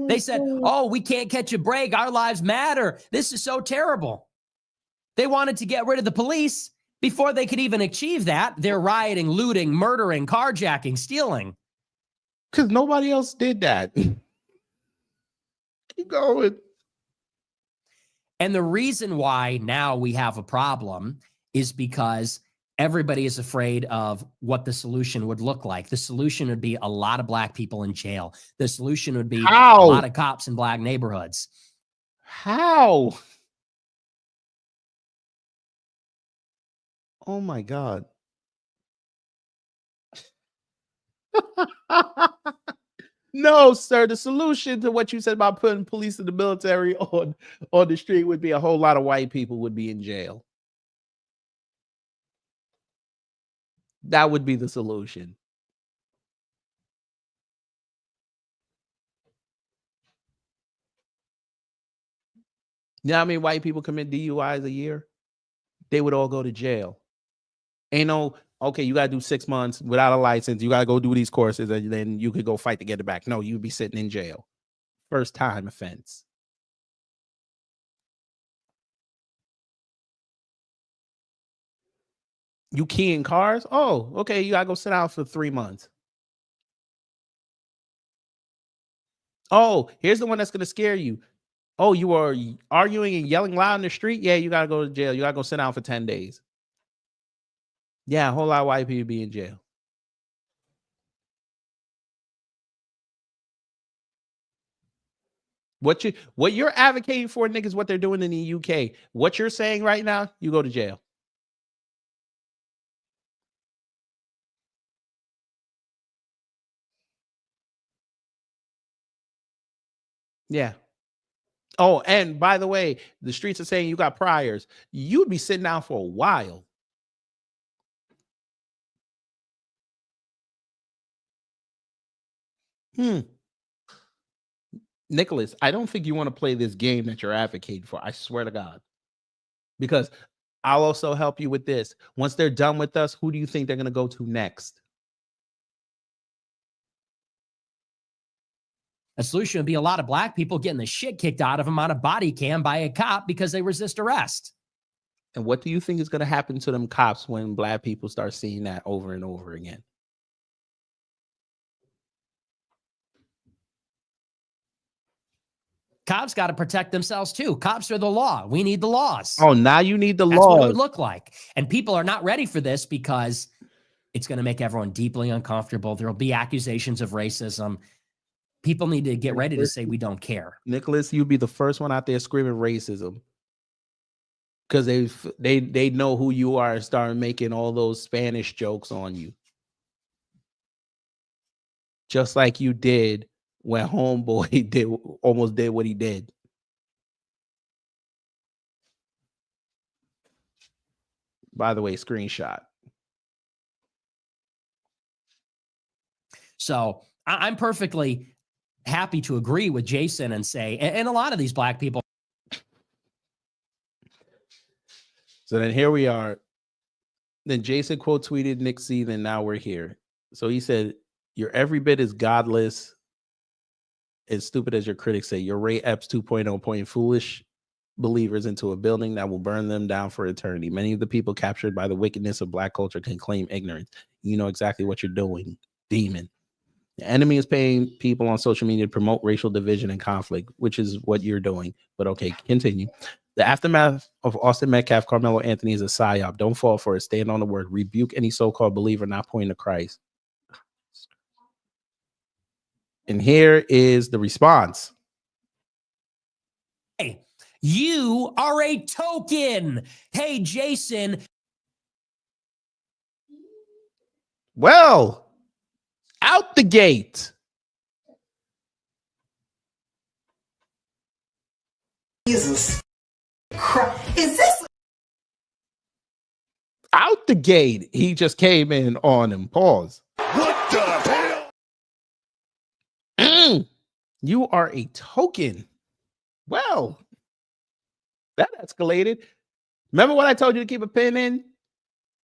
They said, oh, we can't catch a break. Our lives matter. This is so terrible. They wanted to get rid of the police. Before they could even achieve that, they're rioting, looting, murdering, carjacking, stealing. Because nobody else did that. Keep going. And the reason why now we have a problem is because everybody is afraid of what the solution would look like. The solution would be a lot of black people in jail. The solution would be a lot of cops in black neighborhoods. How? Oh my God. No, sir. The solution to what you said about putting police and the military on the street would be a whole lot of white people would be in jail. That would be the solution. You know how many white people commit DUIs a year? They would all go to jail. Ain't no, okay, you got to do 6 months without a license. You got to go do these courses and then you could go fight to get it back. No, you'd be sitting in jail. First time offense. You keying cars? Oh, okay, you got to go sit down for 3 months. Oh, here's the one that's going to scare you. Oh, you are arguing and yelling loud in the street? Yeah, you got to go to jail. You got to go sit down for 10 days. Yeah, a whole lot of white people be in jail. What you're advocating for, niggas, what they're doing in the UK. What you're saying right now, you go to jail. Yeah. Oh, and by the way, the streets are saying you got priors. You'd be sitting down for a while. Nicholas, I don't think you want to play this game that you're advocating for. I swear to God. Because I'll also help you with this. Once they're done with us, who do you think they're going to go to next? A solution would be a lot of black people getting the shit kicked out of them on a body cam by a cop because they resist arrest. And what do you think is going to happen to them cops when black people start seeing that over and over again? Cops got to protect themselves too. Cops are the law. We need the laws. Oh, now you need the laws. That's what it would look like. And people are not ready for this because it's going to make everyone deeply uncomfortable. There will be accusations of racism. People need to get ready to say we don't care. Nicholas, you'd be the first one out there screaming racism. Because they know who you are and start making all those Spanish jokes on you. Just like you did when Homeboy almost did what he did. By the way, screenshot. So I'm perfectly happy to agree with Jason and say, and a lot of these black people. So then here we are. Then Jason quote tweeted Nick C. Then now we're here. So he said, "You're every bit as godless, as stupid as your critics say. Your Ray Epps 2.0 point foolish believers into a building that will burn them down for eternity. Many of the people captured by the wickedness of black culture can claim ignorance. You know exactly what you're doing, demon. The enemy is paying people on social media to promote racial division and conflict, which is what you're doing. But okay, continue. The aftermath of Austin Metcalf, Carmelo Anthony is a psyop. Don't fall for it. Stand on the word. Rebuke any so-called believer not pointing to Christ." And here is the response. Hey, you are a token. Hey, Jason. Well, out the gate. Jesus Christ. Is this out the gate? He just came in on him. Pause. what the hell? You are a token. Well, that escalated. Remember what I told you to keep a pin in?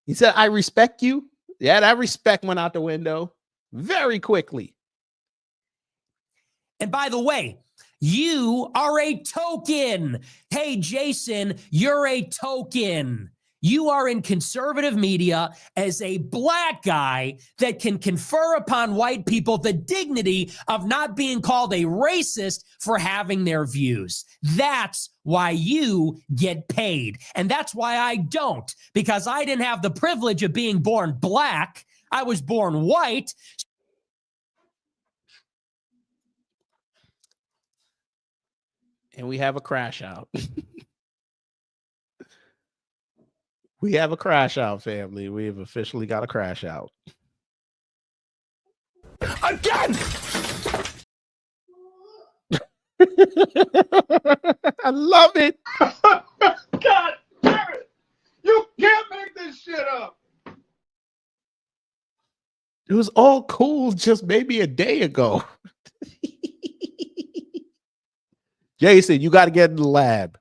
He said, I respect you. Yeah, that respect went out the window very quickly. And by the way, you are a token. Hey, Jason, you're a token. You are in conservative media as a black guy that can confer upon white people the dignity of not being called a racist for having their views. That's why you get paid. And that's why I don't, because I didn't have the privilege of being born black. I was born white. And we have a crash out. We have a crash out, family. We have officially got a crash out. Again! I love it. God damn it! You can't make this shit up! It was all cool just maybe a day ago. Jason, you got to get in the lab.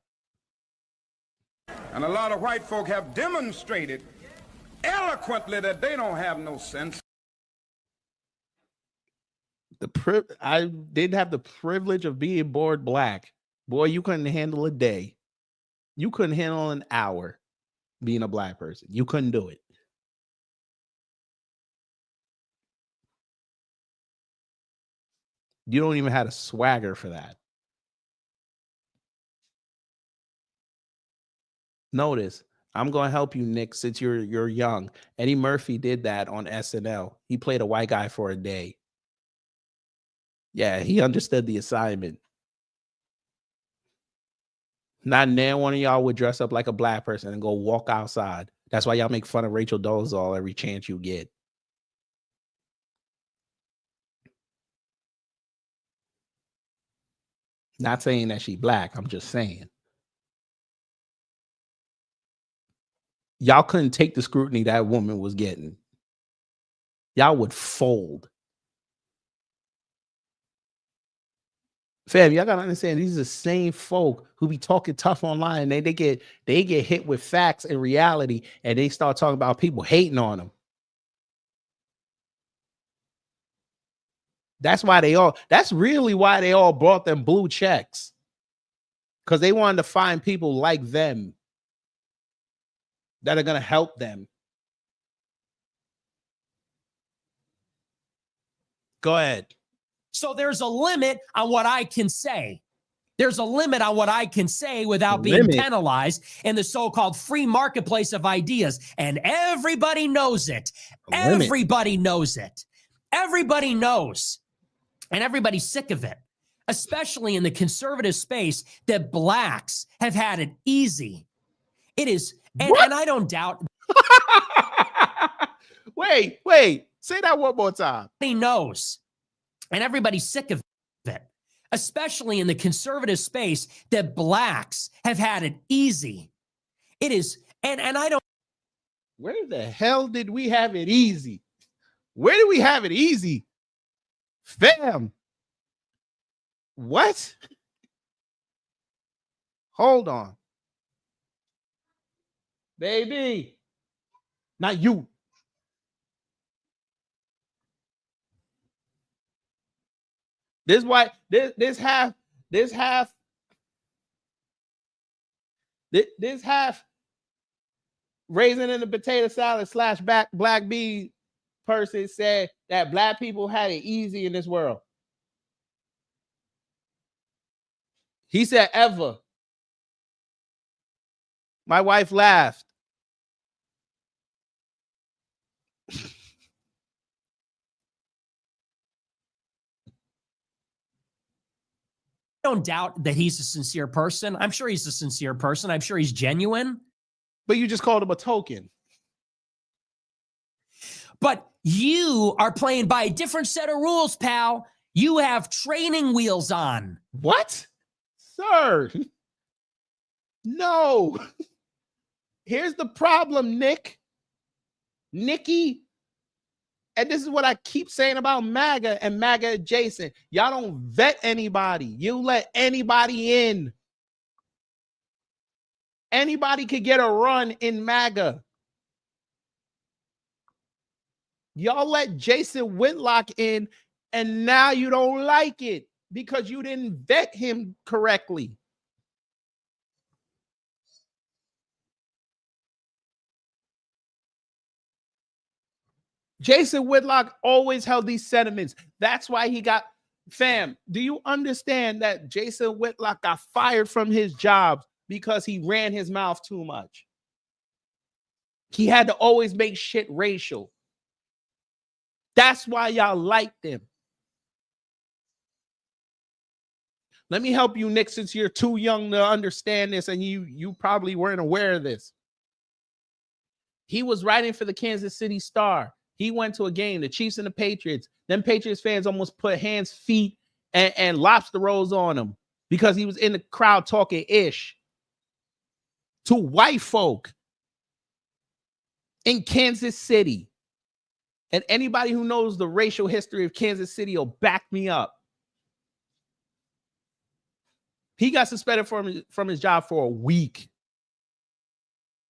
And a lot of white folk have demonstrated eloquently that they don't have no sense. I didn't have the privilege of being born black. Boy, you couldn't handle a day. You couldn't handle an hour being a black person. You couldn't do it. You don't even have a swagger for that. Notice, I'm going to help you, Nick, since you're young. Eddie Murphy did that on SNL. He played a white guy for a day. Yeah, he understood the assignment. Not now one of y'all would dress up like a black person and go walk outside. That's why y'all make fun of Rachel Dolezal every chance you get. Not saying that she black. I'm just saying. Y'all couldn't take the scrutiny that woman was getting. Y'all would fold. Fam, y'all gotta understand, these are the same folk who be talking tough online. They get hit with facts and reality, and they start talking about people hating on them. That's really why they all brought them blue checks. Because they wanted to find people like them that are gonna help them. Go ahead. So there's a limit on what I can say. There's a limit on what I can say without being penalized in the so-called free marketplace of ideas. And everybody knows it. Everybody knows it. Everybody knows. And everybody's sick of it, especially in the conservative space, that blacks have had it easy. It is, and I don't doubt. Wait, say that one more time. He knows. And everybody's sick of it, especially in the conservative space, that blacks have had it easy. It is, and I don't. Where the hell did we have it easy? Where did we have it easy? Fam. What? Hold on. Baby. Not you. This white, this half raisin in the potato salad / black bee person said that black people had it easy in this world. He said ever. My wife laughed. Don't doubt that he's a sincere person. I'm sure he's a sincere person. I'm sure he's genuine. But you just called him a token. But you are playing by a different set of rules, pal. You have training wheels on. What? Sir. No. Here's the problem, Nikki. And this is what I keep saying about MAGA and MAGA adjacent. Y'all don't vet anybody. You let anybody in. Anybody could get a run in MAGA. Y'all let Jason Whitlock in, and now you don't like it because you didn't vet him correctly. Jason Whitlock always held these sentiments. That's why he got, fam, do you understand that Jason Whitlock got fired from his job because he ran his mouth too much? He had to always make shit racial. That's why y'all liked him. Let me help you, Nick, since you're too young to understand this and you probably weren't aware of this. He was writing for the Kansas City Star. He went to a game, the Chiefs and the Patriots. Them Patriots fans almost put hands, feet, and lobster rolls on him because he was in the crowd talking ish to white folk in Kansas City. And anybody who knows the racial history of Kansas City will back me up. He got suspended from his job for a week.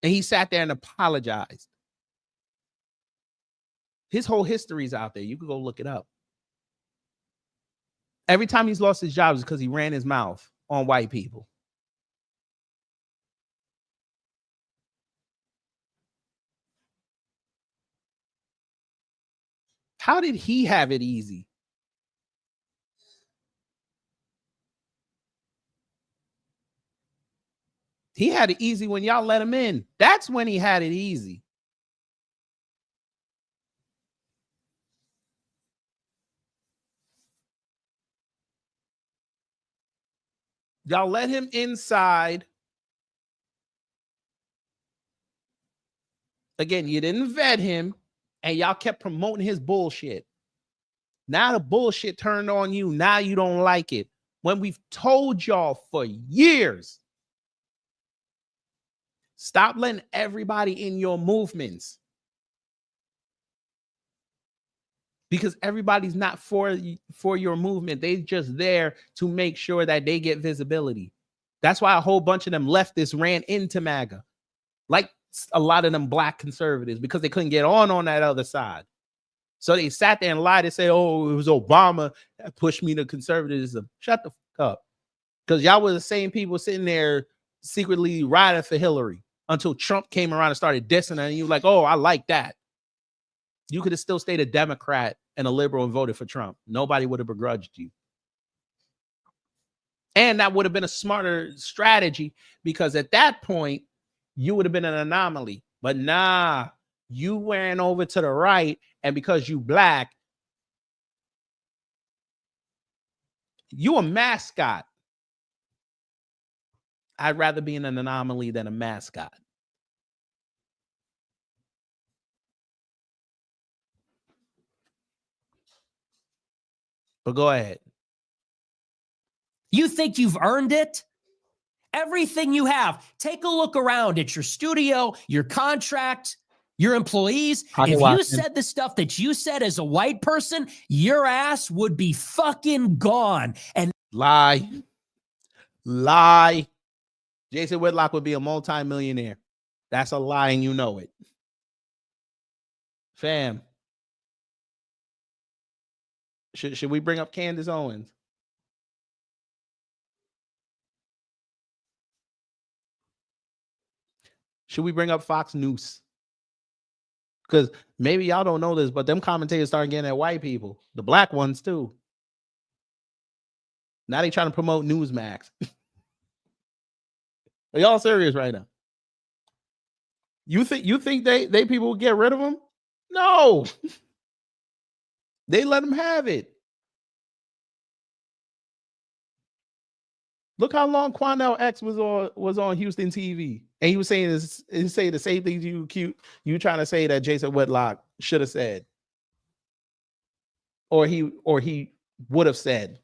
And he sat there and apologized. His whole history's out there. You could go look it up. Every time he's lost his job is because he ran his mouth on white people. How did he have it easy? He had it easy when y'all let him in. That's when he had it easy. Y'all let him inside. Again, you didn't vet him, and y'all kept promoting his bullshit. Now the bullshit turned on you. Now you don't like it. When we've told y'all for years, stop letting everybody in your movements. Because everybody's not for your movement. They're just there to make sure that they get visibility. That's why a whole bunch of them leftists ran into MAGA. Like a lot of them black conservatives, because they couldn't get on that other side. So they sat there and lied and say, oh, it was Obama that pushed me to conservatism. Shut the fuck up. Because y'all were the same people sitting there secretly riding for Hillary until Trump came around and started dissing her. And you were like, oh, I like that. You could have still stayed a Democrat and a liberal and voted for Trump. Nobody would have begrudged you. And that would have been a smarter strategy, because at that point, you would have been an anomaly. But nah, you went over to the right, and because you black, you a mascot. I'd rather be an anomaly than a mascot. But go ahead. You think you've earned it? Everything you have. Take a look around at your studio, your contract, your employees. If you said the stuff that you said as a white person, your ass would be fucking gone. And lie. Jason Whitlock would be a multi-millionaire. That's a lie, and you know it. Fam. Should we bring up Candace Owens? Should we bring up Fox News? Because maybe y'all don't know this, but them commentators started getting at white people. The black ones too. Now they trying to promote Newsmax. Are y'all serious right now? You think they people will get rid of them? No. They let them have it. Look how long Quandale X was on Houston TV, and he was saying this. He say the same things you trying to say that Jason Whitlock should have said, or he would have said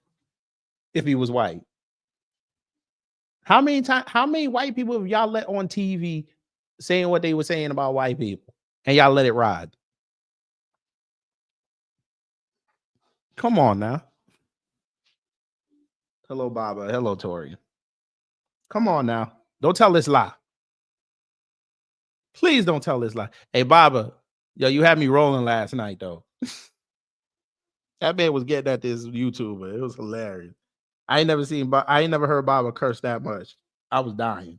if he was white. How many white people have y'all let on TV saying what they were saying about white people, and y'all let it ride? Come on now. Hello, Baba. Hello, Tori. Come on now. Don't tell this lie. Please don't tell this lie. Hey, Baba, yo, you had me rolling last night, though. That man was getting at this YouTuber. It was hilarious. I ain't never heard Baba curse that much. I was dying.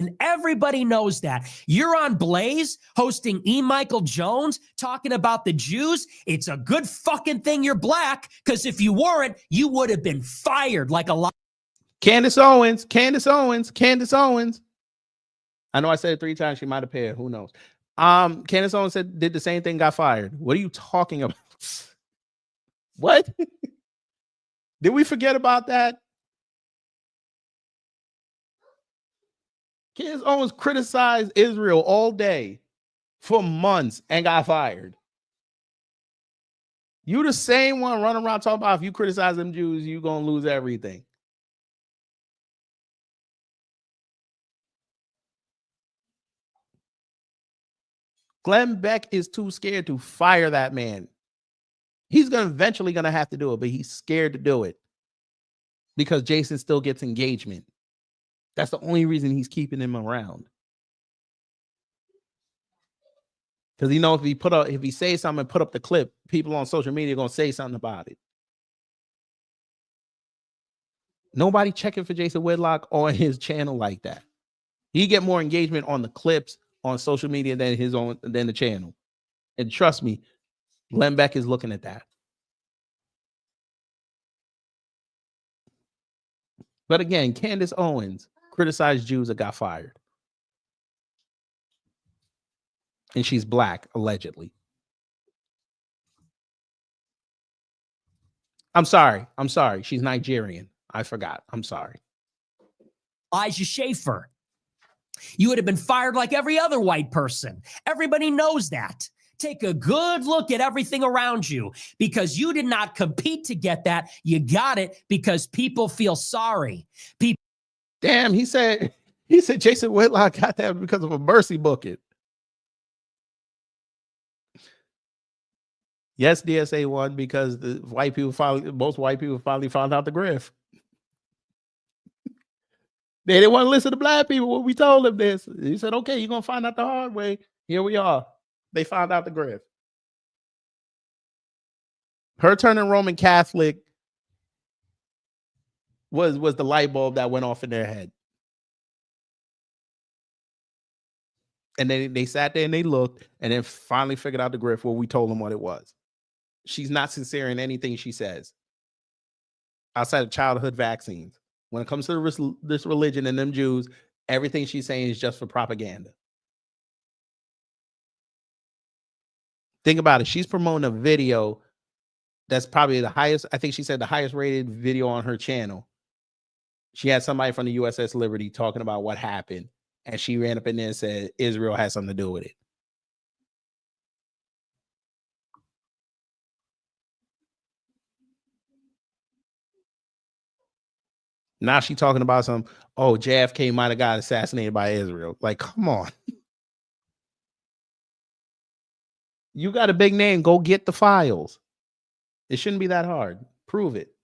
And everybody knows that. You're on Blaze hosting E. Michael Jones talking about the Jews. It's a good fucking thing you're black, because if you weren't, you would have been fired like a lot. Candace Owens. I know I said it 3 times. She might have paired. Who knows? Candace Owens did the same thing, got fired. What are you talking about? What? Did we forget about that? Candace Owens criticized Israel all day for months and got fired. You the same one running around talking about if you criticize them Jews, you're going to lose everything. Glenn Beck is too scared to fire that man. He's eventually going to have to do it, but he's scared to do it because Jason still gets engagement. That's the only reason he's keeping him around. Because he knows if he says something and put up the clip, people on social media are going to say something about it. Nobody checking for Jason Whitlock on his channel like that. He get more engagement on the clips on social media than the channel. And trust me, Glenn Beck is looking at that. But again, Candace Owens criticized Jews that got fired. And she's black, allegedly. I'm sorry. She's Nigerian. I forgot. I'm sorry. Elijah Schaefer. You would have been fired like every other white person. Everybody knows that. Take a good look at everything around you, because you did not compete to get that. You got it because people feel sorry. Damn, he said Jason Whitlock got that because of a mercy bucket. Yes, DSA won because most white people finally found out the grift. They didn't want to listen to black people when we told them this. He said, okay, you're going to find out the hard way. Here we are. They found out the grift. Her turning Roman Catholic was the light bulb that went off in their head. And then they sat there and they looked and then finally figured out the grift where we told them what it was. She's not sincere in anything she says outside of childhood vaccines. When it comes to this religion and them Jews, everything she's saying is just for propaganda. Think about it. She's promoting a video that's probably the highest, I think she said the highest rated video on her channel. She had somebody from the USS Liberty talking about what happened, and she ran up in there and said Israel has something to do with it. Now she's talking about JFK might have got assassinated by Israel. Like, come on. You got a big name. Go get the files. It shouldn't be that hard. Prove it.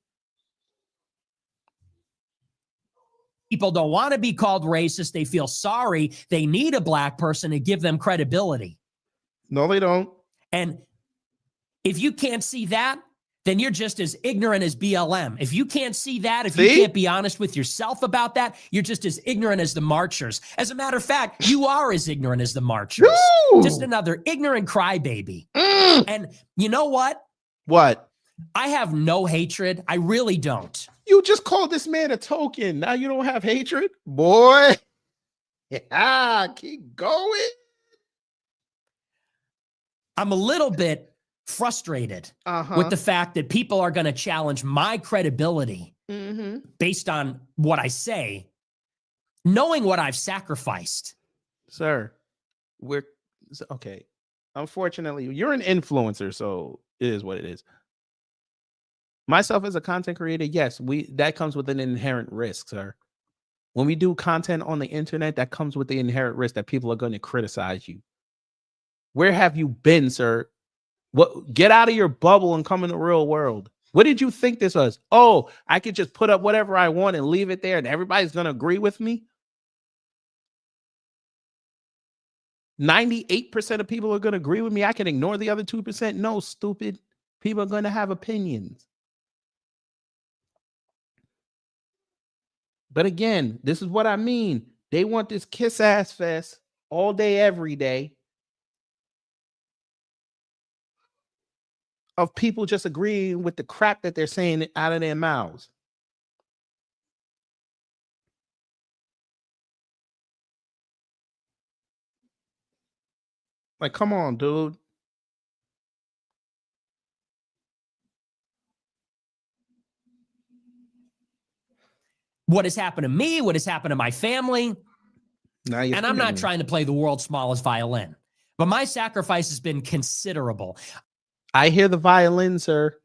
People don't want to be called racist. They feel sorry. They need a black person to give them credibility. No, they don't. And if you can't see that, then you're just as ignorant as BLM. If you can't see that, if you can't be honest with yourself about that, you're just as ignorant as the marchers. As a matter of fact, you are as ignorant as the marchers. Woo! Just another ignorant crybaby. And you know what? What? I have no hatred. I really don't. You just called this man a token. Now you don't have hatred? Boy. Yeah, keep going. I'm a little bit frustrated with the fact that people are going to challenge my credibility based on what I say, knowing what I've sacrificed. Sir, okay. Unfortunately, you're an influencer, so it is what it is. Myself as a content creator, yes, that comes with an inherent risk, sir. When we do content on the internet, that comes with the inherent risk that people are going to criticize you. Where have you been, sir? Get out of your bubble and come in the real world. What did you think this was? Oh, I could just put up whatever I want and leave it there and everybody's going to agree with me? 98% of people are going to agree with me. I can ignore the other 2%. No, stupid. People are going to have opinions. But again, this is what I mean. They want this kiss ass fest all day, every day of people just agreeing with the crap that they're saying out of their mouths. Like, come on, dude. What has happened to me, what has happened to my family. And I'm not trying to play the world's smallest violin, but my sacrifice has been considerable. I hear the violin, sir.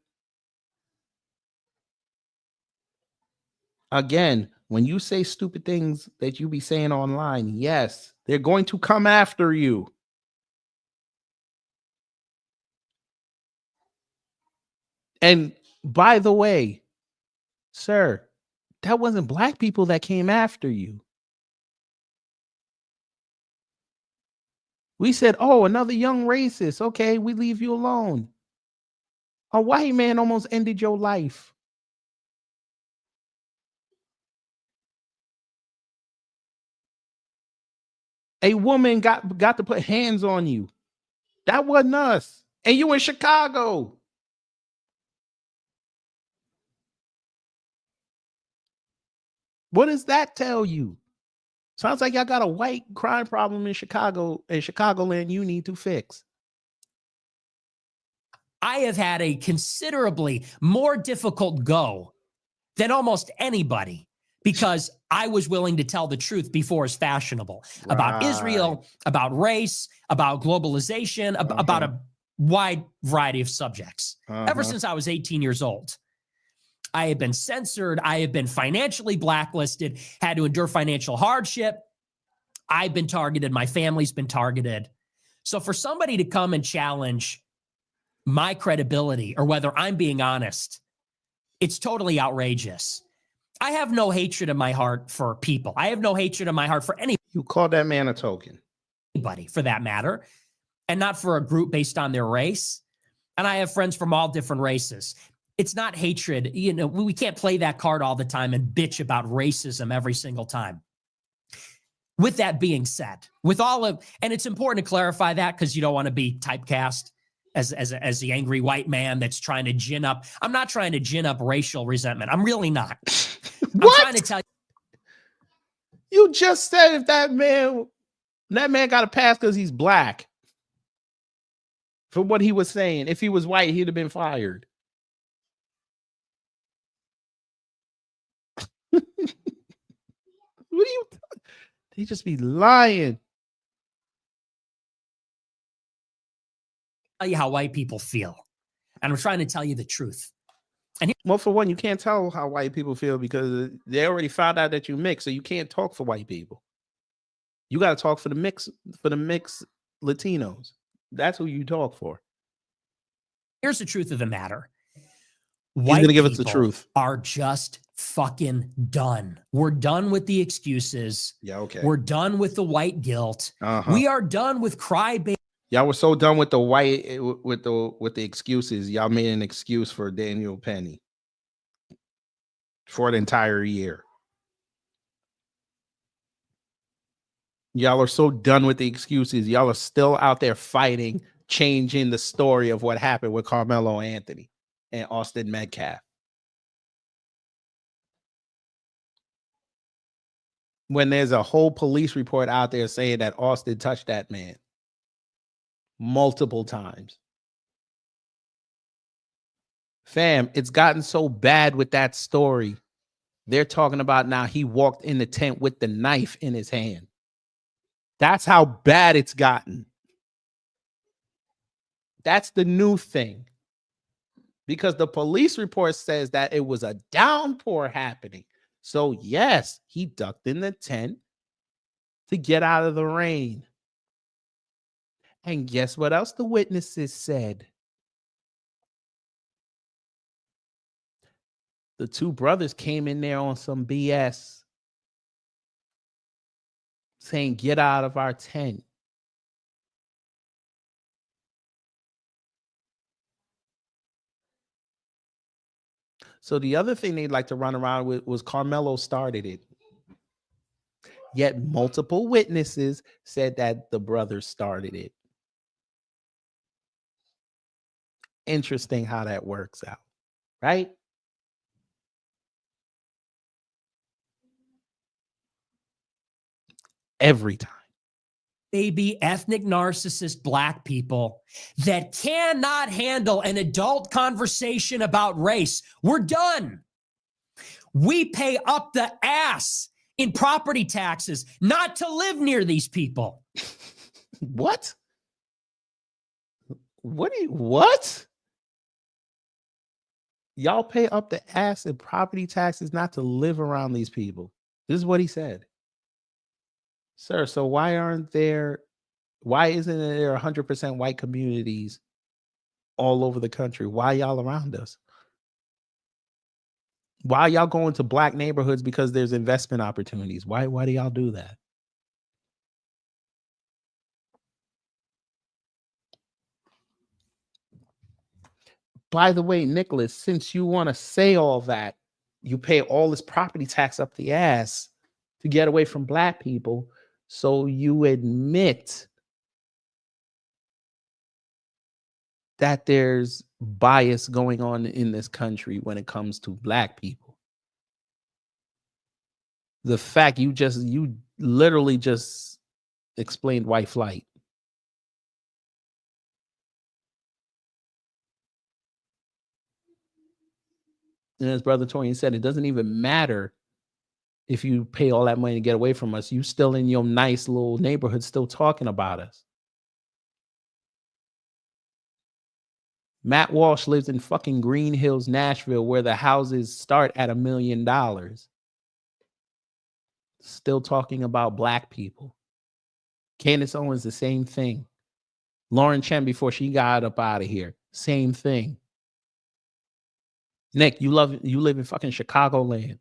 Again, when you say stupid things that you be saying online, yes, they're going to come after you. And by the way, sir, that wasn't black people that came after you. We said, oh, another young racist. Okay, we leave you alone. A white man almost ended your life. A woman got to put hands on you. That wasn't us. And you in Chicago. What does that tell you? Sounds like y'all got a white crime problem in Chicago, in Chicagoland you need to fix. I have had a considerably more difficult go than almost anybody because I was willing to tell the truth before it's fashionable about Israel, about race, about globalization, about a wide variety of subjects. Ever since I was 18 years old, I have been censored. I have been financially blacklisted, had to endure financial hardship. I've been targeted. My family's been targeted. So for somebody to come and challenge my credibility or whether I'm being honest, it's totally outrageous. I have no hatred in my heart for people. I have no hatred in my heart for anybody. You call that man a token. Anybody for that matter, and not for a group based on their race. And I have friends from all different races. It's not hatred. You know, we can't play that card all the time and bitch about racism every single time. With that being said, with all of, and it's important to clarify that because you don't want to be typecast as the angry white man that's trying to gin up. I'm not trying to gin up racial resentment. I'm really not. I'm trying to tell you. You just said if that man got a pass because he's black. For what he was saying. If he was white, he'd have been fired. What do you? They just be lying. Tell you how white people feel, and I'm trying to tell you the truth. And well, for one, you can't tell how white people feel because they already found out that you mix, so you can't talk for white people. You got to talk for the mix Latinos. That's who you talk for. Here's the truth of the matter. He's going to give us the truth. Are just fucking done. We're done with the excuses. Yeah, okay. We're done with the white guilt. We are done with crybaby. Y'all were so done with the white with the excuses. Y'all made an excuse for Daniel Penny for an entire year. Y'all are so done with the excuses. Y'all are still out there fighting, changing the story of what happened with Carmelo Anthony and Austin Metcalf. When there's a whole police report out there saying that Austin touched that man multiple times. Fam, it's gotten so bad with that story. They're talking about now he walked in the tent with the knife in his hand. That's how bad it's gotten. That's the new thing. Because the police report says that it was a downpour happening. So yes, he ducked in the tent to get out of the rain. And guess what else the witnesses said? The two brothers came in there on some BS saying, get out of our tent. So the other thing they'd like to run around with was Carmelo started it. Yet multiple witnesses said that the brothers started it. Interesting how that works out, right? Every time. Baby ethnic narcissist black people that cannot handle an adult conversation about race. We're done. We pay up the ass in property taxes not to live near these people. What? What? Y'all pay up the ass in property taxes not to live around these people. This is what he said. Sir, so why isn't there 100% white communities all over the country? Why y'all around us? Why y'all going to black neighborhoods because there's investment opportunities? Why do y'all do that? By the way, Nicholas, since you want to say all that, you pay all this property tax up the ass to get away from black people. So you admit that there's bias going on in this country when it comes to black people. The fact you literally just explained white flight. And as Brother Torian said, it doesn't even matter if you pay all that money to get away from us. You still in your nice little neighborhood still talking about us. Matt Walsh lives in fucking Green Hills, Nashville, where the houses start at $1 million. Still talking about black people. Candace Owens, the same thing. Lauren Chen, before she got up out of here, same thing. Nick, you live in fucking Chicagoland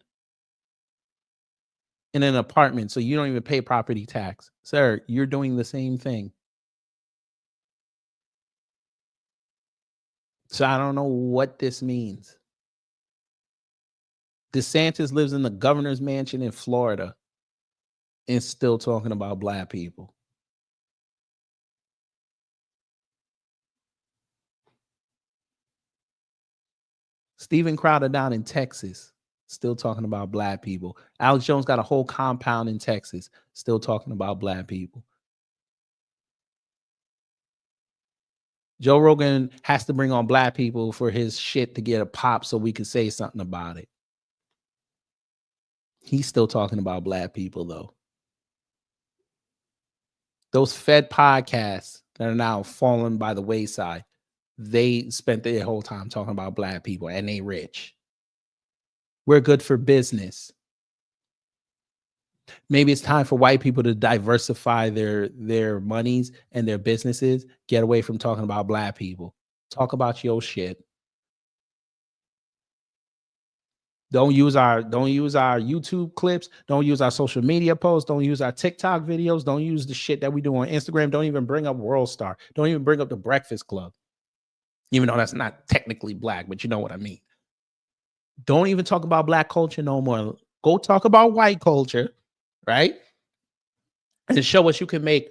in an apartment, so you don't even pay property tax. Sir, you're doing the same thing. So I don't know what this means. DeSantis lives in the governor's mansion in Florida and still talking about black people. Steven Crowder down in Texas, still talking about black people. Alex Jones got a whole compound in Texas, still talking about black people. Joe Rogan has to bring on black people for his shit to get a pop so we can say something about it. He's still talking about black people, though. Those Fed podcasts that are now falling by the wayside, they spent their whole time talking about black people and they rich. We're good for business. Maybe it's time for white people to diversify their monies and their businesses. Get away from talking about black people. Talk about your shit. Don't use our YouTube clips. Don't use our social media posts. Don't use our TikTok videos. Don't use the shit that we do on Instagram. Don't even bring up World Star. Don't even bring up the Breakfast Club. Even though that's not technically black, but you know what I mean. Don't even talk about black culture no more. Go talk about white culture, right? And show us you can make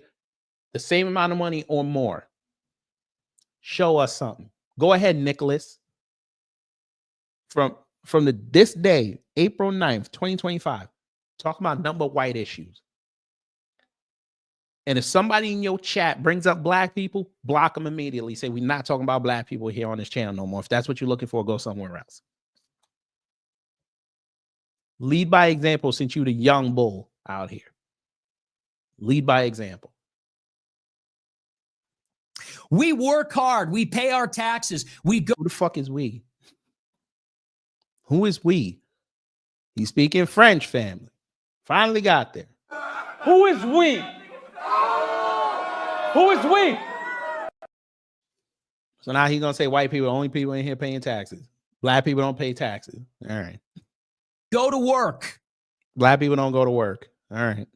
the same amount of money or more. Show us something. Go ahead, Nicholas. From this day, April 9th, 2025, talk about number white issues. And if somebody in your chat brings up black people, block them immediately. Say, we're not talking about black people here on this channel no more. If that's what you're looking for, go somewhere else. Lead by example since you're the young bull out here. Lead by example. We work hard. We pay our taxes. We go. Who the fuck is we? Who is we? He's speaking French, family. Finally got there. Who is we? Who is we? So now he's going to say white people, only people in here paying taxes. Black people don't pay taxes. All right. Go to work. Black people don't go to work. All right.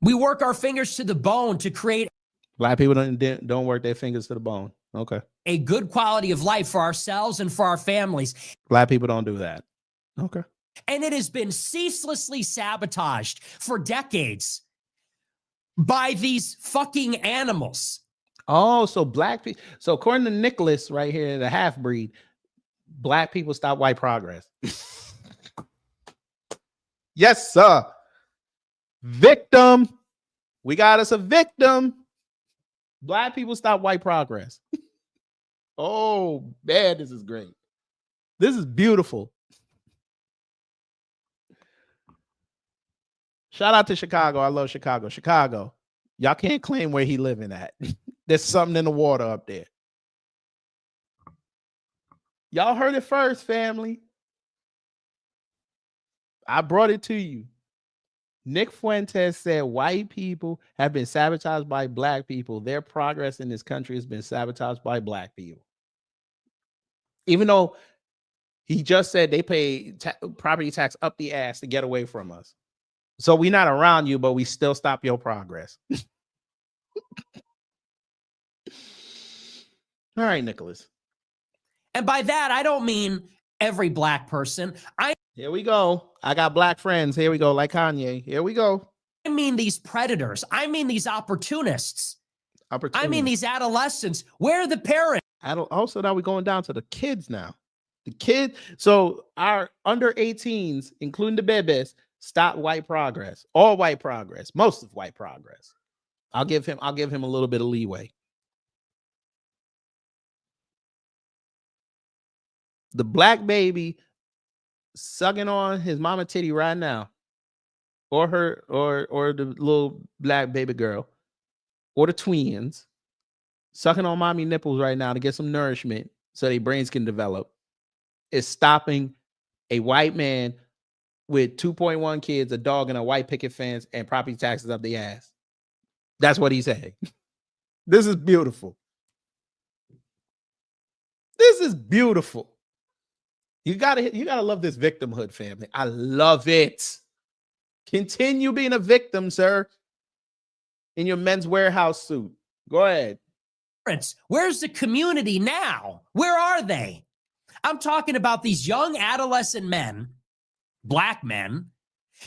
We work our fingers to the bone to create Black people don't work their fingers to the bone. Okay. a good quality of life for ourselves and for our families. Black people don't do that. Okay. And it has been ceaselessly sabotaged for decades by these fucking animals. Oh, so black people. So according to Nicholas right here, the half breed, black people stop white progress. Yes, sir. Victim. We got us a victim. Black people stop white progress. Oh, man, this is great. This is beautiful. Shout out to Chicago. I love Chicago. Chicago. Y'all can't claim where he living at. There's something in the water up there. Y'all heard it first, family. I brought it to you. Nick Fuentes said white people have been sabotaged by black people. Their progress in this country has been sabotaged by black people. Even though he just said they pay property tax up the ass to get away from us. So we're not around you, but we still stop your progress. All right, Nicholas. And by that, I don't mean every black person. Here we go. I got black friends. Here we go, like Kanye. Here we go. I mean these predators. I mean these opportunists. I mean these adolescents. Where are the parents? Also, now we're going down to the kids now. The kid. So our under 18s, including the babies, stop white progress. All white progress. Most of white progress. I'll give him a little bit of leeway. The black baby sucking on his mama titty right now, or her, or the little black baby girl, or the twins sucking on mommy nipples right now to get some nourishment so their brains can develop, is stopping a white man with 2.1 kids, a dog, and a white picket fence and property taxes up the ass. That's what he's saying. This is beautiful. This is beautiful. You gotta love this victimhood, family. I love it. Continue being a victim, sir. In your Men's Warehouse suit. Go ahead. Where's the community now? Where are they? I'm talking about these young adolescent men, black men,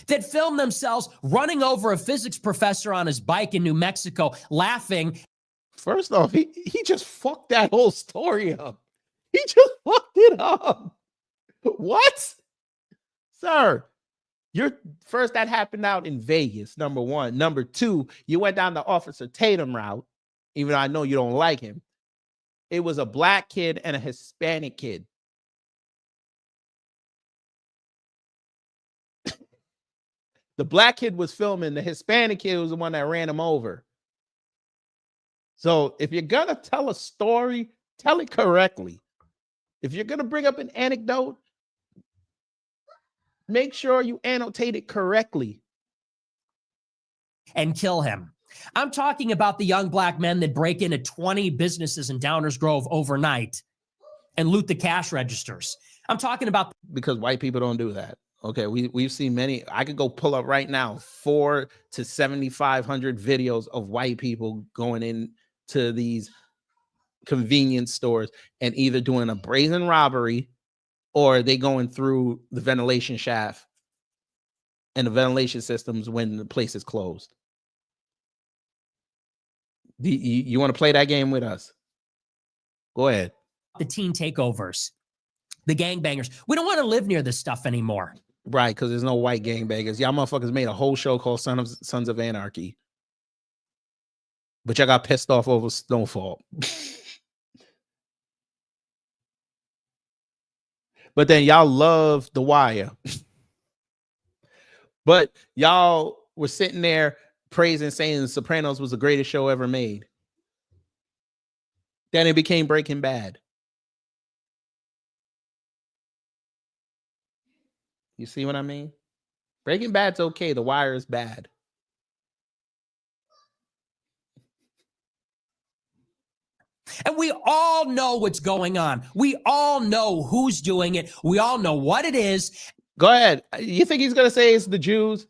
that film themselves running over a physics professor on his bike in New Mexico, laughing. First off, he just fucked that whole story up. He just fucked it up. What? Sir, that happened out in Vegas, number one. Number two, you went down the Officer Tatum route, even though I know you don't like him. It was a black kid and a Hispanic kid. The black kid was filming. The Hispanic kid was the one that ran him over. So if you're going to tell a story, tell it correctly. If you're going to bring up an anecdote, make sure you annotate it correctly. And kill him. I'm talking about the young black men that break into 20 businesses in Downers Grove overnight and loot the cash registers. I'm talking about... Because white people don't do that. Okay, we've seen many. I could go pull up right now 400 to 7,500 videos of white people going into these convenience stores and either doing a brazen robbery or they going through the ventilation shaft and the ventilation systems when the place is closed. You want to play that game with us? Go ahead. The teen takeovers, the gangbangers. We don't want to live near this stuff anymore. Right, because there's no white gangbangers. Y'all motherfuckers made a whole show called Sons of Anarchy. But y'all got pissed off over Snowfall. But then y'all love The Wire. But y'all were sitting there praising, saying The Sopranos was the greatest show ever made. Then it became Breaking Bad. You see what I mean? Breaking Bad's okay. The Wire is bad. And we all know what's going on. We all know who's doing it. We all know what it is. Go ahead. You think he's going to say it's the Jews?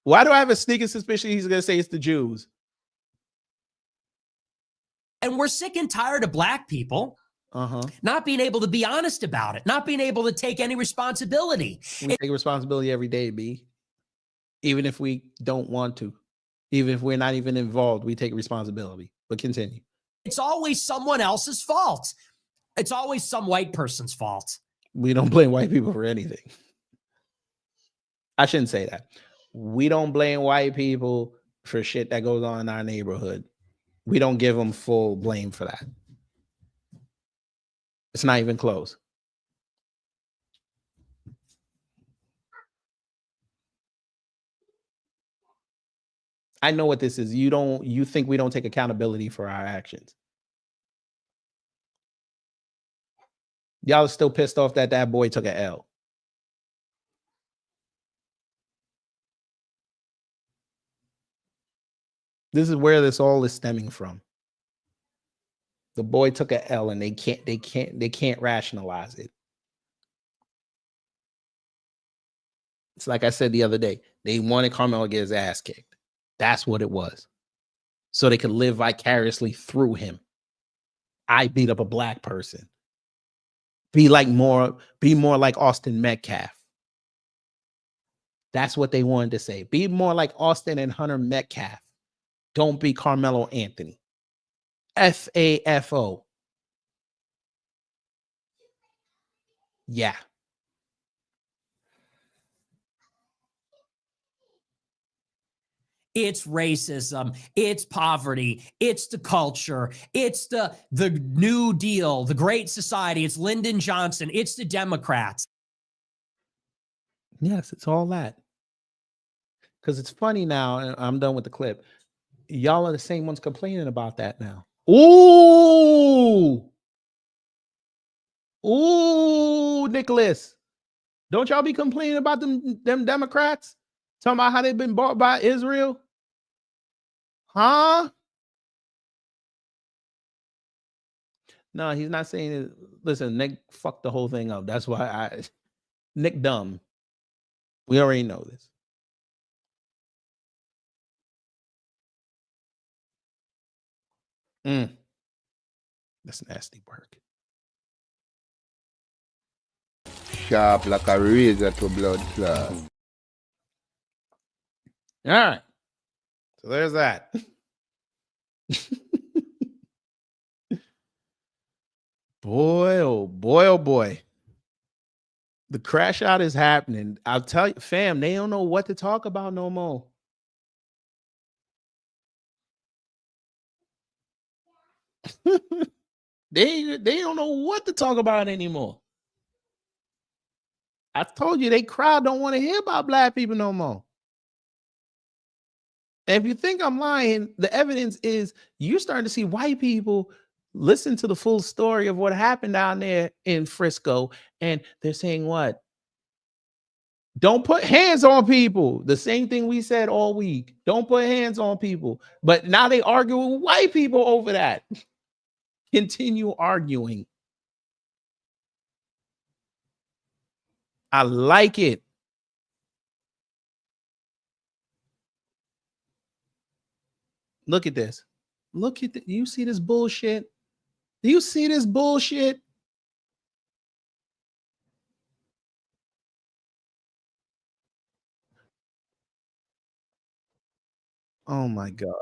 Why do I have a sneaking suspicion he's going to say it's the Jews? And we're sick and tired of black people not being able to be honest about it, not being able to take any responsibility. We take responsibility every day, B. Even if we don't want to. Even if we're not even involved, we take responsibility. But continue. It's always someone else's fault. It's always some white person's fault. We don't blame white people for anything. I shouldn't say that. We don't blame white people for shit that goes on in our neighborhood. We don't give them full blame for that. It's not even close. I know what this is. You think we don't take accountability for our actions. Y'all are still pissed off that that boy took an L. This is where this all is stemming from. The boy took an L and they can't rationalize it. It's like I said the other day. They wanted Carmelo to get his ass kicked. That's what it was. So they could live vicariously through him. I beat up a black person. Be more like Austin Metcalf. That's what they wanted to say. Be more like Austin and Hunter Metcalf. Don't be Carmelo Anthony. FAFO. Yeah. It's racism. It's poverty. It's the culture. It's the New Deal, the Great Society. It's Lyndon Johnson. It's the Democrats. Yes, it's all that. Because it's funny now, and I'm done with the clip. Y'all are the same ones complaining about that now. Ooh, Nicholas. Don't y'all be complaining about them Democrats? Talking about how they've been bought by Israel? Huh? No, he's not saying it. Listen, Nick fucked the whole thing up. That's why Nick dumb. We already know this. That's nasty work. Sharp like a razor to blood clot. All right. So there's that. Boy, oh boy, oh boy. The crash out is happening. I'll tell you, fam, they don't know what to talk about no more. They don't know what to talk about anymore. I told you, they crowd don't want to hear about black people no more. And if you think I'm lying, the evidence is you're starting to see white people listen to the full story of what happened down there in Frisco, and they're saying what? Don't put hands on people. The same thing we said all week. Don't put hands on people. But now they argue with white people over that. Continue arguing. I like it. Look at this. Look at you see this bullshit? Do you see this bullshit? Oh my God.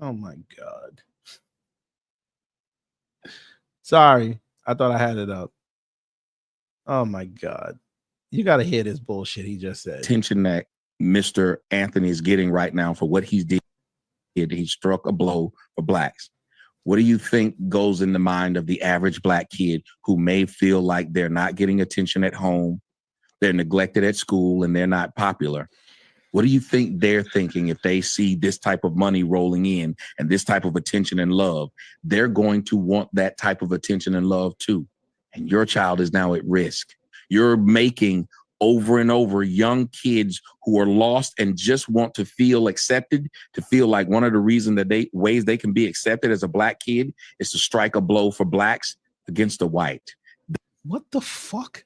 Oh my God. Sorry. I thought I had it up. Oh my God. You got to hear this bullshit he just said. Attention that Mr. Anthony is getting right now for what he did. He struck a blow for blacks. What do you think goes in the mind of the average Black kid who may feel like they're not getting attention at home, they're neglected at school, and they're not popular? What do you think they're thinking if they see this type of money rolling in and this type of attention and love? They're going to want that type of attention and love too. And your child is now at risk. You're making over and over young kids who are lost and just want to feel accepted, to feel like one of the reasons that ways they can be accepted as a Black kid is to strike a blow for Blacks against a white. What the fuck?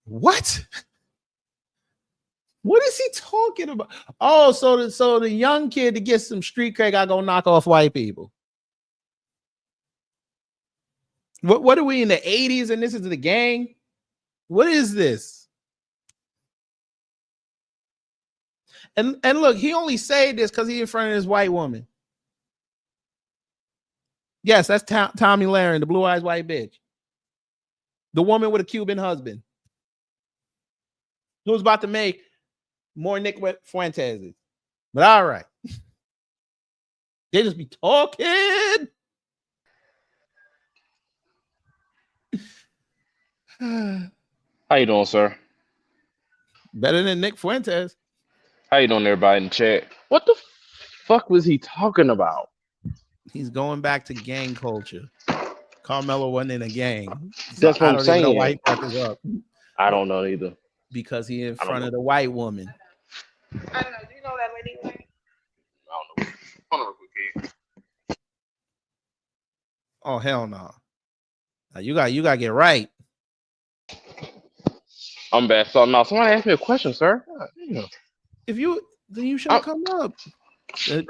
What? What is he talking about? Oh, so the young kid to get some street cred got to go knock off white people. What are we in the 80s and this is the gang? What is this? And look, he only said this because he's in front of this white woman. Yes, that's Tommy Lahren, the blue-eyed white bitch. The woman with a Cuban husband. Who's about to make more Nick Fuentes. But all right. They just be talking. How you doing, sir? Better than Nick Fuentes. How you doing, everybody in the chat? What the fuck was he talking about? He's going back to gang culture. Carmelo wasn't in a gang. That's what I'm saying. I don't know why he brought this up. I don't know either. Because he in front of the white woman. I don't know. Do you know that lady? I don't know. Hold on real quick. Oh, hell no. Now you got to get right. I'm bad. So now somebody asked me a question, sir. If you then you should come up.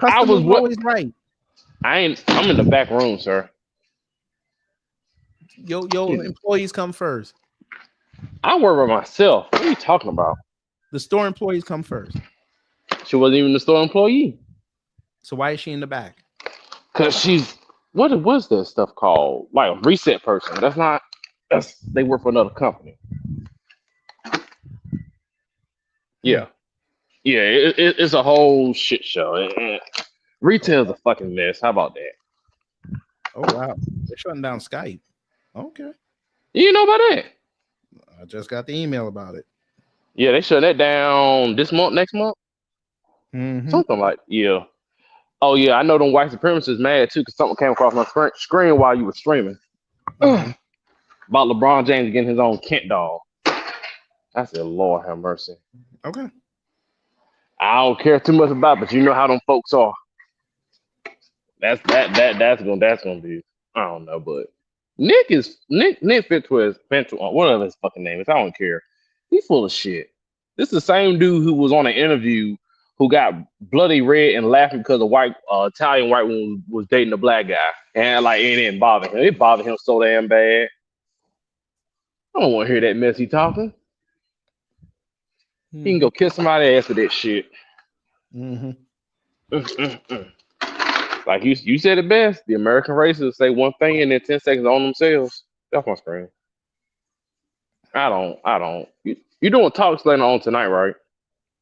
I was always right. I'm in the back room, sir. Your employees come first. I work by myself. What are you talking about? The store employees come first. She wasn't even the store employee. So why is she in the back? Because she's what was that stuff called? Like a reset person. They work for another company. Yeah. Yeah, it's a whole shit show. Retail's a fucking mess. How about that? Oh wow. They're shutting down Skype. Okay. You know about that? I just got the email about it. Yeah, they shut that down this month, next month. Mm-hmm. Something like, yeah. Oh, yeah, I know them white supremacists mad, too, because something came across my screen while you were streaming. About LeBron James getting his own Kent doll. I said, Lord have mercy. Okay. I don't care too much about it, but you know how them folks are. That's gonna be, I don't know, but Nick Fuentes, whatever his fucking name is, I don't care. He's full of shit. This is the same dude who was on an interview who got bloody red and laughing because a white Italian white woman was dating a Black guy, and like it didn't bother him. It bothered him so damn bad. I don't want to hear that messy talking. He can go kiss somebody's ass for that shit. Mm-hmm. Like you said it best. The American racists say one thing and then 10 seconds on themselves. That's my screen. I don't. You doing talks later on tonight, right?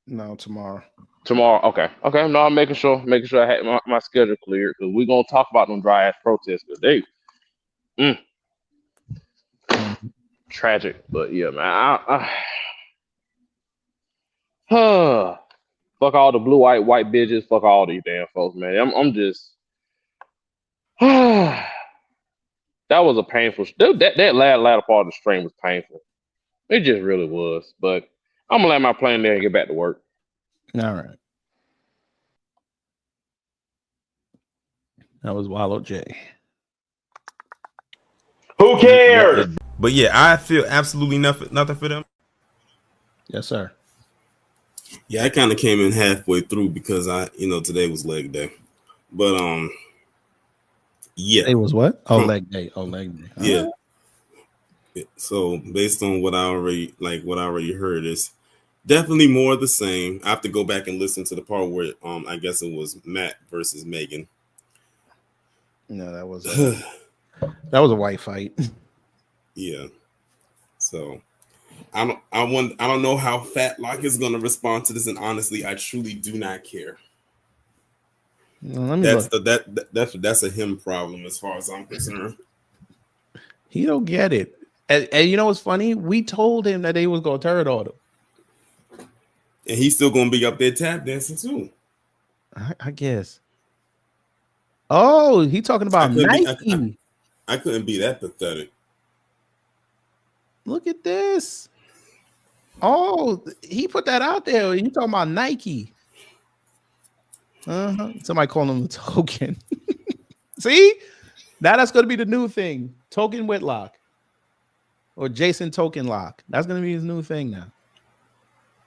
No, tomorrow. Tomorrow, okay. No, I'm making sure I had my schedule cleared because we're gonna talk about them dry ass protests because they, tragic. But yeah, man, fuck all the blue-eyed white bitches. Fuck all these damn folks, man. I'm just, that was a painful. That latter part of the stream was painful. It just really was. But I'm gonna let my plane there and get back to work. All right. That was Wallow J. Who cares? But yeah, I feel absolutely nothing for them. Yes, sir. Yeah, I kind of came in halfway through because today was leg day. But yeah. It was what? Oh, leg day. Oh, leg day. Yeah. So based on what I already heard is definitely more of the same. I have to go back and listen to the part where I guess it was Matt versus Megyn. No, that was a white fight. Yeah. So I don't know how Fatlock is gonna respond to this, and honestly, I truly do not care. Let me That's look. that's a him problem as far as I'm concerned. He don't get it. And you know what's funny? We told him that they was gonna turn on him. And he's still gonna be up there tap dancing too. I guess. Oh, he talking about Nike. I couldn't be that pathetic. Look at this. Oh, he put that out there. You talking about Nike? Somebody calling him the token. See, now that's going to be the new thing. Token Whitlock or Jason Token Lock. That's going to be his new thing now.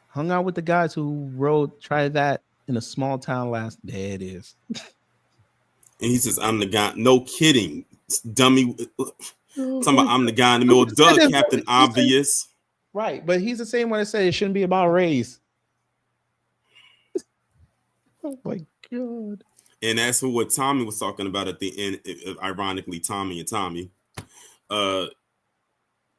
Hung out with the guys who tried that in a small town last. There it is. And he says, "I'm the guy." No kidding, dummy. Talking about I'm the guy in the middle. Duh, Captain Obvious. Right, but he's the same one that said it shouldn't be about race. Oh my God. And that's what Tommy was talking about at the end. Ironically, Tommy. What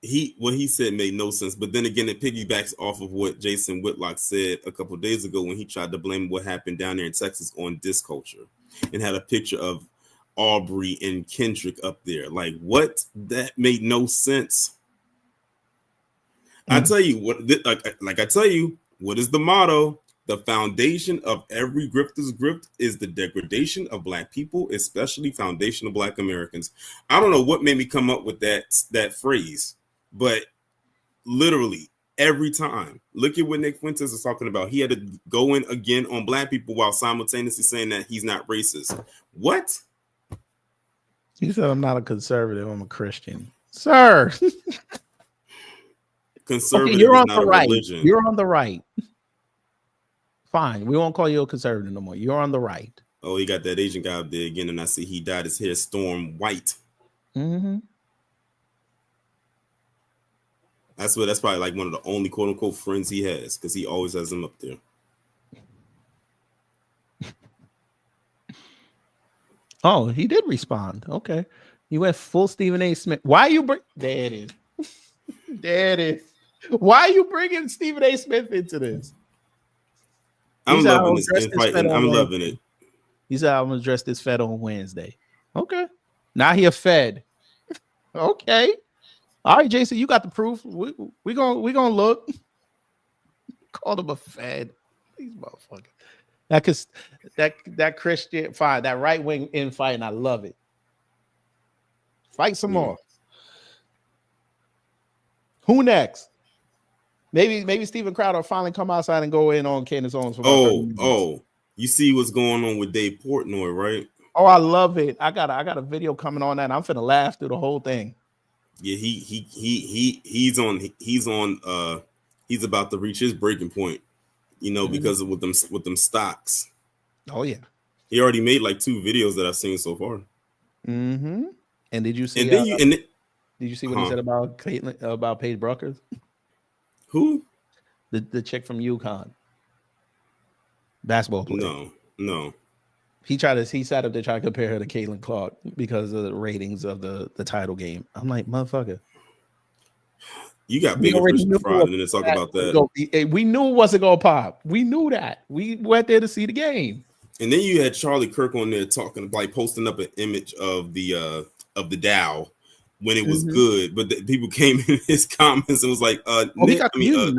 he said made no sense. But then again, it piggybacks off of what Jason Whitlock said a couple of days ago when he tried to blame what happened down there in Texas on disc culture and had a picture of Aubrey and Kendrick up there. Like, what? That made no sense. I tell you what, like I tell you, what is the motto? The foundation of every grifter's grift is the degradation of Black people, especially foundational Black Americans. I don't know what made me come up with that phrase, but literally every time. Look at what Nick Fuentes is talking about. He had to go in again on Black people while simultaneously saying that he's not racist. What? He said, I'm not a conservative, I'm a Christian. Sir. Conservative you're on is not the a right. religion. You're on the right. Fine. We won't call you a conservative no more. You're on the right. Oh, he got that Asian guy up there again, and I see he dyed his hair storm white. Mm-hmm. That's probably like one of the only quote unquote friends he has, because he always has them up there. Oh, he did respond. Okay. He went full Stephen A. Smith. Why you bring there it is. There it is. Why are you bringing Stephen A. Smith into this? I'm loving this infight, and I'm loving it. He said, I'm gonna address this Fed on Wednesday. Okay. Now he a Fed. Okay. All right, Jason, you got the proof. We gonna look. Called him a Fed. These motherfuckers. That Christian fine, that right wing infighting. I love it. Fight some more. Who next? Maybe Steven Crowder will finally come outside and go in on Candace Owens. You see what's going on with Dave Portnoy, right? Oh, I love it. I got a video coming on that. I'm finna laugh through the whole thing. Yeah, he's about to reach his breaking point, because of with them stocks. Oh yeah. He already made like 2 videos that I've seen so far. Mm-hmm. And did you see? Did you see what he said about Caitlin, about Paige Bruckers? Who? The chick from UConn. Basketball player. No. He sat up there trying to compare her to Caitlin Clark because of the ratings of the title game. I'm like, motherfucker. You got bigger fish to fry than to talk about that. We knew it wasn't gonna pop. We knew that. We went there to see the game. And then you had Charlie Kirk on there posting up an image of the Dow when it was good, but people came in his comments and was like,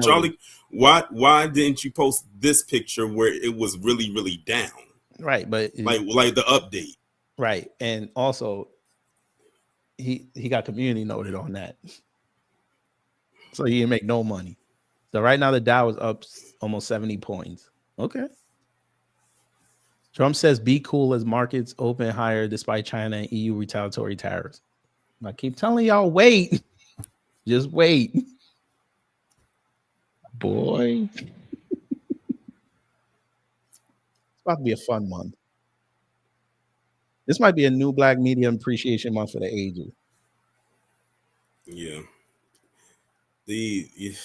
Charlie, why didn't you post this picture where it was really, really down? Right, but like the update. Right, and also he got community noted on that, so he didn't make no money. So right now the Dow is up almost 70 points. Okay. Trump says be cool as markets open higher despite China and EU retaliatory tariffs. I keep telling y'all, wait. Just wait. Boy. It's about to be a fun month. This might be a new Black Media Appreciation Month for the ages. Yeah. These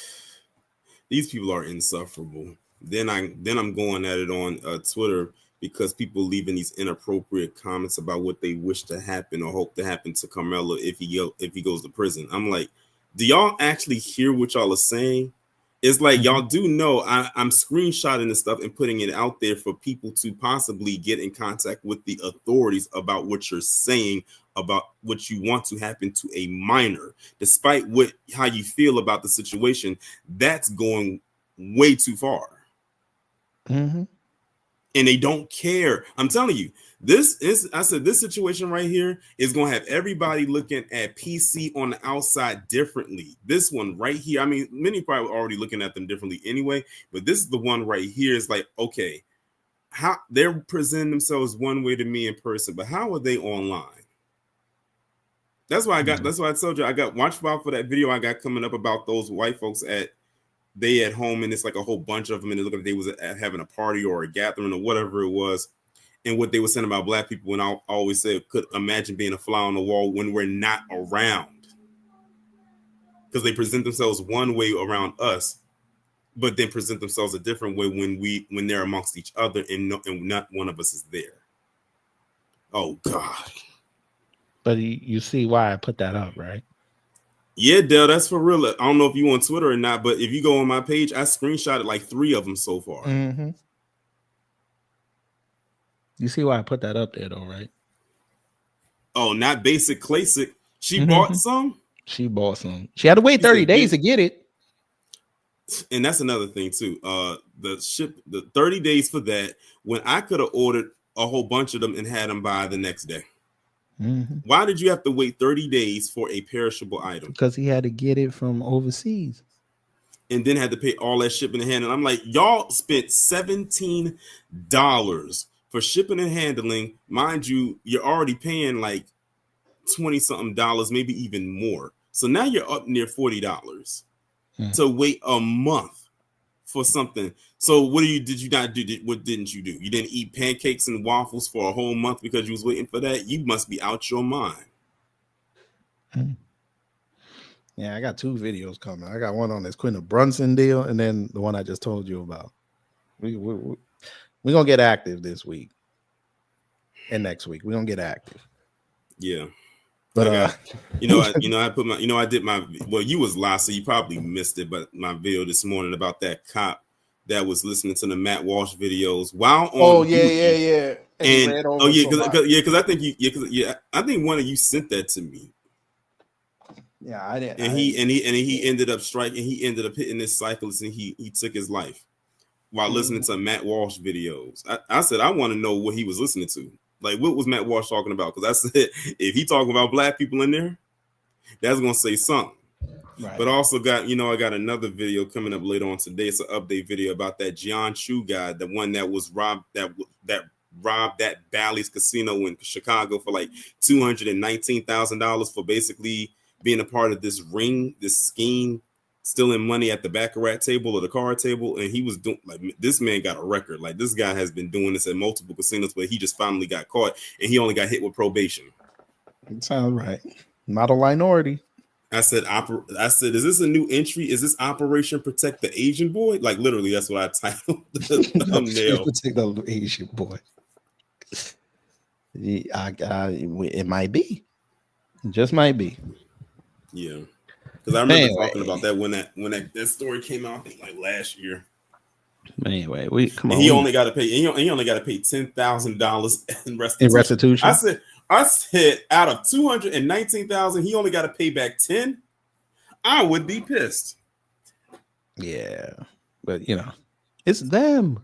people are insufferable. Then I'm going at it on Twitter because people leaving these inappropriate comments about what they wish to happen or hope to happen to Carmelo if he goes to prison. I'm like, do y'all actually hear what y'all are saying? It's like y'all do know I'm screenshotting this stuff and putting it out there for people to possibly get in contact with the authorities about what you're saying about what you want to happen to a minor, despite how you feel about the situation. That's going way too far. Mm-hmm. And they don't care. I'm telling you, this situation right here is going to have everybody looking at PC on the outside differently. This one right here, I mean, many probably already looking at them differently anyway, but this is the one right here is like, okay, how they're presenting themselves one way to me in person, but how are they online? That's why that's why I told you I got watch out for that video I got coming up about those white folks at home, and it's like a whole bunch of them, and it looked like they was having a party or a gathering or whatever it was, and what they were saying about black people. And I always say, could imagine being a fly on the wall when we're not around, because they present themselves one way around us, but then present themselves a different way when they're amongst each other, and not one of us is there. Oh God! But you see why I put that up, right? Yeah, Dale, that's for real. I don't know if you on Twitter or not, but if you go on my page, I screenshotted like 3 of them so far. Mm-hmm. You see why I put that up there, though, right? Oh, not basic classic. She bought some. She bought some. She had to wait 30 days to get it. And that's another thing too. The 30 days for that, when I could have ordered a whole bunch of them and had them by the next day. Mm-hmm. Why did you have to wait 30 days for a perishable item? Because he had to get it from overseas. And then had to pay all that shipping and handling. I'm like, y'all spent $17 for shipping and handling. Mind you, you're already paying like 20-something dollars, maybe even more. So now you're up near $40 to wait a month for something. So what did you not do? What didn't you do? You didn't eat pancakes and waffles for a whole month because you was waiting for that? You must be out your mind. Yeah, I got 2 videos coming. I got one on this Quentin Brunson deal, and then the one I just told you about. We're gonna get active this week and next week. We're gonna get active. Yeah. But I put my, I did my, well, you was last, so you probably missed it, but my video this morning about that cop that was listening to the Matt Walsh videos while on yeah. And because I think I think one of you sent that to me. Yeah, I didn't. And he ended up striking. He ended up hitting this cyclist, and he took his life while listening to Matt Walsh videos. I said I want to know what he was listening to. Like, what was Matt Walsh talking about? Because I said if he talking about black people in there, that's gonna say something. Right. But also got, I got another video coming up later on today. It's an update video about that John Chu guy, the one that was robbed that robbed that Bally's casino in Chicago for like $219,000 for basically being a part of this ring, this scheme, stealing money at the baccarat table or the card table. And he was doing, like, this man got a record. Like, this guy has been doing this at multiple casinos, but he just finally got caught and he only got hit with probation. It sounds right. Not a minority. I said, is this a new entry? Is this Operation Protect the Asian Boy? Like, literally, that's what I titled the thumbnail. Protect the Asian boy. It might be. It just might be. Yeah. Because I remember talking about that when that story came out, I think like last year. Anyway, he only got to pay. He only got to pay $10,000 in restitution. In restitution. I said, out of $219,000, he only got to pay back 10. I would be pissed. Yeah, but it's them.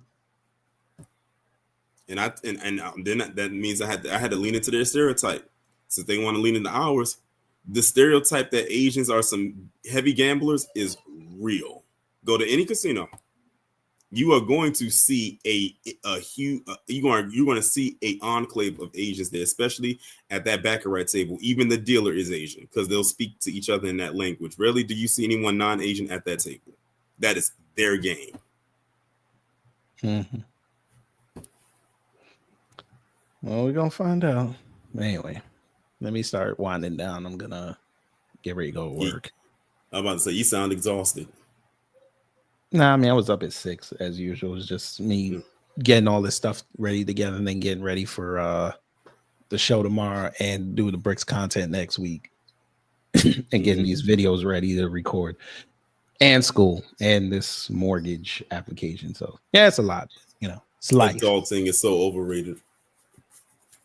And then that means I had to lean into their stereotype. Since they want to lean into ours, the stereotype that Asians are some heavy gamblers is real. Go to any casino. You are going to see a huge. You're going to see an enclave of Asians there, especially at that baccarat table. Even the dealer is Asian because they'll speak to each other in that language. Rarely do you see anyone non-Asian at that table. That is their game. Mm-hmm. Well, we're gonna find out. Anyway, let me start winding down. I'm gonna get ready to go to work. I'm about to say you sound exhausted. Nah, I mean, I was up at 6 as usual. It was just me getting all this stuff ready together and then getting ready for the show tomorrow and do the Bricks content next week and getting these videos ready to record. and school and this mortgage application. So yeah, it's a lot. You know, it's life. Adulting is so overrated.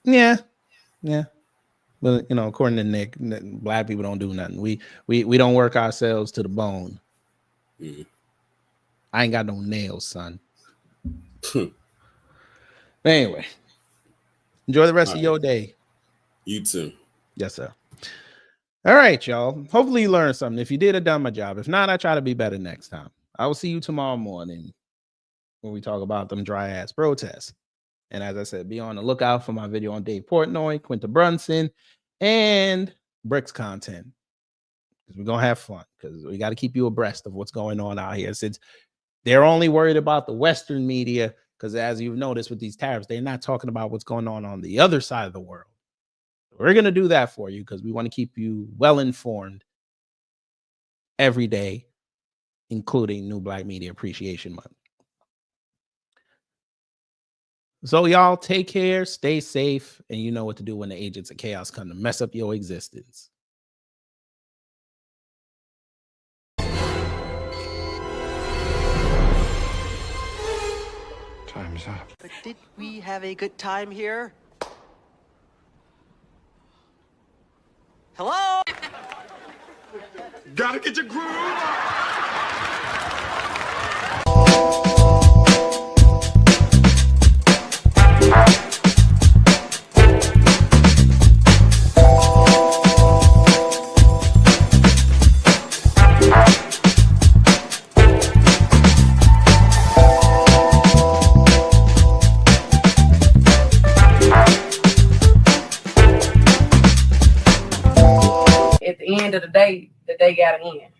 Yeah. But you know, according to Nick, black people don't do nothing. We don't work ourselves to the bone. I ain't got no nails, son. But anyway, enjoy the rest of your day. You too. Yes, sir. All right, y'all. Hopefully you learned something. If you did, I done my job. If not, I try to be better next time. I will see you tomorrow morning when we talk about them dry ass protests. And as I said, be on the lookout for my video on Dave Portnoy, Quinta Brunson, and Bricks content. Because we're going to have fun. Because we got to keep you abreast of what's going on out here. Since they're only worried about the Western media, because as you've noticed with these tariffs, they're not talking about what's going on the other side of the world. We're going to do that for you because we want to keep you well informed every day, including New Black Media Appreciation Month. So y'all take care, stay safe, and you know what to do when the agents of chaos come to mess up your existence. Time's up. But did we have a good time here? Hello? Gotta get your groove on. At the end of the day gotta end.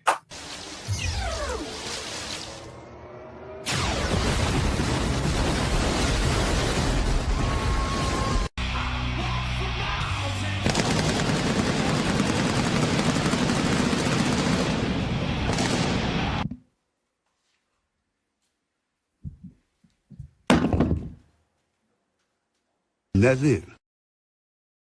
That's it.